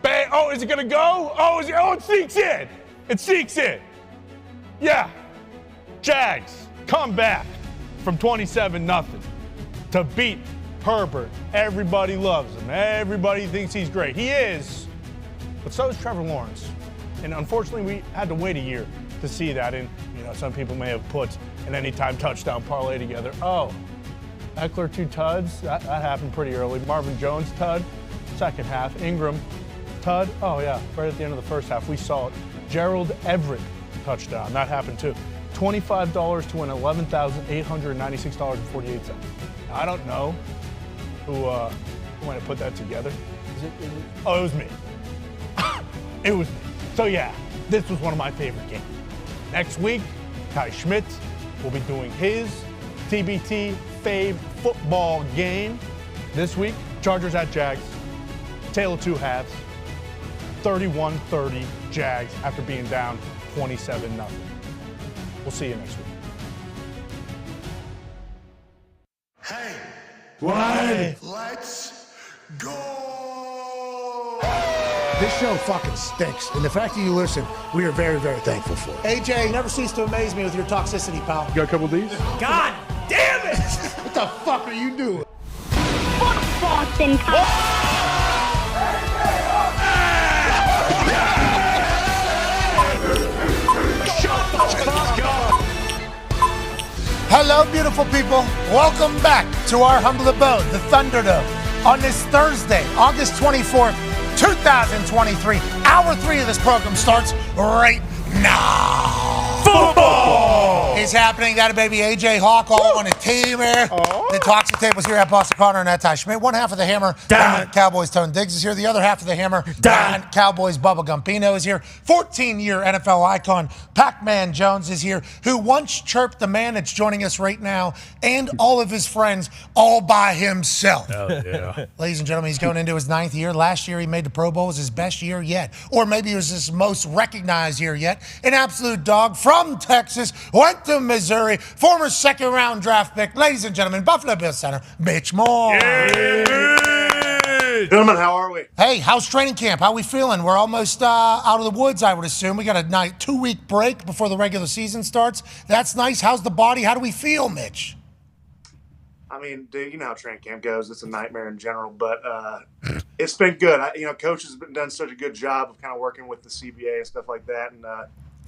Bang. Oh, is it going to go? Oh, it sneaks in. It sneaks in. Yeah. Jags come back from 27-0 to beat Herbert. Everybody loves him. Everybody thinks he's great. He is. But so is Trevor Lawrence. And unfortunately, we had to wait a year to see that. And, you know, some people may have put an anytime touchdown parlay together. Oh, Eckler 2 tuds. That happened pretty early. Marvin Jones tud, second half. Ingram tud. Oh, yeah, right at the end of the first half. We saw it. Gerald Everett touchdown. That happened too. $25 to win $11,896.48. I don't know who might have put that together. Oh, it was me. It was me. So yeah, this was one of my favorite games. Next week, Ty Schmidt will be doing his TBT fave football game. This week, Chargers at Jags. Tale of two halves. 31-30 Jags after being down 27-0. We'll see you next week. Hey, What? let's go. This show fucking stinks. And the fact that you listen, we are very, very thankful for it. AJ, you never cease to amaze me with your toxicity, pal. You got a couple of these? God damn it! What the fuck are you doing? Boston Hello, beautiful people. Welcome back to our humble abode, the Thunderdome, on this Thursday, August 24th, 2023. Hour 3 of this program starts right now. Football is happening. That baby AJ Hawk, all on a team here. The Toxic Tape was here at Boston Connor and at Ty Schmidt. One half of the Hammer, Dahn. Cowboys Tone Diggs is here. The other half of the Hammer, Dahn. Cowboys Bubba Gumpino is here. 14-year NFL icon Pac-Man Jones is here, who once chirped the man that's joining us right now and all of his friends all by himself. Oh, yeah. Ladies and gentlemen, he's going into his 9th year. Last year he made the Pro Bowl. It was his best year yet. Or maybe it was his most recognized year yet. An absolute dog from Texas, went to Missouri, former second-round draft pick. Ladies and gentlemen, Buffalo Bills center, Mitch Morse. Gentlemen, how are we? Hey, how's training camp? How we feeling? We're almost out of the woods, I would assume. We got a 2-week break before the regular season starts. That's nice. How's the body? How do we feel, Mitch? I mean, dude, you know how training camp goes. It's a nightmare in general, but it's been good. Coach has done such a good job of kind of working with the CBA and stuff like that, and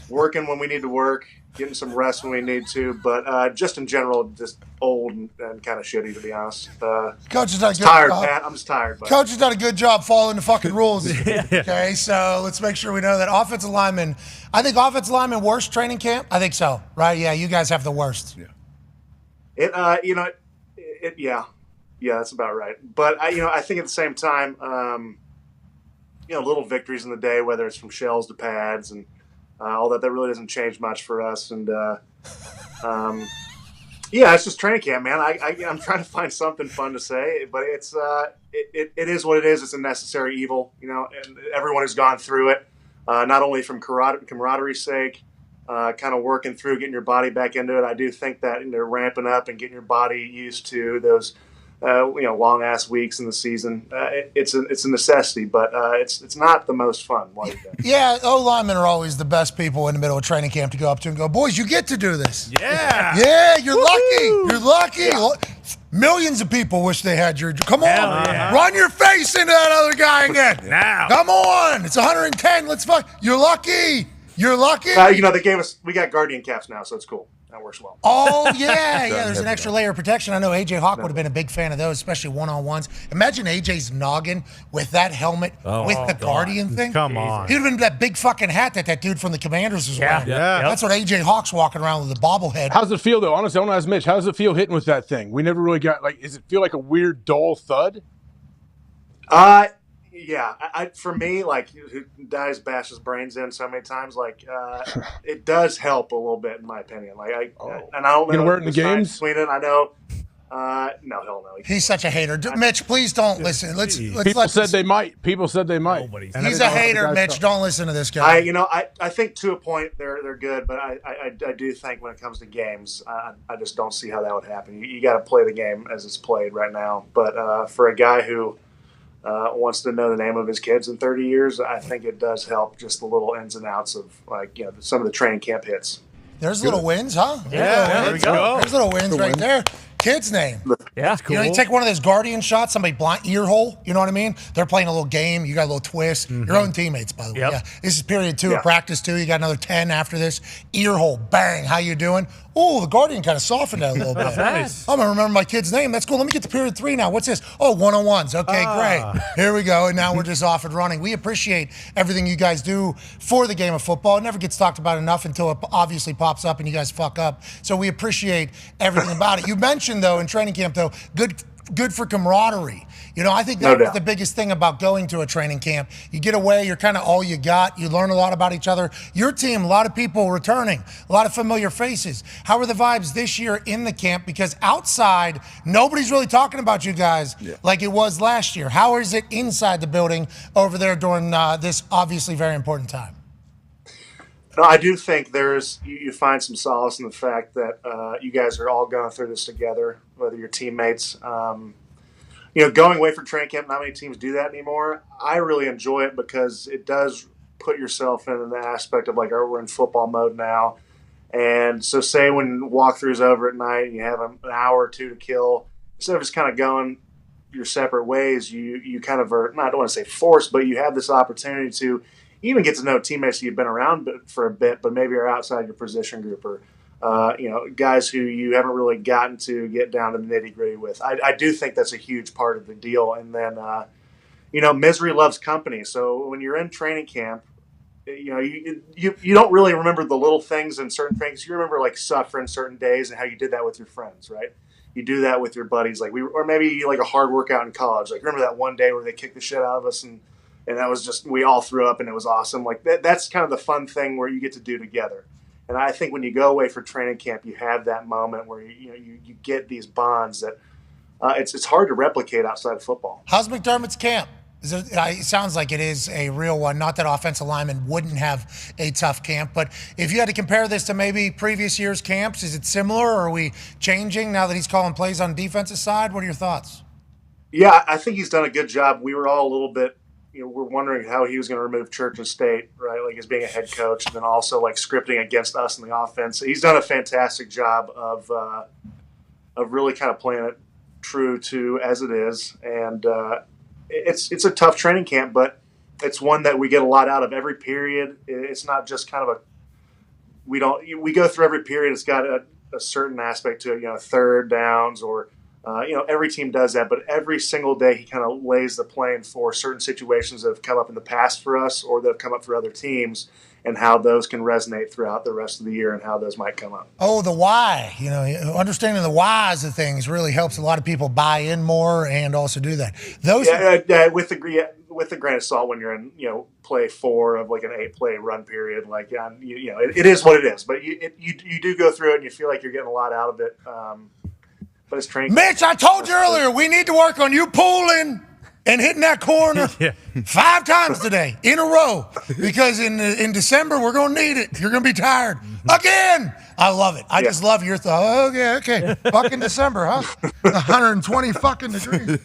working when we need to work, getting some rest when we need to. But just in general, just old and kind of shitty, to be honest. Coach has done a good tired, job. Pat. I'm just tired. But. Coach has done a good job following the fucking rules. Okay, so let's make sure we know that offensive linemen. I think offensive linemen worst training camp. I think so, right? Yeah, you guys have the worst. Yeah. Yeah, that's about right. But I think at the same time, little victories in the day, whether it's from shells to pads and all that really doesn't change much for us. And it's just training camp, man. I'm trying to find something fun to say, but it's it is what it is. It's a necessary evil, and everyone has gone through it, not only from camaraderie's sake. Kind of working through getting your body back into it. I do think that ramping up and getting your body used to those long ass weeks in the season. It's a necessity, but it's not the most fun while you're there. Yeah, O linemen are always the best people in the middle of training camp to go up to and go, boys, you get to do this. Yeah, you're lucky. You're lucky. Yeah. Millions of people wish they had your. Come on, run your face into that other guy again. Now, come on. It's 110. Let's fuck. You're lucky. You're lucky. They gave us. We got Guardian caps now, so it's cool. That works well. Oh yeah. There's an extra layer of protection. I know AJ Hawk would have been a big fan of those, especially one-on-ones. Imagine AJ's noggin with that helmet with the Guardian thing. Come on. He'd have been that big fucking hat that dude from the Commanders was wearing. Yeah. That's what AJ Hawk's walking around with a bobblehead. How's it feel though? Honestly, I want to ask Mitch. How does it feel hitting with that thing? We never really got does it feel like a weird dull thud? Yeah, for me, who dies, bashes brains in so many times, it does help a little bit in my opinion. And I don't know. You gonna wear it in the games? Between it, I know. No, hell no. He's such a hater. Mitch, please don't listen. People said they might. He's a hater, Mitch. Don't listen to this guy. I think to a point they're good, but I do think when it comes to games, I just don't see how that would happen. You got to play the game as it's played right now. But for a guy who wants to know the name of his kids in 30 years, I think it does help just the little ins and outs of some of the training camp hits. There's little wins, huh? Yeah, there we go. There's little wins right there. Kid's name. Yeah, cool. You take one of those Guardian shots, somebody blind ear hole, you know what I mean? They're playing a little game, you got a little twist. Your own teammates, by the way. Yeah. This is period 2 of practice 2. You got another 10 after this. Ear hole, bang, how you doing? Oh, the Guardian kind of softened that a little bit. Nice. I'm going to remember my kid's name. That's cool. Let me get to period 3 now. What's this? Oh, one-on-ones. Okay, great. Here we go. And now we're just off and running. We appreciate everything you guys do for the game of football. It never gets talked about enough until it obviously pops up and you guys fuck up. So we appreciate everything about it. You mentioned, though, in training camp, though, good for camaraderie. I think that's the biggest thing about going to a training camp. You get away, you're kind of all you got. You learn a lot about each other. Your team, a lot of people returning, a lot of familiar faces. How are the vibes this year in the camp? Because outside, nobody's really talking about you guys like it was last year. How is it inside the building over there during this obviously very important time? No, I do think you find some solace in the fact that you guys are all going through this together, whether you're teammates. Going away for training camp, not many teams do that anymore. I really enjoy it because it does put yourself in an aspect of we're in football mode now. And so say when walkthrough's over at night and you have an hour or two to kill, instead of just kind of going your separate ways, you kind of are, I don't want to say forced, but you have this opportunity to even get to know teammates you've been around for a bit, but maybe are outside your position group or guys who you haven't really gotten to get down to the nitty gritty with. I do think that's a huge part of the deal. And then, misery loves company. So when you're in training camp, you don't really remember the little things in certain things. You remember suffering certain days and how you did that with your friends, right? You do that with your buddies, or maybe a hard workout in college. Remember that one day where they kicked the shit out of us and that was just, we all threw up and it was awesome. That's kind of the fun thing where you get to do together. And I think when you go away for training camp, you have that moment where you get these bonds that it's hard to replicate outside of football. How's McDermott's camp? It sounds like it is a real one. Not that offensive linemen wouldn't have a tough camp, but if you had to compare this to maybe previous year's camps, is it similar or are we changing now that he's calling plays on the defensive side? What are your thoughts? Yeah, I think he's done a good job. We were all a little bit we're wondering how he was going to remove Church and State, right? As being a head coach, and then also scripting against us in the offense. He's done a fantastic job of really kind of playing it true to as it is, and it's a tough training camp, but it's one that we get a lot out of every period. It's not just kind of we go through every period. It's got a certain aspect to it, third downs or every team does that, but every single day he kind of lays the plane for certain situations that have come up in the past for us or that have come up for other teams, and how those can resonate throughout the rest of the year and how those might come up. Oh, the why. Understanding the whys of things really helps a lot of people buy in more and also do that. With the grain of salt when you're in play 4 of like an 8-play run period, like it is what it is. But you do go through it and you feel like you're getting a lot out of it. But it's training. Mitch, I told you earlier, we need to work on you pulling and hitting that corner 5 times today in a row, because in December we're going to need it. You're going to be tired again. I love it. I just love your thought. Okay. Fucking December, huh? 120 fucking degrees.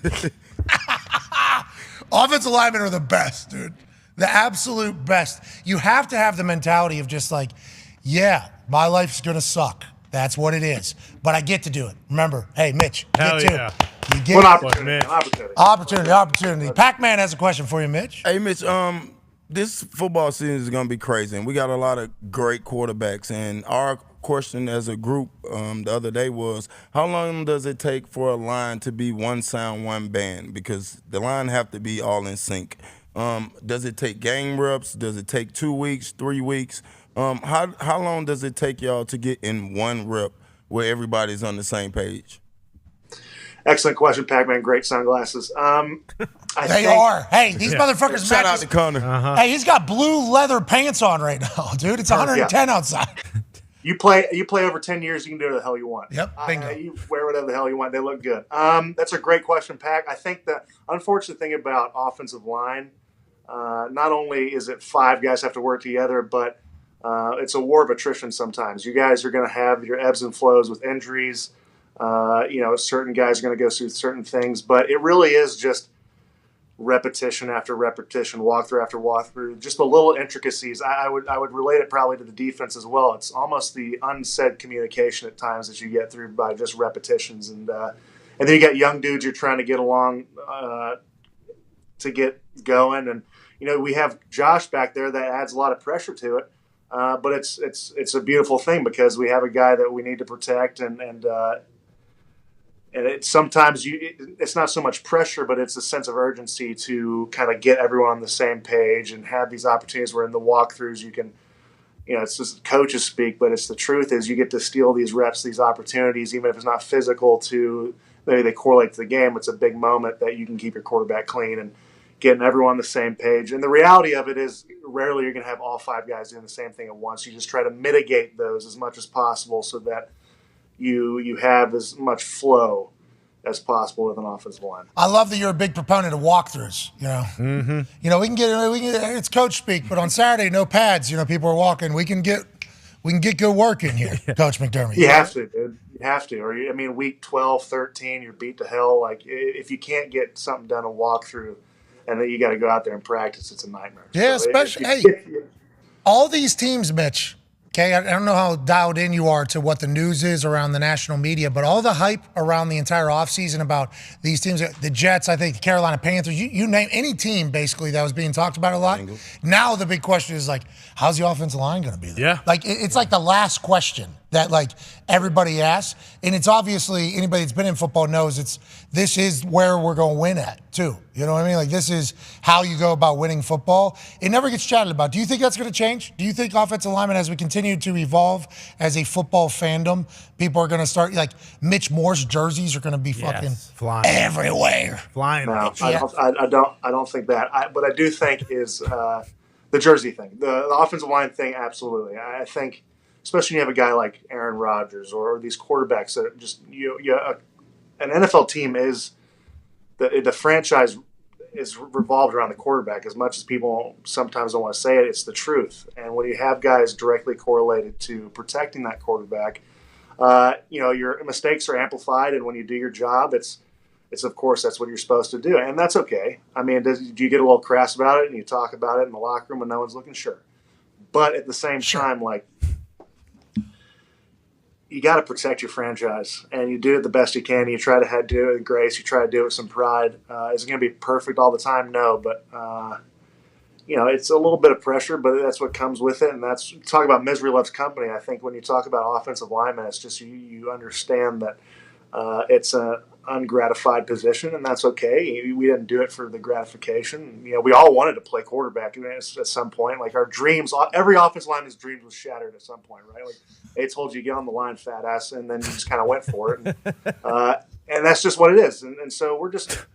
Offensive linemen are the best, dude. The absolute best. You have to have the mentality of just like, yeah, my life's going to suck. That's what it is. But I get to do it. Remember, hey, Mitch, Hell get to yeah. it. You get Opportunity. Opportunity. Pac-Man has a question for you, Mitch. Hey, Mitch, this football season is going to be crazy, and we got a lot of great quarterbacks. And our question as a group the other day was, how long does it take for a line to be one sound, one band? Because the line have to be all in sync. Does it take game reps? Does it take 2 weeks, 3 weeks? How long does it take y'all to get in one rep where everybody's on the same page? Excellent question, Pac-Man. Great sunglasses. They are. Hey, these motherfuckers. Shout out to Connor. Hey, he's got blue leather pants on right now, dude. It's 110 outside. You play over 10 years, you can do whatever the hell you want. Yep, bingo. You wear whatever the hell you want. They look good. That's a great question, Pac. I think the unfortunate thing about offensive line, not only is it 5 guys have to work together, but it's a war of attrition sometimes. You guys are going to have your ebbs and flows with injuries. Certain guys are going to go through certain things, but it really is just repetition after repetition, walkthrough after walkthrough, just the little intricacies. I would relate it probably to the defense as well. It's almost the unsaid communication at times that you get through by just repetitions, and then you got young dudes you're trying to get along to get going, and we have Josh back there that adds a lot of pressure to it. But it's a beautiful thing because we have a guy that we need to protect, and it's sometimes it's not so much pressure, but it's a sense of urgency to kind of get everyone on the same page and have these opportunities where in the walkthroughs you can, it's just coaches speak, but it's the truth is you get to steal these reps, these opportunities, even if it's not physical to maybe they correlate to the game. It's a big moment that you can keep your quarterback clean and getting everyone on the same page. And the reality of it is rarely you're going to have all 5 guys doing the same thing at once. You just try to mitigate those as much as possible so that you have as much flow as possible with an offensive line. I love that you're a big proponent of walkthroughs. We can get it's coach speak, but on Saturday, no pads. People are walking. We can get good work in here, Coach McDermott. You have to, dude. You have to. Or week 12, 13, you're beat to hell. Like if you can't get something done a walkthrough, and then you got to go out there and practice, it's a nightmare. Yeah, so especially all these teams, Mitch. Okay, I don't know how dialed in you are to what the news is around the national media, but all the hype around the entire offseason about these teams, the Jets, I think the Carolina Panthers, you name any team basically that was being talked about a lot. Now the big question is how's the offensive line going to be there? Yeah. It's like the last question that everybody asks, and it's obviously anybody that's been in football knows this is where we're going to win at too. You know what I mean? This is how you go about winning football. It never gets chatted about. Do you think that's going to change? Do you think offensive linemen, as we continue to evolve as a football fandom, people are going to start Mitch Morse jerseys are going to be fucking flying everywhere, flying. No, I don't think that. What I do think is the jersey thing, the offensive line thing. Absolutely, I think. Especially when you have a guy like Aaron Rodgers or these quarterbacks that just an NFL team is the franchise is revolved around the quarterback. As much as people sometimes don't want to say it, it's the truth. And when you have guys directly correlated to protecting that quarterback, your mistakes are amplified. And when you do your job, it's of course that's what you're supposed to do, and that's okay. Do you get a little crass about it and you talk about it in the locker room when no one's looking? Sure, but at the same time, you got to protect your franchise, and you do it the best you can. You try to do it with grace. You try to do it with some pride. Is it going to be perfect all the time? No, but it's a little bit of pressure, but that's what comes with it. And that's talk about misery loves company. I think when you talk about offensive linemen, it's just you understand that it's an ungratified position, and that's okay. We didn't do it for the gratification. We all wanted to play quarterback at some point. Like our dreams, every offensive lineman's dreams was shattered at some point, right? Like they told you get on the line, fat ass, and then you just kind of went for it. And that's just what it is. And so we're just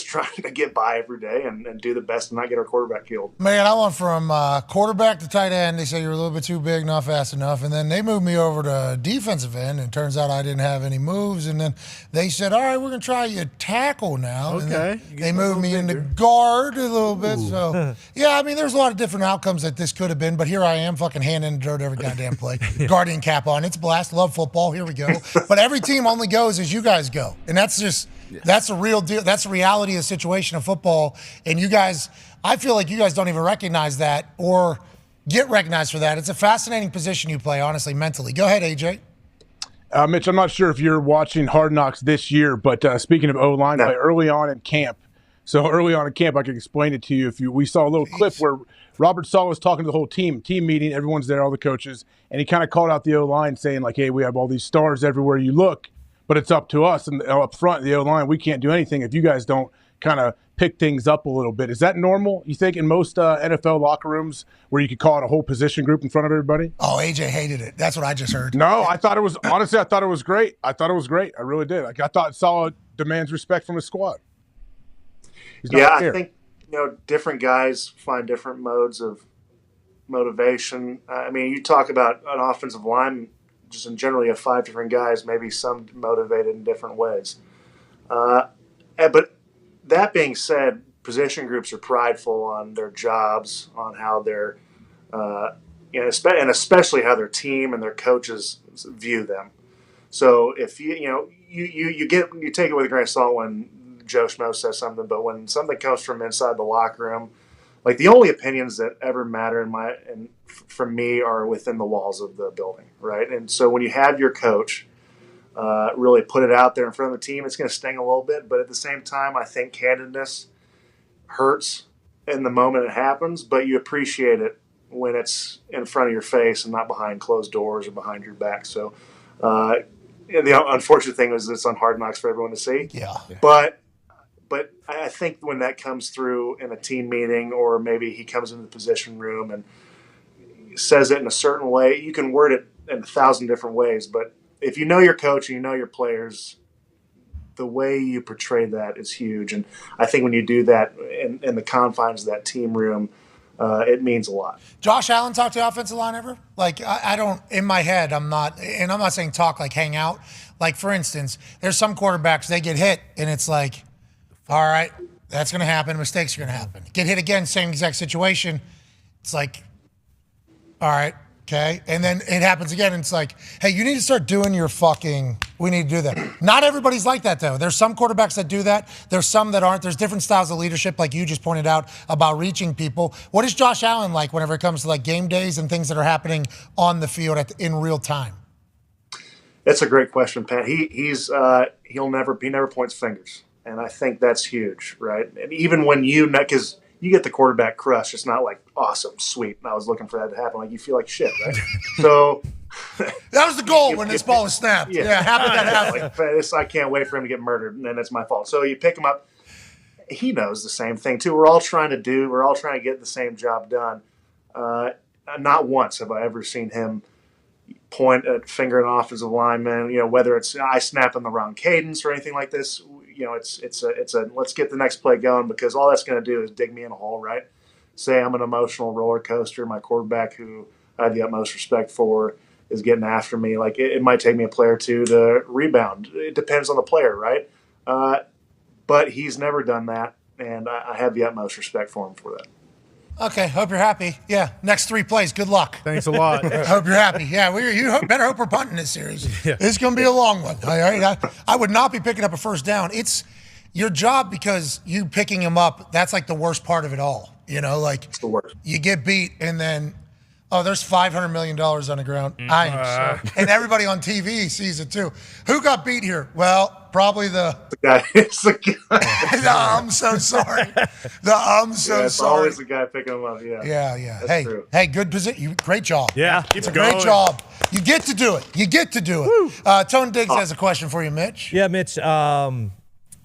trying to get by every day and do the best and not get our quarterback killed. Man, I went from quarterback to tight end. They said you're a little bit too big, not fast enough. And then they moved me over to defensive end, and it turns out I didn't have any moves. And then they said, all right, we're going to try you tackle now. Okay. And they moved me into guard a little bit. So, yeah, I mean, there's a lot of different outcomes that this could have been. But here I am, fucking hand in the dirt every goddamn play. Guardian cap on. It's a blast. Love football. Here we go. But every team only goes as you guys go. And that's just – that's a real deal. That's the reality of the situation of football. And you guys, I feel like you guys don't even recognize that or get recognized for that. It's a fascinating position you play, honestly, mentally. Go ahead, AJ. Mitch, I'm not sure if you're watching Hard Knocks this year, but speaking of O-line, early on in camp. So early on in camp, I can explain it to you. We saw a little clip where Robert Saleh was talking to the whole team meeting. Everyone's there, all the coaches. And he kind of called out the O-line saying, like, hey, we have all these stars everywhere you look. But it's up to us, and up front, the O-line, we can't do anything if you guys don't kind of pick things up a little bit. Is that normal, you think, in most NFL locker rooms where you could call it a whole position group in front of everybody? Oh, AJ hated it. That's what I just heard. No, I thought it was – honestly, I thought it was great. I really did. Like, I thought Saleh demands respect from his squad. I think, different guys find different modes of motivation. I mean, you talk about an offensive line – just in generally have 5 different guys, maybe some motivated in different ways. But that being said, position groups are prideful on their jobs, on how they're, and especially how their team and their coaches view them. So if you take it with a grain of salt when Joe Schmo says something, but when something comes from inside the locker room, like the only opinions that ever matter for me are within the walls of the building, right? And so when you have your coach really put it out there in front of the team, it's going to sting a little bit. But at the same time, I think candidness hurts in the moment it happens, but you appreciate it when it's in front of your face and not behind closed doors or behind your back. So and the unfortunate thing is it's on Hard Knocks for everyone to see. Yeah. But I think when that comes through in a team meeting, or maybe he comes into the position room and says it in a certain way, you can word it in 1,000 different ways. But if you know your coach and you know your players, the way you portray that is huge. And I think when you do that in the confines of that team room, it means a lot. Josh Allen talked to the offensive line ever? Like, I don't, in my head, I'm not saying talk like hang out. Like, for instance, there's some quarterbacks, they get hit, and it's like, all right, that's going to happen. Mistakes are going to happen. Get hit again, same exact situation. It's like, all right, okay. And then it happens again, and it's like, hey, you need to start doing your we need to do that. Not everybody's like that, though. There's some quarterbacks that do that. There's some that aren't. There's different styles of leadership, like you just pointed out, about reaching people. What is Josh Allen like whenever it comes to like game days and things that are happening on the field in real time? That's a great question, Pat. He never points fingers. And I think that's huge, right? And even when because you get the quarterback crush, it's not like awesome, sweet. And I was looking for that to happen. Like you feel like shit, right? So that was the goal when this ball was snapped. Yeah, how did that happen? Like, I can't wait for him to get murdered, and then it's my fault. So you pick him up. He knows the same thing too. We're all trying to get the same job done. Not once have I ever seen him point a finger at an offensive lineman. Whether it's I snap in the wrong cadence or anything like this. It's a let's get the next play going, because all that's going to do is dig me in a hole, right? Say I'm an emotional roller coaster. My quarterback, who I have the utmost respect for, is getting after me. Like it might take me a play or two to rebound. It depends on the player, right? But he's never done that, and I have the utmost respect for him for that. Okay, hope you're happy. Yeah, next 3 plays. Good luck. Thanks a lot. Hope you're happy. Yeah, better hope we're punting this series. Yeah. It's going to be a long one. All right, I would not be picking up a first down. It's your job, because you picking him up, that's like the worst part of it all. Like it's the worst. You get beat, and then Oh, there's $500 million on the ground. I am sure. And everybody on TV sees it too. Who got beat here? Well, probably the guy. It's the guy. I'm so sorry. It's always the guy picking him up. Yeah. Yeah. That's true. Hey, good position. Great job. Yeah, it's a great job. You get to do it. Tone Diggs has a question for you, Mitch. Yeah, Mitch.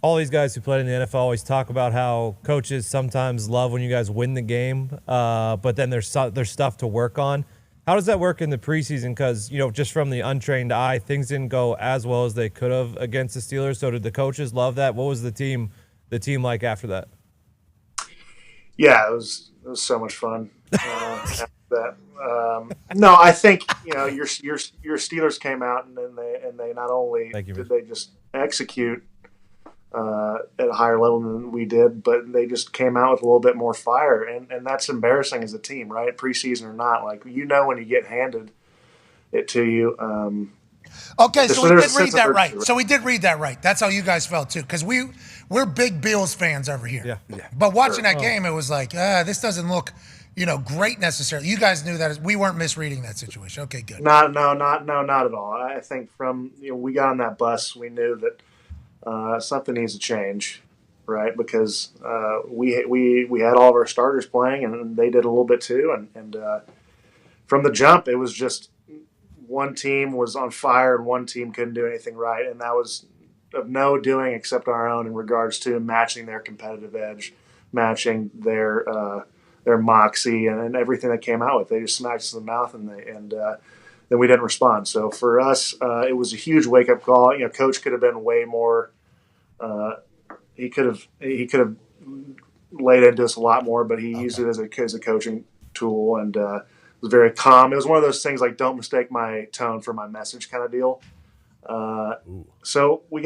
All these guys who played in the NFL always talk about how coaches sometimes love when you guys win the game, but then there's stuff to work on. How does that work in the preseason? Because, just from the untrained eye, things didn't go as well as they could have against the Steelers. So did the coaches love that? What was the team like after that? Yeah, it was so much fun after that. No, I think your Steelers came out and they not only did they just execute at a higher level than we did, but they just came out with a little bit more fire, and that's embarrassing as a team, right? Preseason or not, when you get handed it to you. Okay, so we did read that right. So we did read that right. That's how you guys felt too, because we're big Bills fans over here. Yeah. But watching that game, it was like, this doesn't look, great necessarily. You guys knew that we weren't misreading that situation. Okay, good. Not at all. I think from we got on that bus, we knew that. Something needs to change, right? Because we had all of our starters playing, and they did a little bit too. And from the jump, it was just one team was on fire and one team couldn't do anything right, and that was of no doing except our own in regards to matching their competitive edge, matching their moxie, and everything that came out with. They just smacked us in the mouth, and then we didn't respond. So for us, it was a huge wake up call. Coach could have been way more. He could have laid into us a lot more, but he used it as a coaching tool, and it was very calm. It was one of those things like, don't mistake my tone for my message kind of deal. So we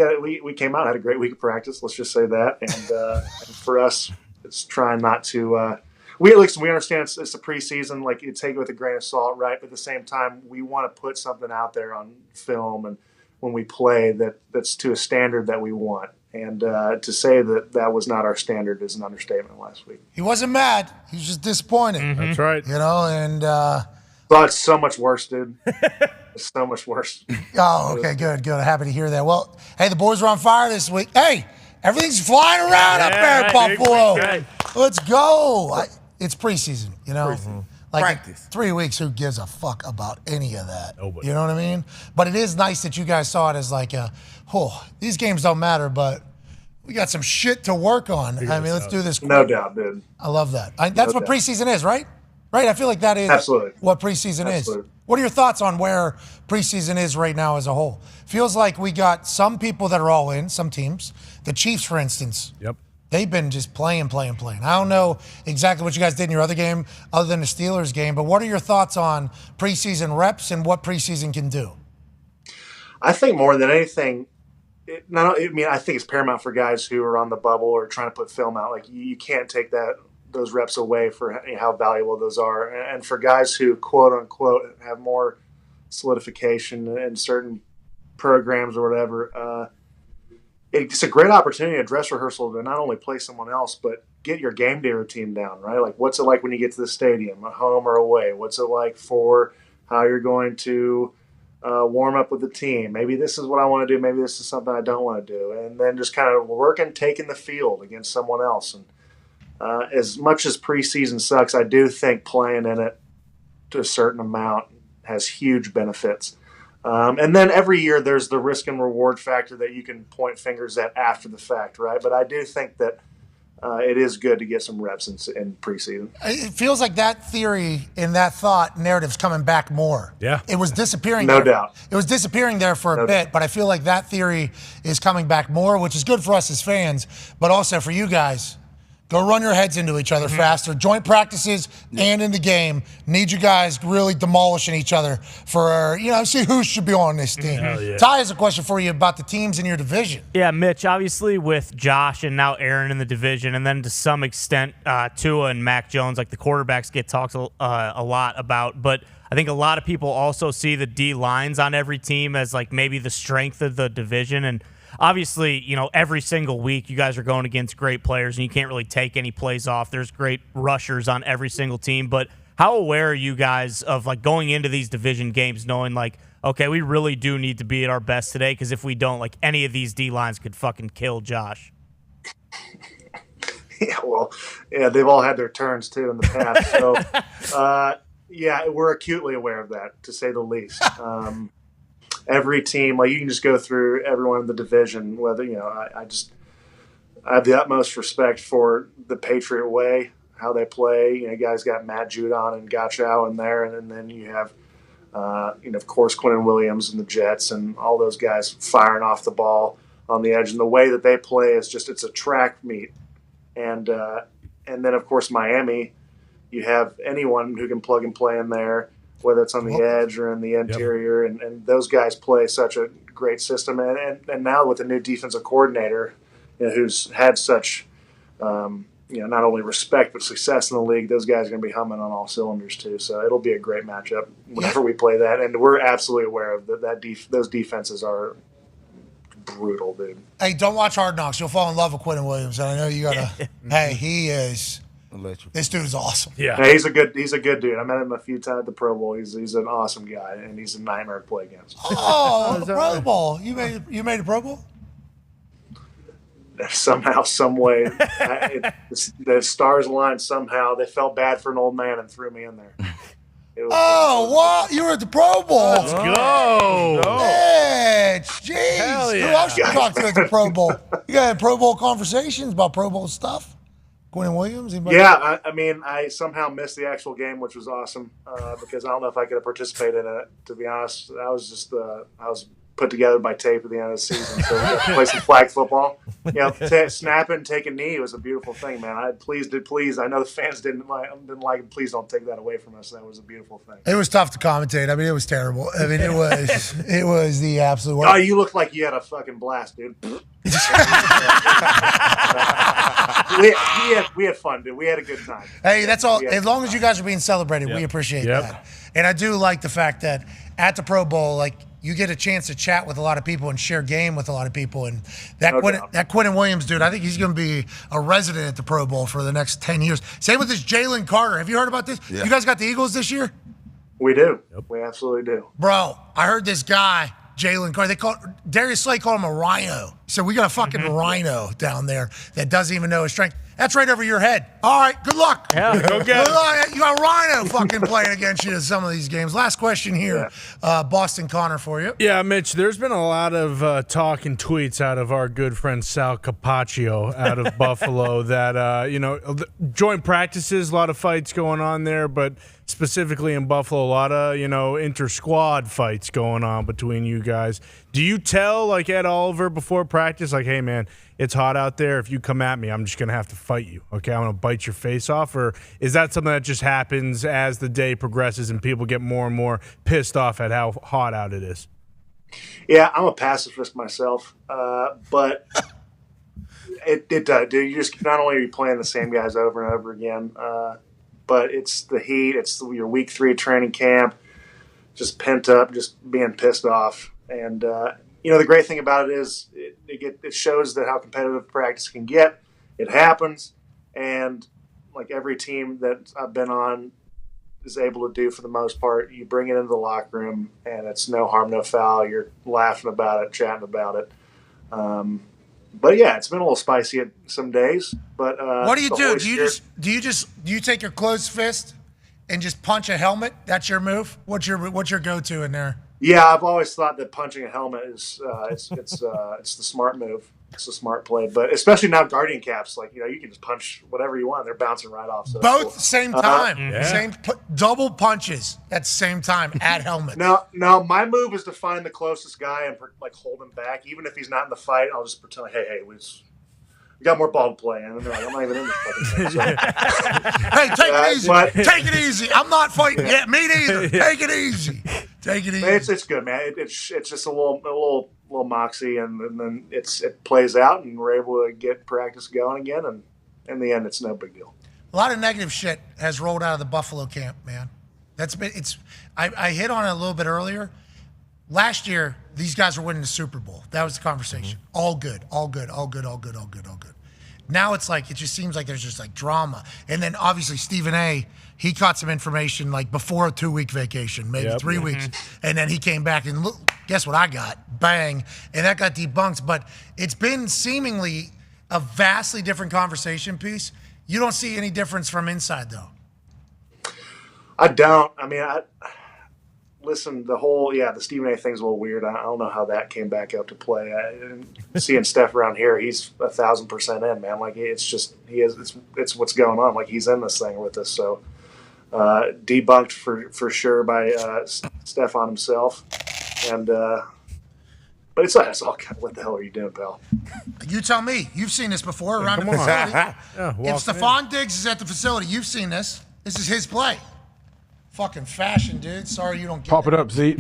came out, had a great week of practice. Let's just say that. And for us, it's trying not to. We understand it's the preseason. Like, you take it with a grain of salt, right? But at the same time, we want to put something out there on film and when we play that's to a standard that we want. And to say that was not our standard is an understatement last week. He wasn't mad. He was just disappointed. Mm-hmm. That's right. And but it's so much worse, dude. It's so much worse. Oh, okay, good. Happy to hear that. Well, hey, the boys were on fire this week. Hey, everything's flying around up there at Buffalo. Let's go. It's preseason, Like practice. 3 weeks, who gives a fuck about any of that? Nobody. You know what I mean? But it is nice that you guys saw it as like, these games don't matter, but we got some shit to work on. Let's do this quick. No doubt, dude. I love that. That's what preseason is, right? Right? I feel like that is what preseason is. What are your thoughts on where preseason is right now as a whole? Feels like we got some people that are all in, some teams. The Chiefs, for instance. Yep. They've been just playing. I don't know exactly what you guys did in your other game other than the Steelers game, but what are your thoughts on preseason reps and what preseason can do? I think more than anything, I think it's paramount for guys who are on the bubble or trying to put film out. Like, you can't take those reps away for how valuable those are. And for guys who, quote unquote, have more solidification in certain programs or whatever, it's a great opportunity, a dress rehearsal, to not only play someone else, but get your game day routine down, right? Like, what's it like when you get to the stadium, at home or away? What's it like for how you're going to warm up with the team? Maybe this is what I want to do. Maybe this is something I don't want to do. And then just kind of taking the field against someone else. And as much as preseason sucks, I do think playing in it to a certain amount has huge benefits. And then every year there's the risk and reward factor that you can point fingers at after the fact, right? But I do think that it is good to get some reps in preseason. It feels like that theory and that thought narrative's coming back more. Yeah. It was disappearing. No doubt. It was disappearing there for a bit, but I feel like that theory is coming back more, which is good for us as fans, but also for you guys. Go run your heads into each other faster. Joint practices and in the game. Need you guys really demolishing each other for, see who should be on this team. Yeah. Ty has a question for you about the teams in your division. Yeah, Mitch, obviously with Josh and now Aaron in the division, and then to some extent Tua and Mac Jones, like the quarterbacks get talked a lot about, but I think a lot of people also see the D lines on every team as like maybe the strength of the division. And obviously, every single week you guys are going against great players and you can't really take any plays off. There's great rushers on every single team. But How aware are you guys of like going into these division games knowing like, okay, we really do need to be at our best today because if we don't, like any of these D lines could fucking kill Josh. Yeah, well, yeah, they've all had their turns too in the past. So, yeah, we're acutely aware of that, to say the least. Every team, like you can just go through everyone in the division. Whether I have the utmost respect for the Patriot way, how they play. You guys got Matt Judon and Gachow in there, and then you have, of course, Quinnen Williams and the Jets and all those guys firing off the ball on the edge. And the way that they play is it's a track meet. And then, of course, Miami, you have anyone who can plug and play in there, whether it's on the edge or in the interior. Yep. And those guys play such a great system. And now with the new defensive coordinator, who's had such, not only respect but success in the league, those guys are going to be humming on all cylinders too. So it'll be a great matchup whenever we play that. And we're absolutely aware of those defenses are brutal, dude. Hey, don't watch Hard Knocks. You'll fall in love with Quinnen Williams. And I know you gotta. Hey, he is. Electric. This dude's awesome. Yeah, he's a good dude. I met him a few times at the Pro Bowl. He's an awesome guy, and he's a nightmare to play against. Oh, the Pro Bowl. You made a Pro Bowl? Somehow, some way, the stars aligned. Somehow, they felt bad for an old man and threw me in there. What? You were at the Pro Bowl. Let's go. Mitch, jeez. Hell yeah. Who else you talk to at the Pro Bowl? You got Pro Bowl conversations about Pro Bowl stuff? Quinnen Williams? Yeah, I somehow missed the actual game, which was awesome because I don't know if I could have participated in it. To be honest, I was put together by tape at the end of the season, so we got to play some flag football. Snapping, take a knee was a beautiful thing, man. Please. I know the fans didn't like it. Please don't take that away from us. That was a beautiful thing. It was tough to commentate. I mean, it was terrible. I mean, it was the absolute worst. Oh, you looked like you had a fucking blast, dude. we had fun, dude. We had a good time. Hey, that's all. As long as you guys are being celebrated, we appreciate that. And I do like the fact that at the Pro Bowl, like, you get a chance to chat with a lot of people and share game with a lot of people. And that Quinnen Williams dude, I think he's going to be a resident at the Pro Bowl for the next 10 years. Same with this Jalen Carter. Have you heard about this? Yeah. You guys got the Eagles this year? We do. Yep. We absolutely do. Bro, I heard this guy, Jalen Carter, Darius Slay called him a rhino. So we got a fucking rhino down there that doesn't even know his strength. That's right over your head. All right, good luck. Yeah, go get it. You got Rhino fucking playing against you in some of these games. Last question here, Boston Connor, for you. Yeah, Mitch, there's been a lot of talk and tweets out of our good friend Sal Capaccio out of Buffalo that, joint practices, a lot of fights going on there, but specifically in Buffalo, a lot of, inter-squad fights going on between you guys. Do you tell, like, Ed Oliver before practice, like, hey, man, it's hot out there. If you come at me, I'm just going to have to fight you. Okay, I'm going to bite your face off? Or is that something that just happens as the day progresses and people get more and more pissed off at how hot out it is? Yeah, I'm a pacifist myself, but it does, dude. You just not only are you playing the same guys over and over again, but it's the heat. It's your week 3 training camp, just pent up, just being pissed off. And, the great thing about it is it shows that how competitive practice can get. It happens. And like every team that I've been on is able to do for the most part, you bring it into the locker room and it's no harm, no foul. You're laughing about it, chatting about it. But yeah, it's been a little spicy at some days. But what do you do? Do you take your closed fist and just punch a helmet? That's your move. What's your go-to in there? Yeah, I've always thought that punching a helmet is it's the smart move. It's a smart play, but especially now Guardian caps, like you can just punch whatever you want. They're bouncing right off. So both same time, double punches at the same time at helmet. No, my move is to find the closest guy and like hold him back, even if he's not in the fight. I'll just pretend like, hey, we got more ball to play, and they're like, I'm not even in this fucking thing. So. Hey, take it easy. Take it easy. I'm not fighting yet. Me neither. Take it easy. Take it easy. It's good, man. It's just a little moxie, and then it plays out, and we're able to get practice going again, and in the end, it's no big deal. A lot of negative shit has rolled out of the Buffalo camp, man. I hit on it a little bit earlier. Last year, these guys were winning the Super Bowl. That was the conversation. All good. Now it's like, it just seems like there's just like drama. And then obviously Stephen A., he caught some information like before a 2-week vacation, maybe 3 weeks. And then he came back and look, guess what I got? Bang. And that got debunked. But it's been seemingly a vastly different conversation piece. You don't see any difference from inside though. I don't. I mean, listen, the Stephen A. thing's a little weird. I don't know how that came back out to play. Seeing Steph around here, he's 1,000% in, man. Like it's what's going on. Like he's in this thing with us. So debunked for sure by Steph on himself. And but it's all kind of, what the hell are you doing, pal? You tell me. You've seen this before around the facility. If Stephon Diggs is at the facility, you've seen this. This is his play. Fucking fashion, dude. Sorry you don't get Pop it up, Zeke.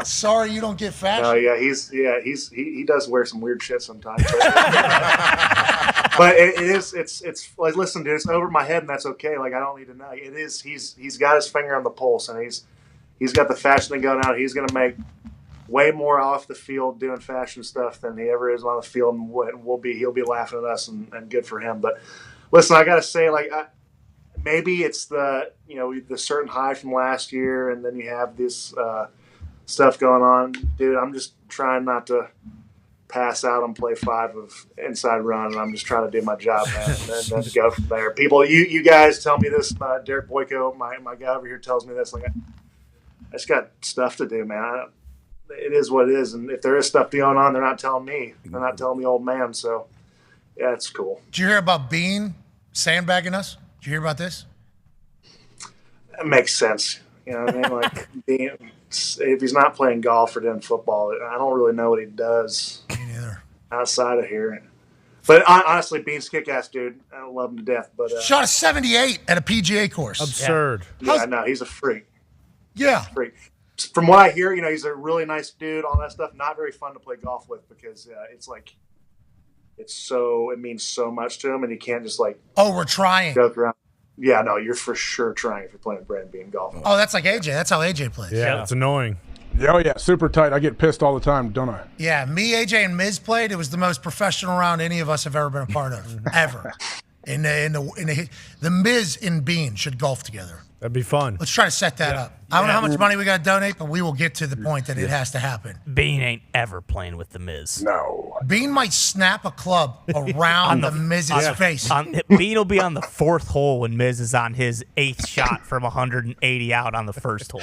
Sorry you don't get fashion. Oh yeah, he does wear some weird shit sometimes. But it's like, listen, dude, it's over my head and that's okay. Like I don't need to know. It is he's got his finger on the pulse and he's got the fashion thing going on. He's gonna make way more off the field doing fashion stuff than he ever is on the field, and he'll be laughing at us and good for him. But listen, I gotta say, like maybe it's the certain high from last year, and then you have this stuff going on, dude. I'm just trying not to pass out on play 5 of inside run, and I'm just trying to do my job, man, and then go from there. People, you guys tell me this. Derek Boyko, my guy over here, tells me this. Like I just got stuff to do, man. It is what it is, and if there is stuff going on, they're not telling me. They're not telling the old man. So yeah, it's cool. Did you hear about Bean sandbagging us? Did you hear about this? It makes sense. You know what I mean? Like, if he's not playing golf or doing football, I don't really know what he does. Me neither. Outside of here. But honestly, Bean's kick-ass dude. I love him to death. But shot a 78 at a PGA course. Absurd. Yeah, no, he's a freak. Yeah. Freak. From what I hear, he's a really nice dude, all that stuff. Not very fun to play golf with because it's like, it means so much to him, and you can't just like. Oh, we're trying. Joke around. Yeah, no, you're for sure trying if you're playing Brand Bean golf. Oh, that's like AJ. That's how AJ plays. Yeah, it's annoying. Oh yeah, super tight. I get pissed all the time, don't I? Yeah, me, AJ, and Miz played. It was the most professional round any of us have ever been a part of, ever. The Miz and Bean should golf together. That'd be fun. Let's try to set that up. I don't know how much money we got to donate, but we will get to the point that it has to happen. Bean ain't ever playing with the Miz. No. Bean might snap a club around the Miz's face. Bean will be on the 4th hole when Miz is on his 8th shot from 180 out on the 1st hole.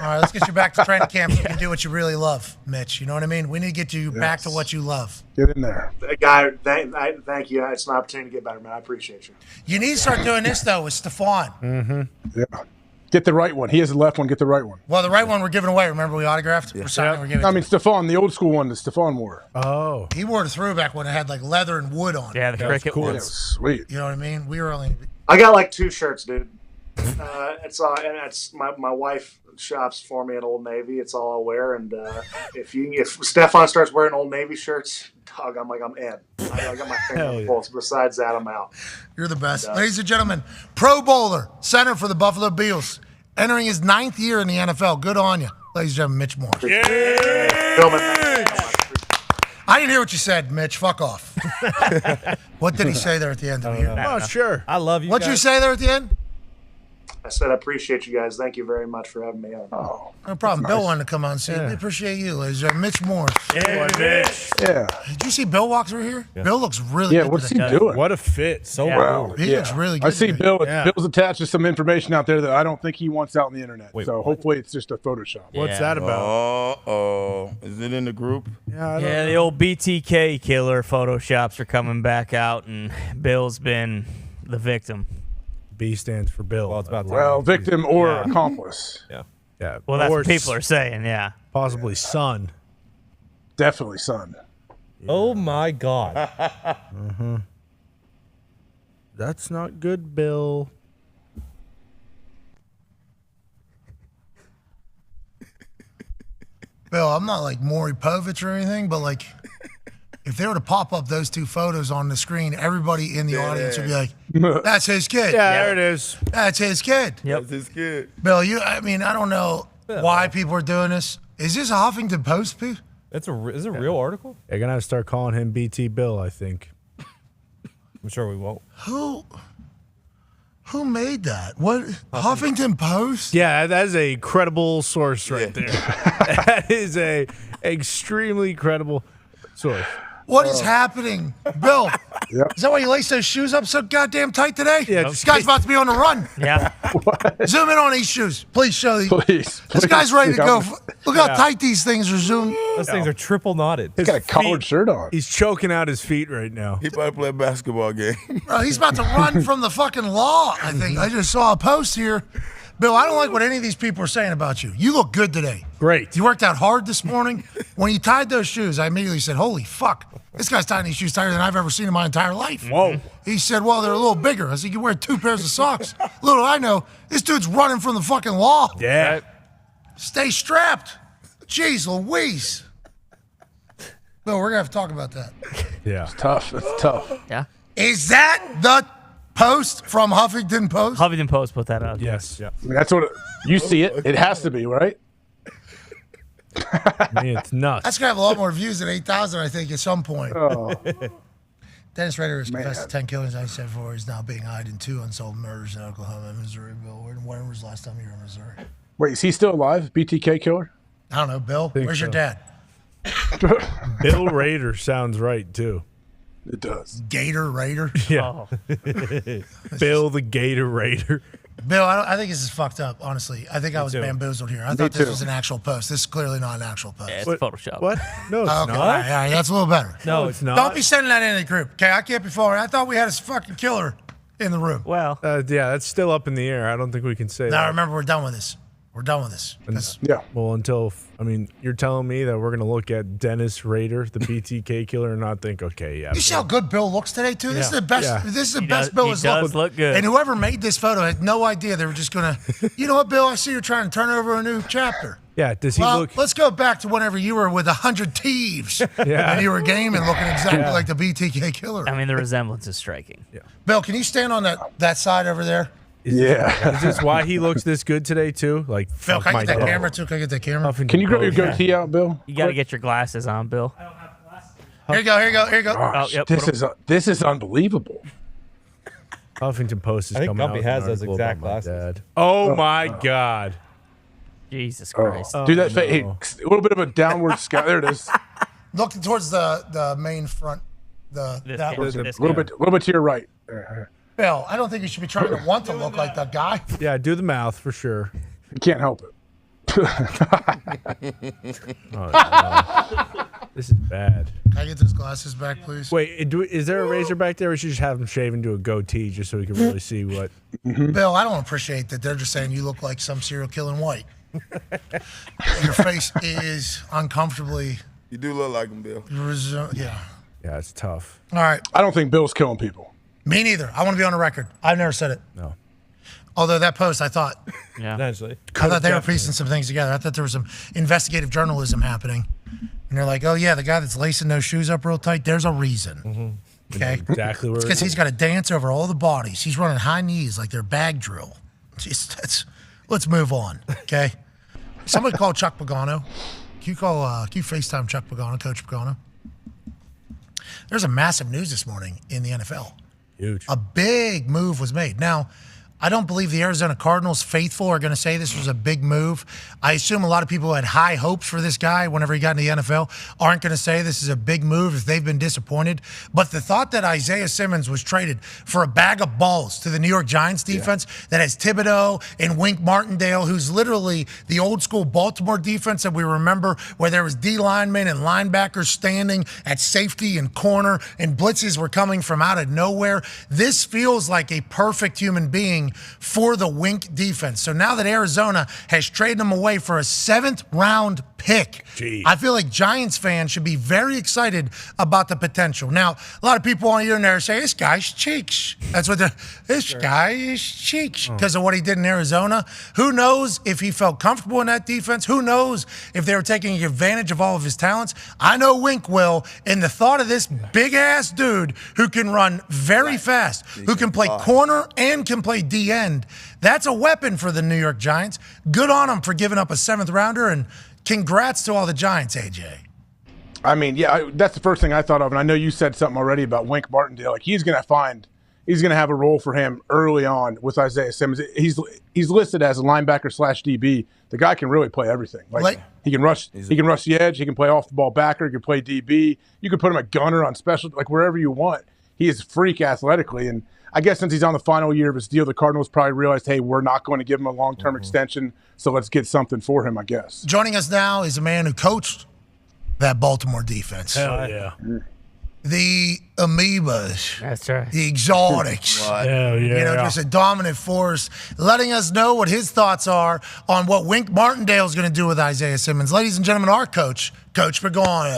All right, let's get you back to training camp so you can do what you really love, Mitch. You know what I mean? We need to get you back to what you love. Get in there. Guy, thank you. It's an opportunity to get better, man. I appreciate you. You need to start doing this, though, with Stephon. Mm-hmm. Yeah. Get the right one. He has the left one. Get the right one. Well, the right one we're giving away. Remember we autographed? Yeah. We're signing, we're giving I mean, Stephon, the old school one that Stephon wore. Oh. He wore the throwback one that had like leather and wood on it. Yeah, the cricket cool. ones. Sweet. You know what I mean? We were only... I got like 2 shirts, dude. It's my wife shops for me at Old Navy. It's all I wear, and if Stephon starts wearing Old Navy shirts, dog, I'm in. I got my finger on the pulse. Besides that, I'm out. You're the best. Ladies and gentlemen, Pro Bowler, center for the Buffalo Bills, entering his 9th year in the NFL. Good on you. Ladies and gentlemen, Mitch Morse. I didn't hear what you said, Mitch. Fuck off. What did he say there at the end of the year? Oh, sure. I love you. What'd you say there at the end? I said I appreciate you guys. Thank you very much for having me on. Oh, no problem. Bill wanted to come on and see you. We appreciate you, ladies and gentlemen. Mitch Morse. Yeah, Mitch. Yeah. Did you see Bill walk through here? Yeah. Bill looks really good. Yeah, what's he doing? What a fit. So wow. He looks really good. I see Bill. Bill's attached to some information out there that I don't think he wants out on the internet. So hopefully it's just a Photoshop. What's that about? Uh-oh. Is it in the group? Yeah, the old BTK killer Photoshops are coming back out, and Bill's been the victim. B stands for Bill. Well, it's about victim or accomplice. Yeah. Yeah. Well, that's what people are saying, yeah. Possibly son. Definitely son. Yeah. Oh, my God. Mm-hmm. That's not good, Bill. Bill, I'm not like Maury Povich or anything, but like if they were to pop up those 2 photos on the screen, everybody in the audience would be like, that's his kid. Yeah, there it is. That's his kid. Yep. That's his kid. Bill, I don't know why people are doing this. Is this a Huffington Post piece? Is it a real article? They're going to have to start calling him BT Bill, I think. I'm sure we won't. Who made that? What? Huffington Post? Yeah, that is a credible source right there. That is a extremely credible source. What is happening? Bill, is that why you lace those shoes up so goddamn tight today? Yeah, This guy's about to be on the run. Yeah. Zoom in on these shoes. Please show these. Please. This guy's ready to go. Look how tight these things are zoomed. Those things are triple knotted. He's got a collared shirt on. He's choking out his feet right now. He probably play a basketball game. Bro, he's about to run from the fucking law, I think. I just saw a post here. Bill, I don't like what any of these people are saying about you. You look good today. Great. You worked out hard this morning. When you tied those shoes, I immediately said, holy fuck, this guy's tying these shoes tighter than I've ever seen in my entire life. Whoa. He said, well, they're a little bigger. I said, you wear 2 pairs of socks. Little I know, this dude's running from the fucking law. Yeah. Stay strapped. Jeez Louise. Bill, we're going to have to talk about that. Yeah. It's tough. It's tough. Yeah. Is that the post from Huffington Post? Huffington Post put that out. Yes. Yeah. I mean, that's what you see it. It has to be, right? I mean, it's nuts. That's going to have a lot more views than 8,000, I think, at some point. Oh. Dennis Rader has confessed to 10 killings. I said before he's now being eyed in 2 unsolved murders in Oklahoma and Missouri. Bill, when was the last time you were in Missouri? Wait, is he still alive? BTK killer? I don't know, Bill. Where's your dad? Bill Raider sounds right, too. It does. Gator Raider? Yeah. Bill the Gator Raider. Bill, I think this is fucked up, honestly. I think I was too. bamboozled here. I thought this was an actual post. This is clearly not an actual post. Yeah, it's Photoshop. What? No, it's Okay, not. all right, that's a little better. No, it's not. Don't be sending that in the group, okay? I can't be following. I thought we had a fucking killer in the room. Well, yeah, that's still up in the air. I don't think we can say Now, that. remember, we're done with this. We're done with this. Yeah. Well, you're telling me that we're going to look at Dennis Rader, the BTK killer, and not think, okay, yeah. You see how good Bill looks today, too? This is the best. Yeah. This is the best Bill has does look good. And whoever made this photo had no idea they were just gonna. You know what, Bill? I see you're trying to turn over a new chapter. Yeah, does he Well, look? let's go back to whenever you were with 100 thieves and you were gaming, looking exactly like the BTK killer. I mean, the resemblance is striking. Yeah. Bill, can you stand on that side over there? Is this why he looks this good today, too? Like, Phil, can I get that camera too? Can I get that camera? Can you grab your goatee out, Bill? You got to get your glasses on, Bill. Here you go. Here you go. Here you go. Gosh, yep, this is unbelievable. Huffington Post is I think coming Gumpy out. has with an those article exact about my glasses. dad. Oh, my God. Jesus Christ. Do that. Hey, a little bit of a downward sky. There it is. Look towards the main front. This That camera, was A this little camera. bit to your right. There. Bill, I don't think you should be trying to want to look like that guy. Yeah, do the mouth for sure. You can't help it. Oh, no. This is bad. Can I get those glasses back, please? Wait, is there a razor back there? We should just have him shave into a goatee just so we can really see what. Bill, I don't appreciate that they're just saying you look like some serial killer in white. Your face is uncomfortably. You do look like him, Bill. Yeah. Yeah, it's tough. All right. I don't think Bill's killing people. Me neither. I want to be on the record. I've never said it. No. Although that post, I thought Potentially. I thought they were piecing some things together. I thought there was some investigative journalism happening. And they're like, oh, yeah, the guy that's lacing those shoes up real tight, there's a reason. Okay? Exactly where It's because he's got to dance over all the bodies. He's running high knees like they're bag drill. Let's move on, okay? Somebody call Chuck Pagano. Can you FaceTime Chuck Pagano, Coach Pagano? There's a massive news this morning in the NFL. Huge. A big move was made. Now, I don't believe the Arizona Cardinals faithful are going to say this was a big move. I assume a lot of people who had high hopes for this guy whenever he got into the NFL aren't going to say this is a big move if they've been disappointed. But the thought that Isaiah Simmons was traded for a bag of balls to the New York Giants defense that has Thibodeau and Wink Martindale, who's literally the old school Baltimore defense that we remember where there was D linemen and linebackers standing at safety and corner and blitzes were coming from out of nowhere. This feels like a perfect human being for the Wink defense. So now that Arizona has traded him away for a 7th round pick, I feel like Giants fans should be very excited about the potential. Now, a lot of people on the internet say, this guy's cheeks. That's what this guy is cheeks because of what he did in Arizona. Who knows if he felt comfortable in that defense? Who knows if they were taking advantage of all of his talents? I know Wink will. And the thought of this big-ass dude who can run very fast, who can play corner and can play D-end, that's a weapon for the New York Giants. Good on him for giving up a 7th rounder, and congrats to all the Giants, AJ. I mean, yeah, that's the first thing I thought of, and I know you said something already about Wink Martindale. Like he's going to have a role for him early on with Isaiah Simmons. He's listed as a linebacker / DB. The guy can really play everything. Like he can rush the edge. He can play off the ball backer. He can play DB. You can put him at gunner on special, like wherever you want. He is freak athletically, and I guess since he's on the final year of his deal, the Cardinals probably realized, hey, we're not going to give him a long-term extension, so let's get something for him, I guess. Joining us now is a man who coached that Baltimore defense. Hell yeah. The amoebas. That's right. The exotics. Hell yeah. Just a dominant force, letting us know what his thoughts are on what Wink Martindale is going to do with Isaiah Simmons. Ladies and gentlemen, our coach, Coach Pagano.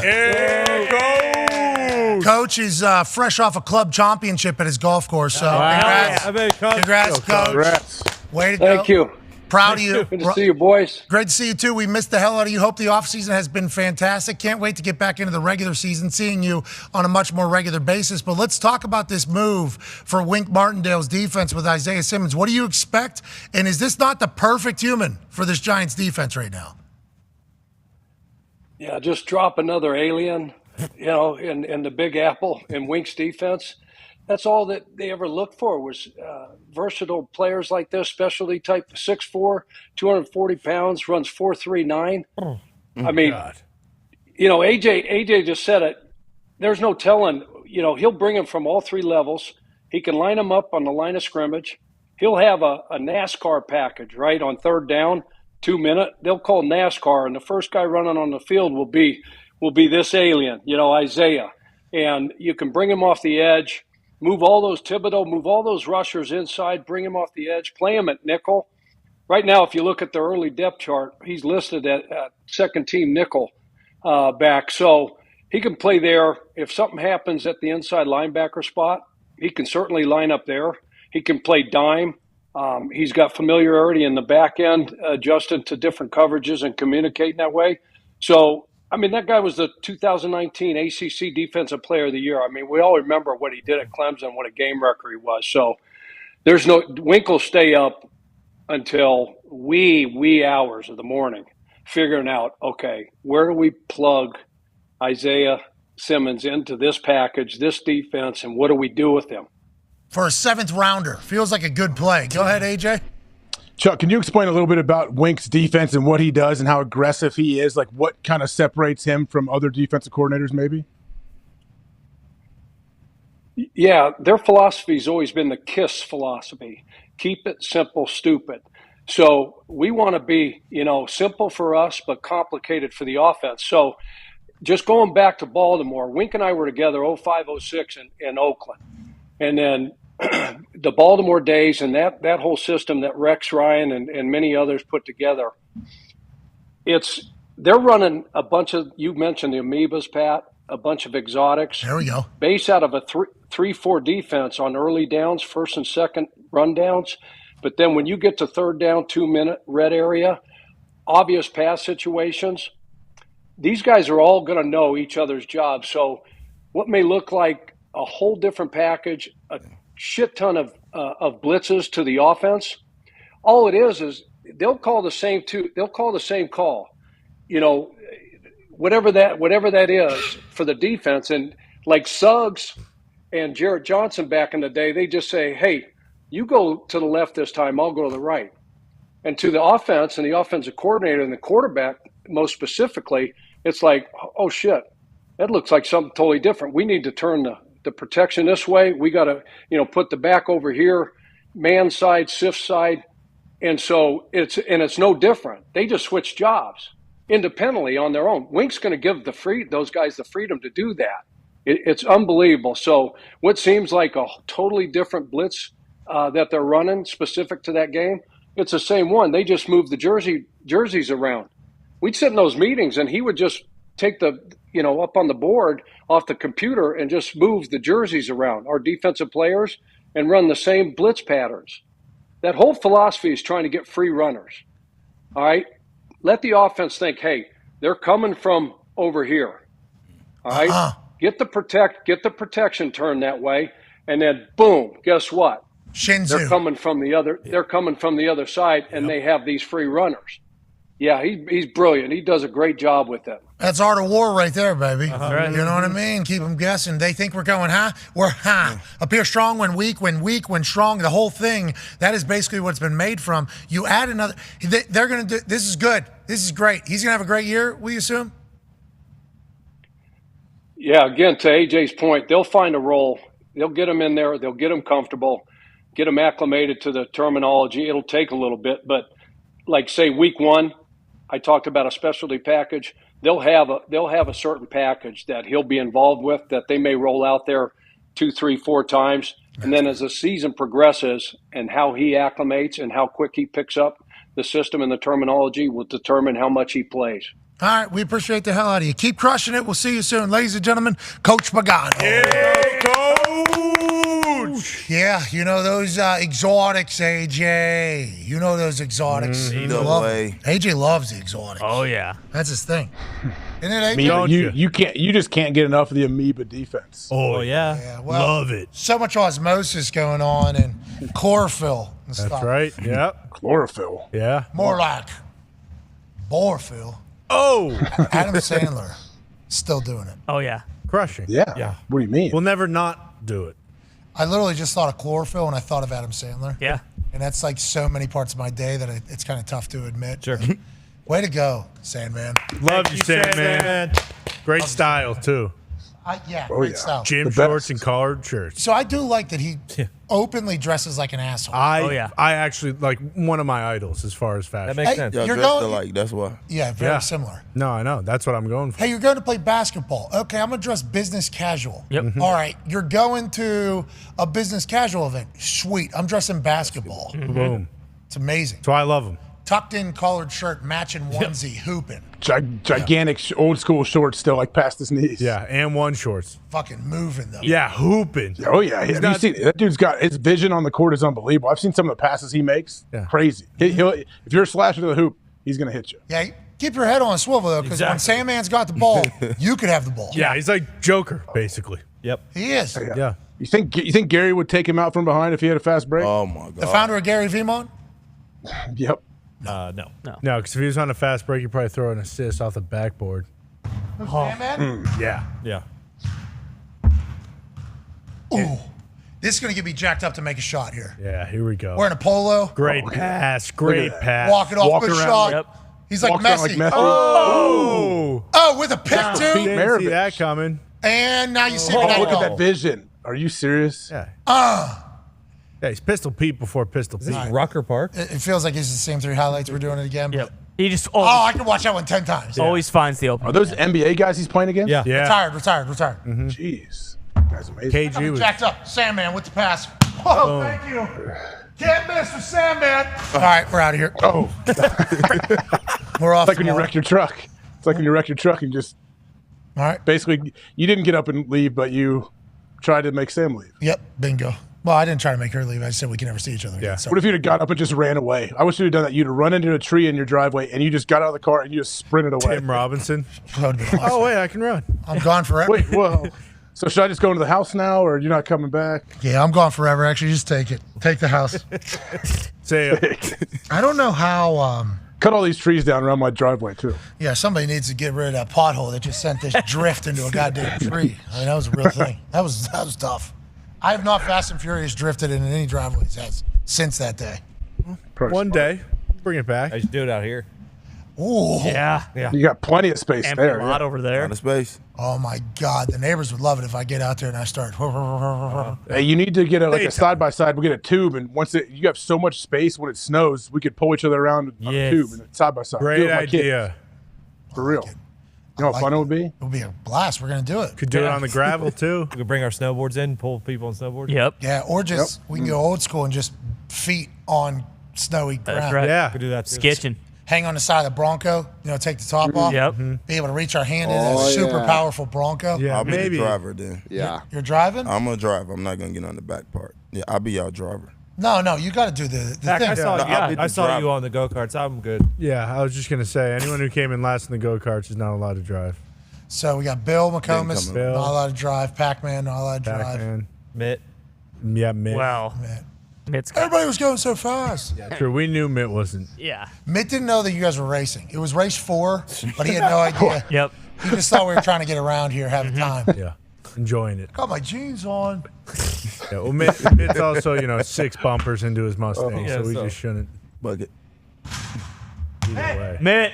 Coach is fresh off a club championship at his golf course. So congrats, Coach. Way to go. Thank you. Proud of you. Good to see you, boys. Great to see you, too. We missed the hell out of you. Hope the offseason has been fantastic. Can't wait to get back into the regular season, seeing you on a much more regular basis. But let's talk about this move for Wink Martindale's defense with Isaiah Simmons. What do you expect? And is this not the perfect human for this Giants defense right now? Yeah, just drop another alien, in the Big Apple in Wink's defense. That's all that they ever looked for was versatile players like this, specialty type, 6'4", 240 pounds, runs 4.39. I mean, God. AJ just said it. There's no telling. He'll bring him from all three levels. He can line them up on the line of scrimmage. He'll have a NASCAR package, right, on third down, 2 minute. They'll call NASCAR, and the first guy running on the field will be this alien, Isaiah. And you can bring him off the edge. Move all those Thibodeau, move all those rushers inside, bring him off the edge, play him at nickel. Right now, if you look at the early depth chart, he's listed at second-team nickel back. So he can play there. If something happens at the inside linebacker spot, he can certainly line up there. He can play dime. He's got familiarity in the back end, adjusting to different coverages and communicating that way. So, that guy was the 2019 ACC Defensive Player of the Year. We all remember what he did at Clemson, what a game wrecker he was. So Wink will stay up until wee hours of the morning figuring out, okay, where do we plug Isaiah Simmons into this package, this defense, and what do we do with him? For a seventh rounder. Feels like a good play. Go ahead, AJ. Chuck, can you explain a little bit about Wink's defense and what he does and how aggressive he is? Like what kind of separates him from other defensive coordinators maybe? Yeah, their philosophy's always been the KISS philosophy. Keep it simple, stupid. So we want to be, simple for us, but complicated for the offense. So just going back to Baltimore, Wink and I were together 05-06 in Oakland. And then the Baltimore days and that whole system that Rex Ryan and many others put together, they're running a bunch of, you mentioned the amoebas, Pat, a bunch of exotics. There we go. Base out of a 3-4 defense on early downs, first and second run downs. But then when you get to third down, 2 minute red area, obvious pass situations, these guys are all going to know each other's jobs. So what may look like a whole different package, a shit ton of blitzes to the offense. All it is they'll call the same call, whatever that is for the defense. And like Suggs and Jarrett Johnson back in the day, they just say, hey, you go to the left this time, I'll go to the right. And to the offense and the offensive coordinator and the quarterback, most specifically, it's like, oh shit, that looks like something totally different. We need to turn the protection this way. We got to, put the back over here, man side, SIF side. And so it's no different. They just switch jobs independently on their own. Wink's going to give those guys the freedom to do that. It's unbelievable. So what seems like a totally different blitz that they're running specific to that game, it's the same one. They just move the jerseys around. We'd sit in those meetings and he would just take up on the board off the computer and just move the jerseys around, our defensive players, and run the same blitz patterns. That whole philosophy is trying to get free runners. All right? Let the offense think, hey, they're coming from over here. All right? Get the protection turned that way, and then boom, guess what? Shinzu. They're coming from the other side, and they have these free runners. Yeah, he's brilliant. He does a great job with them. That's art of war right there, baby. Right. You know what I mean? Keep them guessing. They think we're going high. We're high. Appear strong when weak, when strong. The whole thing, that is basically what it's been made from. You add another. They're going to do. This is good. This is great. He's going to have a great year, we assume? Yeah, again, to AJ's point, they'll find a role. They'll get him in there. They'll get him comfortable, get him acclimated to the terminology. It'll take a little bit, but like say week 1, I talked about a specialty package. They'll have a certain package that he'll be involved with that they may roll out there 2, 3, 4 times. And then as the season progresses and how he acclimates and how quick he picks up the system and the terminology will determine how much he plays. All right, we appreciate the hell out of you. Keep crushing it. We'll see you soon. Ladies and gentlemen, Coach Pagano. Yeah, Coach! Yeah, you know those exotics, AJ. You know those exotics. AJ loves the exotics. Oh, yeah. That's his thing. Isn't it, AJ? I mean, you just can't get enough of the amoeba defense. Oh, Yeah, well, love it. So much osmosis going on and chlorophyll and stuff. That's right. Yep. Chlorophyll. Yeah. More like borophyll. Oh! Adam Sandler still doing it. Oh, yeah. Crushing. Yeah. What do you mean? We'll never not do it. I literally just thought of chlorophyll and I thought of Adam Sandler. Yeah. And that's like so many parts of my day that it's kind of tough to admit. Sure. Way to go, Sandman. Love you, Sandman. Great style, too. Great style. Gym shorts and collared shirts. So I do like that he openly dresses like an asshole. I actually like one of my idols as far as fashion. That makes sense. Y'all You're dressed going- alike, that's why. Yeah, very similar. No, I know. That's what I'm going for. Hey, you're going to play basketball. Okay, I'm going to dress business casual. Yep. All right, you're going to a business casual event. Sweet. I'm dressing basketball. Boom. It's amazing. That's why I love them. Tucked in collared shirt, matching onesie, hooping. Gigantic old school shorts still like past his knees. Yeah, and one shorts. Fucking moving, though. Yeah, hooping. Oh, yeah. Have you seen that dude's got his vision on the court is unbelievable. I've seen some of the passes he makes. Yeah. Crazy. He'll, if you're slashing to the hoop, he's going to hit you. Yeah, keep your head on a swivel, though, because when Sandman's got the ball, you could have the ball. Yeah, he's like Joker, basically. Yep. He is. Yeah. You think Gary would take him out from behind if he had a fast break? Oh, my God. The founder of Gary Vemon? Yep. No. No, because if he was on a fast break, he'd probably throw an assist off the backboard. Sandman? Yeah. Yeah. Ooh. This is going to get me jacked up to make a shot here. Yeah, here we go. Wearing a polo. Great pass. Great pass. Walking off, Walking good around shot. Yep. He's like Walks around Messi. like Messi. Oh! With a pick, too. Didn't Maravich. see that coming. And now you see me Oh, that look at goal. that vision. Are you serious? Yeah. Ah. Yeah, he's Pistol Pete before Pistol Pete. This is Rucker Park. It feels like it's the same 3 highlights. We're doing it again. Yep. But, He just I can watch that one 10 times. always finds the open. Are those NBA guys he's playing against? Yeah. Yeah. Retired. Jeez. That guy's amazing. KG was. Jacked up. Sandman with the pass. Oh, thank you. Can't miss with Sandman. All right, we're out of here. Oh. We're off. It's like when you wreck your truck. It's like when you wreck your truck and just All right. basically you didn't get up and leave, but you tried to make Sam leave. Yep. Bingo. Well, I didn't try to make her leave. I said we can never see each other again. Yeah. So. What if you'd have got up and just ran away? I wish you'd have done that. You'd have run into a tree in your driveway and you just got out of the car and you just sprinted away. Tim Robinson. That would've been awesome. Oh, wait, I can run. I'm gone forever. Wait, well, so should I just go into the house now or you're not coming back? Yeah, I'm gone forever. Actually, just take it. Take the house. Say I don't know how. Cut all these trees down around my driveway too. Yeah, somebody needs to get rid of that pothole that just sent this drift into a goddamn tree. I mean, that was a real thing. That was tough. I have not Fast and Furious drifted in any driveways since that day. One day, bring it back. I should do it out here. Ooh. Yeah. You got plenty of space Empty there. lot over there. Out of space. Oh my God, the neighbors would love it if I get out there and I start. Hey, you need to get a side by side. We get a tube, and you have so much space when it snows, we could pull each other around on a tube and side by side. Great idea. For real. You know how fun it would be? It would be a blast. We're gonna do it. Could do it on the gravel too. We could bring our snowboards in, pull people on snowboards. Yep. Yeah, or just we can go old school and just feet on snowy ground. That's right. Yeah. Could do that too. Skitching. Hang on the side of the Bronco. Take the top off. Yep. Be able to reach our hand in a super powerful Bronco. Yeah, I'll be maybe. the driver then. Yeah. You're driving? I'm going to drive. I'm not going to get on the back part. Yeah, I'll be y'all driver. No, you got to do the Zach, thing. I saw, No, I'll be the I saw driver. you on the go-karts. I'm good. Yeah, I was just going to say, anyone who came in last in the go-karts is not allowed to drive. So we got Bill McComas, Didn't come in. not allowed to drive. Pac-Man, not allowed to drive. Pac-Man. Mitt. Yeah, Mitt. Wow. Man. Everybody was going so fast. Yeah, true. We knew Mitt wasn't. Yeah. Mitt didn't know that you guys were racing. It was race 4, but he had no idea. Yep. He just thought we were trying to get around here, having time. Yeah, enjoying it. Got my jeans on. Yeah, well, Mitt's also 6 bumpers into his Mustang, Oh. so we just shouldn't bug it. Either way. Mitt.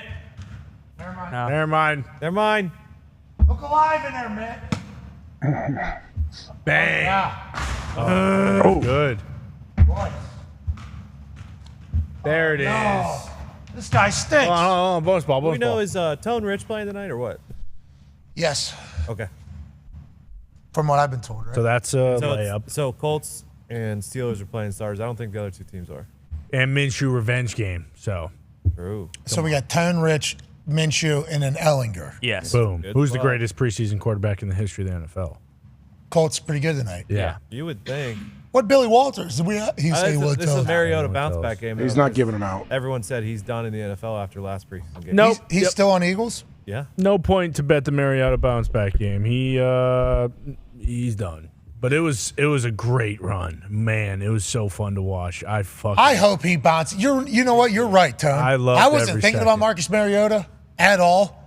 Never mind. No. Never mind. Never mind. Look alive in there, Mitt. Bang. Yeah. Oh, good. Boy. There it is. No. This guy stinks. Hold on, bonus ball, Do we bonus know ball. is Tone Rich playing tonight or what? Yes. Okay. From what I've been told, right? So that's a layup. So Colts and Steelers are playing stars. I don't think the other 2 teams are. And Minshew revenge game. So. True. So we got Tone Rich, Minshew, and an Ellinger. Yes. Boom. Good Who's the spot. greatest preseason quarterback in the history of the NFL? Colts pretty good tonight. Yeah. You would think. What Billy Walters? Did we? He say This what? is a Mariota bounce back game. He's not giving them out. Everyone said he's done in the NFL after last preseason game. Nope. He's still on Eagles. Yeah. No point to bet the Mariota bounce back game. He's done. But it was a great run. Man, it was so fun to watch. I hope he bounces. You know what? You're right, Tone. I loved I wasn't every thinking second. about Marcus Mariota at all.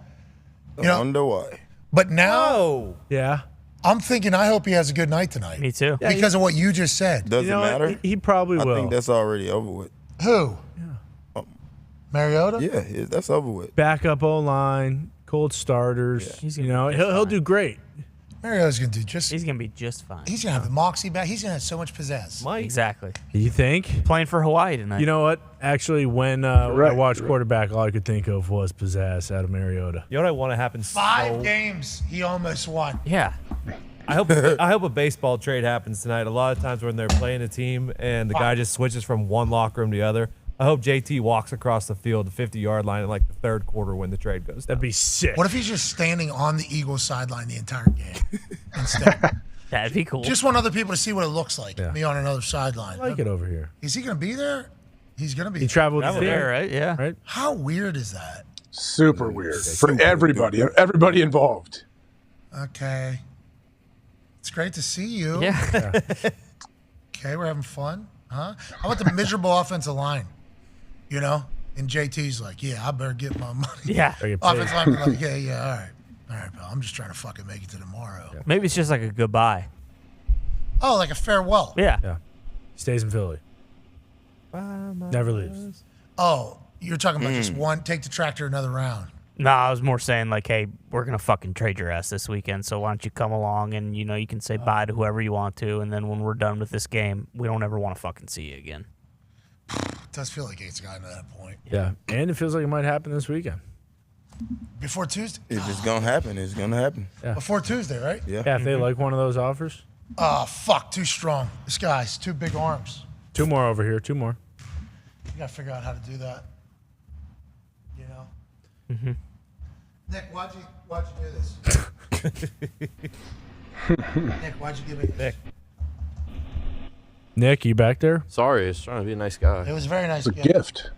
I wonder why. But now, yeah, I'm thinking I hope he has a good night tonight. Me too. Because of what you just said. Does You it know what? matter? He probably I will. think that's already over with. Who? Mariota? Yeah, that's over with. Backup O-line, cold starters. He'll do great. Mariota's gonna do just. He's gonna be just fine. He's gonna have the moxie back. He's gonna have so much pizzazz. Exactly. You think? Playing for Hawaii tonight. You know what? Actually, when I watched quarterback, all I could think of was pizzazz out of Mariota. You know what I want to happen? 5 games he almost won. Yeah. I hope a baseball trade happens tonight. A lot of times when they're playing a team and the guy just switches from one locker room to the other, I hope JT walks across the field, the 50-yard line, in like the 3rd quarter when the trade goes down. That'd be sick. What if he's just standing on the Eagles sideline the entire game instead? That'd be cool. Just want other people to see what it looks like. Yeah. Me on another sideline. I like it over here. Is he gonna be there? He's gonna be. He traveled there, right? Yeah. Right. How weird is that? Super weird for everybody involved. Okay. It's great to see you. Yeah. Okay, we're having fun, huh? How about the miserable offensive line? You know, and JT's like, yeah, I better get my money. Yeah. Offensive line be like, yeah, all right, pal. I'm just trying to fucking make it to tomorrow. Yeah. Maybe it's just like a goodbye. Oh, like a farewell. Yeah. Yeah. Stays in Philly. Never leaves. Oh, you're talking about just one, take the tractor another round. No, I was more saying like, hey, we're gonna fucking trade your ass this weekend. So why don't you come along and you can say bye to whoever you want to, and then when we're done with this game, we don't ever want to fucking see you again. It does feel like it's gotten to that point. Yeah. And it feels like it might happen this weekend. Before Tuesday? If it's gonna happen, it's gonna happen. Yeah. Before Tuesday, right? Yeah. Yeah, if they like one of those offers. Oh, fuck, too strong. This guy's too big arms. 2 more over here. 2 more. You gotta figure out how to do that. You know? Mm-hmm. Nick, why'd you do this? Nick, why'd you give me this? Nick, you back there? Sorry, I was trying to be a nice guy. It was a very nice It's a gift.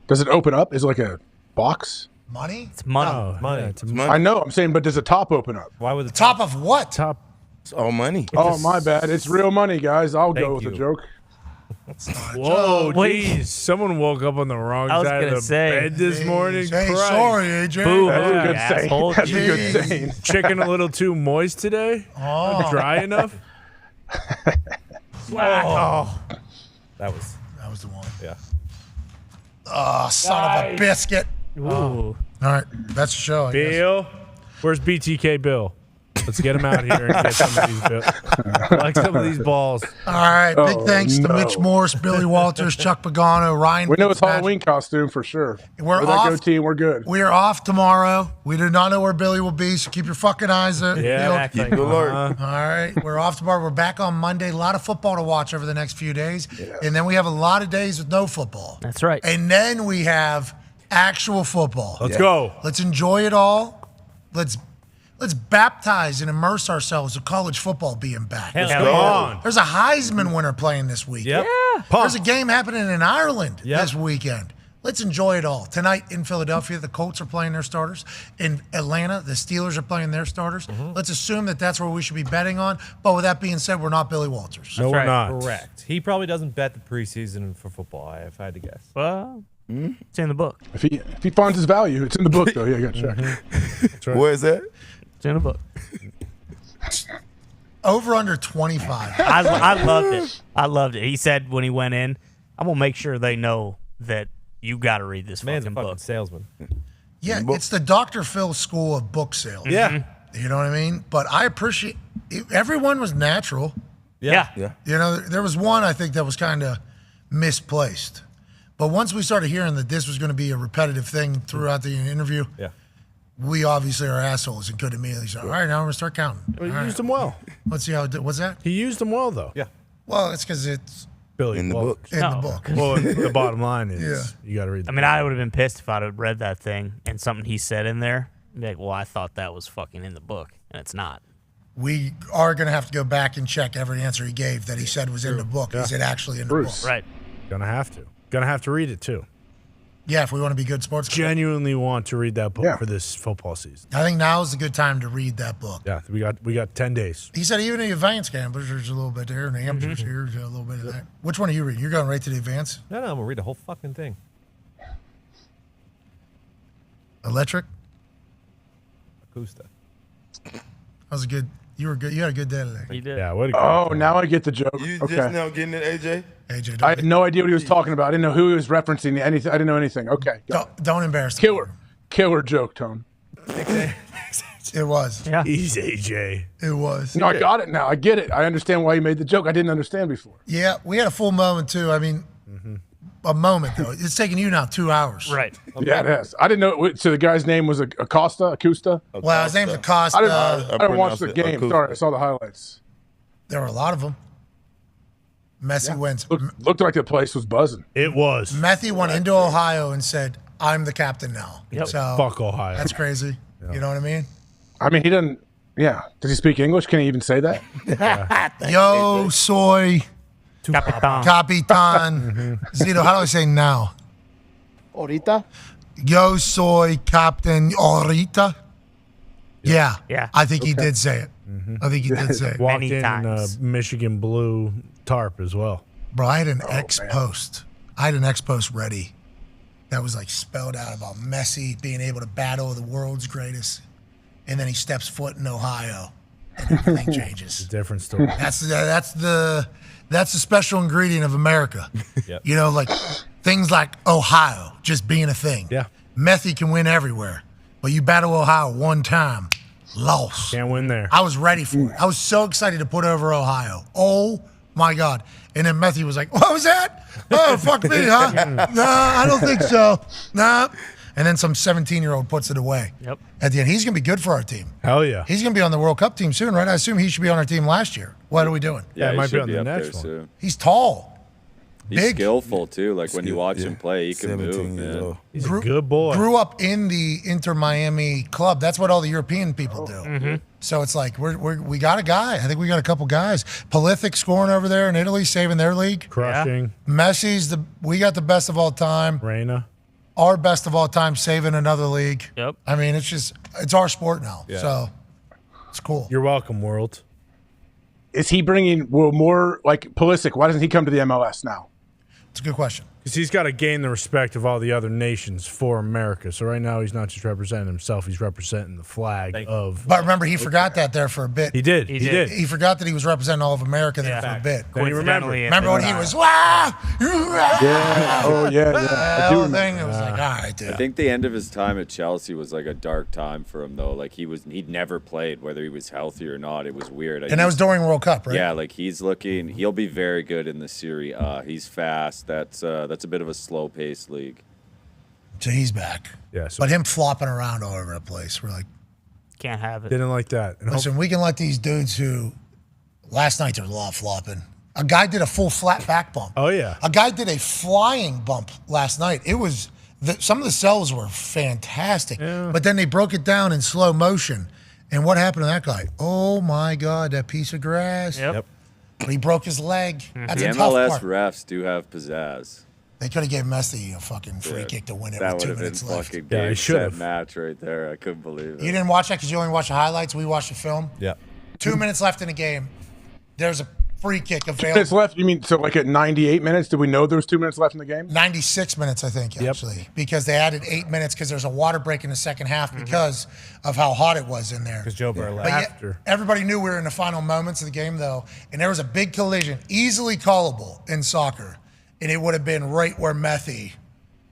Does it open up? Is it like a box? Money? It's money. Oh, money. Yeah, it's Money. I know. I'm saying, but does the top open up? Why would the Top of what? top. It's all money. Oh, my bad. It's real money, guys. I'll Thank go with you. the joke. Whoa, Wait. jeez. Someone woke up on the wrong I was side of gonna the say. bed this morning. Hey, Christ. sorry, AJ. Boo. That's a Yeah, good saying. asshole. That's a good Jeez. saying. Chicken a little too moist today? Oh. Dry enough? Oh. That was That was the one. yeah. Oh, son of a biscuit. Ooh. All right, that's the show. I guess. Bill? Where's BTK Bill? Let's get him out here and get some of these like some of these balls. All right, big Oh, thanks to no. Mitch Morse, Billy Walters, Chuck Pagano, Ryan. We know it's Fitzpatrick. Halloween costume for sure. We're With that off. goatee, we're good. We are off tomorrow. We do not know where Billy will be, so keep your fucking eyes out. Yeah, Exactly. Keep it alert. All right, we're off tomorrow. We're back on Monday. A lot of football to watch over the next few days, and then we have a lot of days with no football. That's right. And then we have actual football. Let's go. Let's enjoy it all. Let's baptize and immerse ourselves with college football being back. Hell Hell yeah. on. There's a Heisman winner playing this week. Yep. There's a game happening in Ireland Yep. this weekend. Let's enjoy it all. Tonight in Philadelphia, the Colts are playing their starters. In Atlanta, the Steelers are playing their starters. Let's assume that that's where we should be betting on. But with that being said, we're not Billy Walters. No, we're not. Correct. He probably doesn't bet the preseason for football, if I had to guess. Well, it's in the book. If he finds his value, it's in the book, though. Yeah, you got to check. That's right. Where is that? It's in the book. Over under 25. I loved it. I loved it. He said when he went in, I'm going to make sure they know that you got to read this Man's fucking a fucking book. salesman. Yeah, it's the Dr. Phil school of book sales. Yeah. You know what I mean? But I appreciate everyone was natural. Yeah. You know, there was one I think that was kind of misplaced. But once we started hearing that this was going to be a repetitive thing throughout the interview, we obviously are assholes and could immediately say, all right, now we're going to start counting. Well, he All used right. them well. Let's see how it did. What's that? He used them well, though. Yeah. Well, it's because it's Billy, In the well, book. in the book. Well, the bottom line is Yeah. you got to read. I mean, I would have been pissed if I'd have read that thing and something he said in there. I'd be like, well, I thought that was fucking in the book, and it's not. We are going to have to go back and check every answer he gave that he said was in the book. Yeah. Is it actually in Bruce. the book? Right. Gonna have to read it too. Yeah, if we want to be good sports. Genuinely want to read that book for this football season. I think now is a good time to read that book. Yeah, we got 10 days. He said even the advanced gamblers, there's a little bit there, and the amateurs here, there's a little bit of that. Which one are you reading? You're going right to the advanced? No, I'm gonna read the whole fucking thing. Electric? Acosta. That was a good. You were good. You had a good day today. You did. Yeah, what a Oh, now I get the joke. You Okay. just now getting it, AJ? AJ, I had no idea what he was talking about. I didn't know who he was referencing. Anything. I didn't know anything. Okay. don't embarrass. Killer joke, Tone. It was. Yeah. He's AJ. It was. No, I got it now. I get it. I understand why you made the joke. I didn't understand before. Yeah, we had a full moment too. I mean, a moment though. It's taking you now 2 hours. Right. Yeah, it has. I didn't know. So the guy's name was Acosta. Well, his name's Acosta. I didn't watch the game. Acosta. Sorry, I saw the highlights. There were a lot of them. Messi wins. Looked like the place was buzzing. It was. Messi went into Ohio and said, "I'm the captain now." Yep. So Fuck Ohio. that's crazy. You know what I mean? I mean, he doesn't. Yeah. Does he speak English? Can he even say that? Yo soy Capitan. Capitan. Zito, how do I say now? Ahorita? Yo soy Captain Ahorita. Yeah. Yeah. I think he did say it. I think he did say it. Walked Many in times. Michigan blue tarp as well. Bro, I had an ex post. I had an ex post ready that was like spelled out about Messi being able to battle the world's greatest. And then he steps foot in Ohio and everything changes. Different story. That's the special ingredient of America. Yep. You know, like things like Ohio just being a thing. Yeah. Messi can win everywhere, but you battle Ohio one time, lost. Can't win there. I was ready for it. I was so excited to put over Ohio. Oh my God. And then Messi was like, what was that? Oh, fuck me, huh? Nah, I don't think so. Nah. And then some 17-year-old puts it away. Yep. At the end, he's going to be good for our team. Hell yeah. He's going to be on the World Cup team soon, right? I assume he should be on our team last year. What are we doing? Yeah, it he might be should on the up next there one. soon. He's tall. He's Big. skillful too. Like when you watch him play, he can 17 move. years Man. old. He's a good boy. Grew up in the Inter Miami club. That's what all the European people do. So it's like we got a guy. I think we got a couple guys. Prolific scoring over there in Italy, saving their league. Crushing. Messi's we got the best of all time. Reina. Our best of all time, saving another league. Yep. I mean, it's our sport now. Yeah. So it's cool. You're welcome, world. Is he bringing more like Pulisic? Why doesn't he come to the MLS now? It's a good question. Because he's got to gain the respect of all the other nations for America. So right now he's not just representing himself; he's representing the flag of. But remember, he forgot that there for a bit. He did. He did. He forgot that he was representing all of America there for a bit. Then he remembered. Remember when he was, wah! Yeah. Oh yeah. That I do whole remember. thing, it was like, all right, dude. I think the end of his time at Chelsea was like a dark time for him, though. Like he'd never played, whether he was healthy or not. It was weird. And that was during World Cup, right? Yeah, like he'll be very good in the Serie A. He's fast. That's a bit of a slow-paced league. So he's back. Yeah. So But him flopping around all over the place, we're like, Can't have it. didn't like that. And listen, we can let these dudes who, last night there was a lot of flopping. A guy did a full flat back bump. Oh yeah. A guy did a flying bump last night. It was, some of the cells were fantastic, but then they broke it down in slow motion. And what happened to that guy? Oh my God, that piece of grass. Yep. But he broke his leg. That's The a tough MLS part. refs do have pizzazz. They could have gave Messi a fucking free kick to win it That with would 2 have been minutes left. fucking Yeah, game, he should set, have. match right there. I couldn't believe it. You didn't watch that because you only watched the highlights. We watched the film. Yeah. 2 minutes left in the game. There's a free kick 2 available. minutes left? You mean so like at 98 minutes? Did we know there was 2 minutes left in the game? 96 minutes, I think, actually, because they added 8 minutes because there's a water break in the second half because of how hot it was in there. Because Joe Burrow But yet, everybody knew we were in the final moments of the game, though, and there was a big collision, easily callable in soccer, and it would have been right where Messi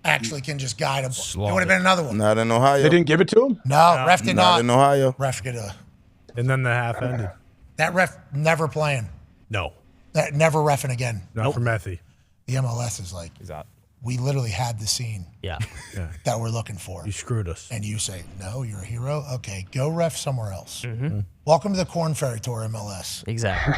actually can just guide him. It would have been another one. Not in Ohio. They didn't give it to him? No, ref did not. Not in Ohio. Ref could have. And then the half ended. That ref never playing. No. That never reffing again. Not for Messi. The MLS is like, we literally had the scene Yeah. that we're looking for. You screwed us. And you say, no, you're a hero? Okay, go ref somewhere else. Mm-hmm. Welcome to the Corn Ferry Tour, MLS. Exactly.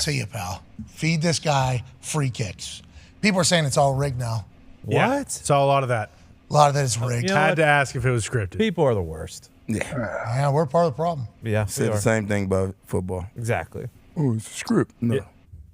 See you, pal. Feed this guy free kicks. People are saying it's all rigged now. Yeah, saw a lot of that. A lot of that is rigged. Had to ask if it was scripted. People are the worst. Yeah, we're part of the problem. Yeah, Said we the are. same thing about football. Exactly. Oh, it's a script. No. Yeah.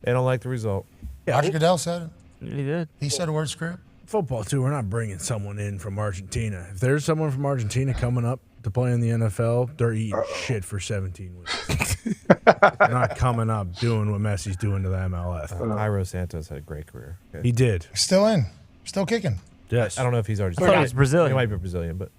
They don't like the result. Roger Goodell said it. He did. He said the word script. Football, too, we're not bringing someone in from Argentina. If there's someone from Argentina coming up to play in the NFL, they're eating shit for 17 weeks. They're not coming up doing what Messi's doing to the MLS. Jairo Santos had a great career. He did. Still in. Still kicking. Yes. I don't know if he's I Argentinian. thought he was Brazilian. He might be Brazilian, but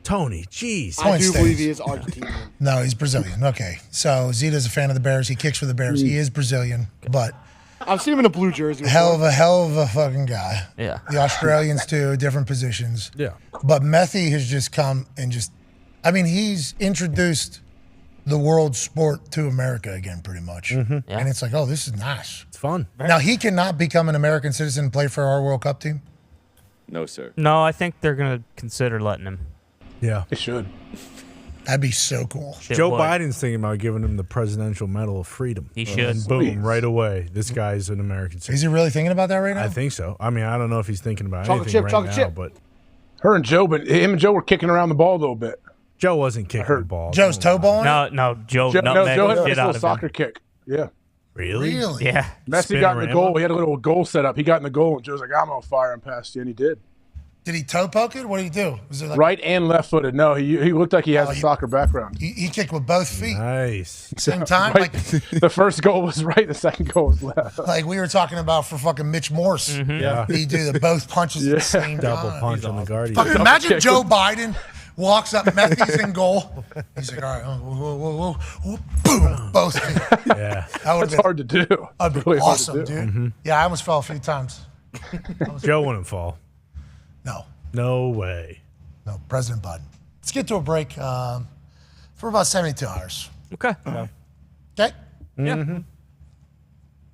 Tony, jeez. I do stays. believe he is Argentinian. No, he's Brazilian. Okay. So Zita's a fan of the Bears. He kicks for the Bears. He is Brazilian, but I've seen him in a blue jersey. hell of a fucking guy. Yeah. The Australians too, different positions. Yeah. But Messi has just come and he's introduced the world sport to America again, pretty much. Yeah. And it's like, oh, this is nice. It's fun. Now, he cannot become an American citizen and play for our World Cup team. No, sir. No, I think they're going to consider letting him. Yeah. They should. That'd be so cool. Joe would. Biden's thinking about giving him the Presidential Medal of Freedom. He should. And boom, right away, this guy's an American citizen. Is he really thinking about that right now? I think so. I mean, I don't know if he's thinking about Chocolate anything chip, right chocolate now, chip. but Her and Joe, but him and Joe were kicking around the ball a little bit. Joe wasn't kicking the ball. Joe's toe balling? No, Joe Joe nutmegged had a the nice shit out little of soccer him. kick. Yeah. Really? Really? Yeah. Messi Spin got in the around. goal. He had a little goal set up. He got in the goal, and Joe's like, I'm on fire and past you, and he did. Did he toe poke it? What did he do? Was it like Right and left footed. No, he looked like he has a soccer background. he kicked with both feet? Nice. Same time? Right. The first goal was right, the second goal was left. Like we were talking about for fucking Mitch Morse. Yeah. He do the both punches at the same Double time. punch on the guardian. Fucking imagine Joe Biden walks up, Messi's in goal. He's like, all right, whoa, boom, both feet. Yeah. That would That's hard to do. That'd be Really hard to awesome, do. dude. Yeah, I almost fell a few times. Joe wouldn't fall. No, No way. no, President Biden. Let's get to a break for about 72 hours. Okay. Okay? Yeah.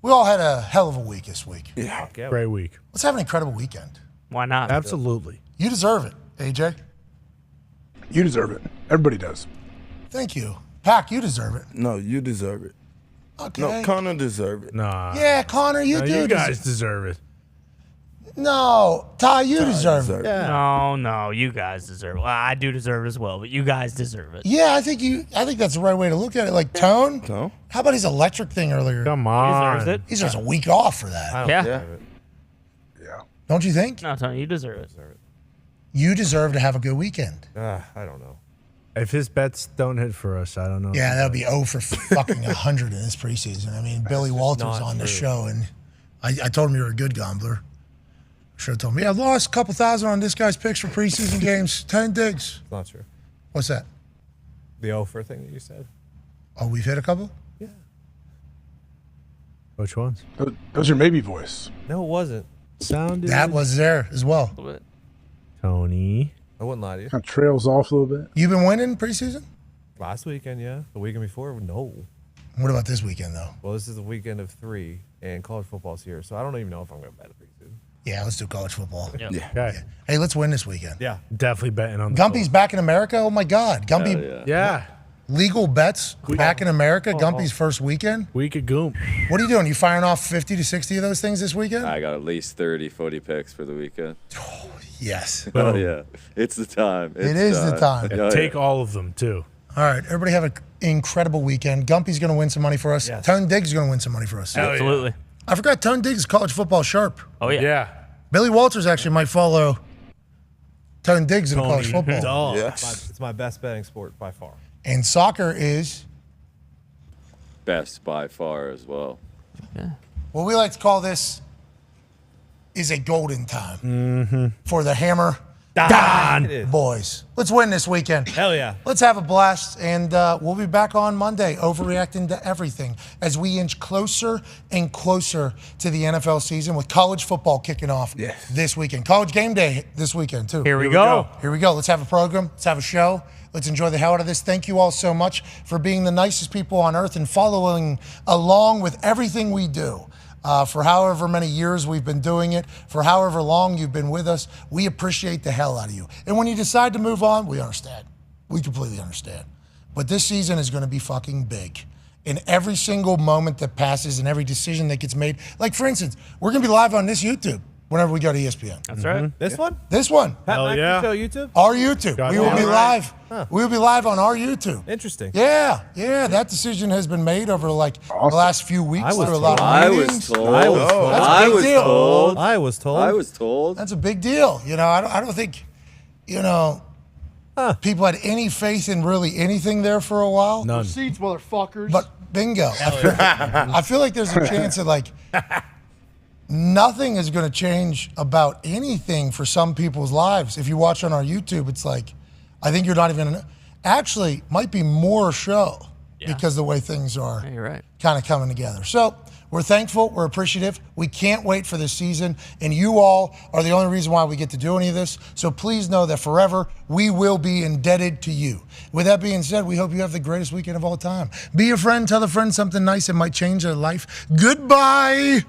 We all had a hell of a week this week. Yeah. Great week. Let's have an incredible weekend. Why not? Absolutely. You deserve it, AJ. You deserve it. Everybody does. Thank you. Pac, you deserve it. No, you deserve it. Okay. No, Connor deserve it. Nah. Yeah, Connor, you No, do. you guys deserve it. No, Ty, you deserve it. No, you guys deserve it. Well, I do deserve it as well, but you guys deserve it. Yeah, I think that's the right way to look at it. Like Tone. No. How about his electric thing earlier? Come He on. deserves it. He deserves a week off for that. I don't Yeah. deserve it. Don't you think? No, Tony, you deserve it. You deserve to have a good weekend. I don't know. If his bets don't hit for us, I don't know. Yeah, that'll be 0 for fucking 100 in this preseason. I mean, Billy Walters was not on the true. show, and I told him you were a good gambler. Should have told me, I lost a couple thousand on this guy's picks for preseason games. 10 digs. It's not true. What's that? The offer thing that you said. Oh, we've hit a couple? Which ones? That was your maybe voice. No, it wasn't. Sounded. That was there as well. Tony. I wouldn't lie to you. Kind of trails off a little bit. You've been winning preseason? Last weekend, yeah. The weekend before, no. What about this weekend, though? Well, this is the weekend of 3, and college football's here, so I don't even know if I'm going to bet a preseason. Yeah, let's do college football. Yep. Yeah. Okay. Hey, let's win this weekend. Yeah. Definitely betting on the Gumpy's back in America? Oh, my God. Gumpy, Yeah. legal bets back in America? Gumpy's first weekend? Week of Goom. What are you doing? You firing off 50 to 60 of those things this weekend? I got at least 30 footy picks for the weekend. Yes. Oh, yeah. It's the time. It is the time. Oh, Take yeah. all of them, too. All right, everybody have an incredible weekend. Gumpy's going to win some money for us. Yes. Tone Diggs is going to win some money for us. Absolutely. I forgot Tone Diggs is college football sharp. Oh, yeah. Yeah. Billy Walters actually might follow Tone Diggs in Tony college football. Dog. Yes. It's my best betting sport by far. And soccer is Best by far as well. what we like to call this is a golden time for the Hammer Dahn. boys. Let's win this weekend. Hell yeah. Let's have a blast, and we'll be back on Monday overreacting to everything as we inch closer and closer to the NFL season with college football kicking off this weekend. College game day this weekend, too. Here we go. Here we go. Let's have a program. Let's have a show. Let's enjoy the hell out of this. Thank you all so much for being the nicest people on earth and following along with everything we do. For however many years we've been doing it, for however long you've been with us, we appreciate the hell out of you. And when you decide to move on, we understand. We completely understand. But this season is going to be fucking big. In every single moment that passes and every decision that gets made. Like, for instance, we're going to be live on this YouTube whenever we go to ESPN. That's right. This one? This one. Pat Hell McAfee yeah. Show YouTube? Our YouTube. Got We it. will be All live. Huh. We will be live on our YouTube. Interesting. Yeah, that decision has been made over like the last few weeks I was through a lot of I meetings. was told. I was told. That's a I big was deal. told. I was told. I was told. That's a big deal. You know, I don't think, people had any faith in really anything there for a while. None. Seats, motherfuckers. But bingo. I feel like there's a chance that like nothing is going to change about anything for some people's lives. If you watch on our YouTube, it's like, I think you're not even, actually might be more show because the way things are You're right. kind of coming together. So we're thankful. We're appreciative. We can't wait for this season. And you all are the only reason why we get to do any of this. So please know that forever we will be indebted to you. With that being said, we hope you have the greatest weekend of all time. Be a friend. Tell a friend something nice that might change their life. Goodbye.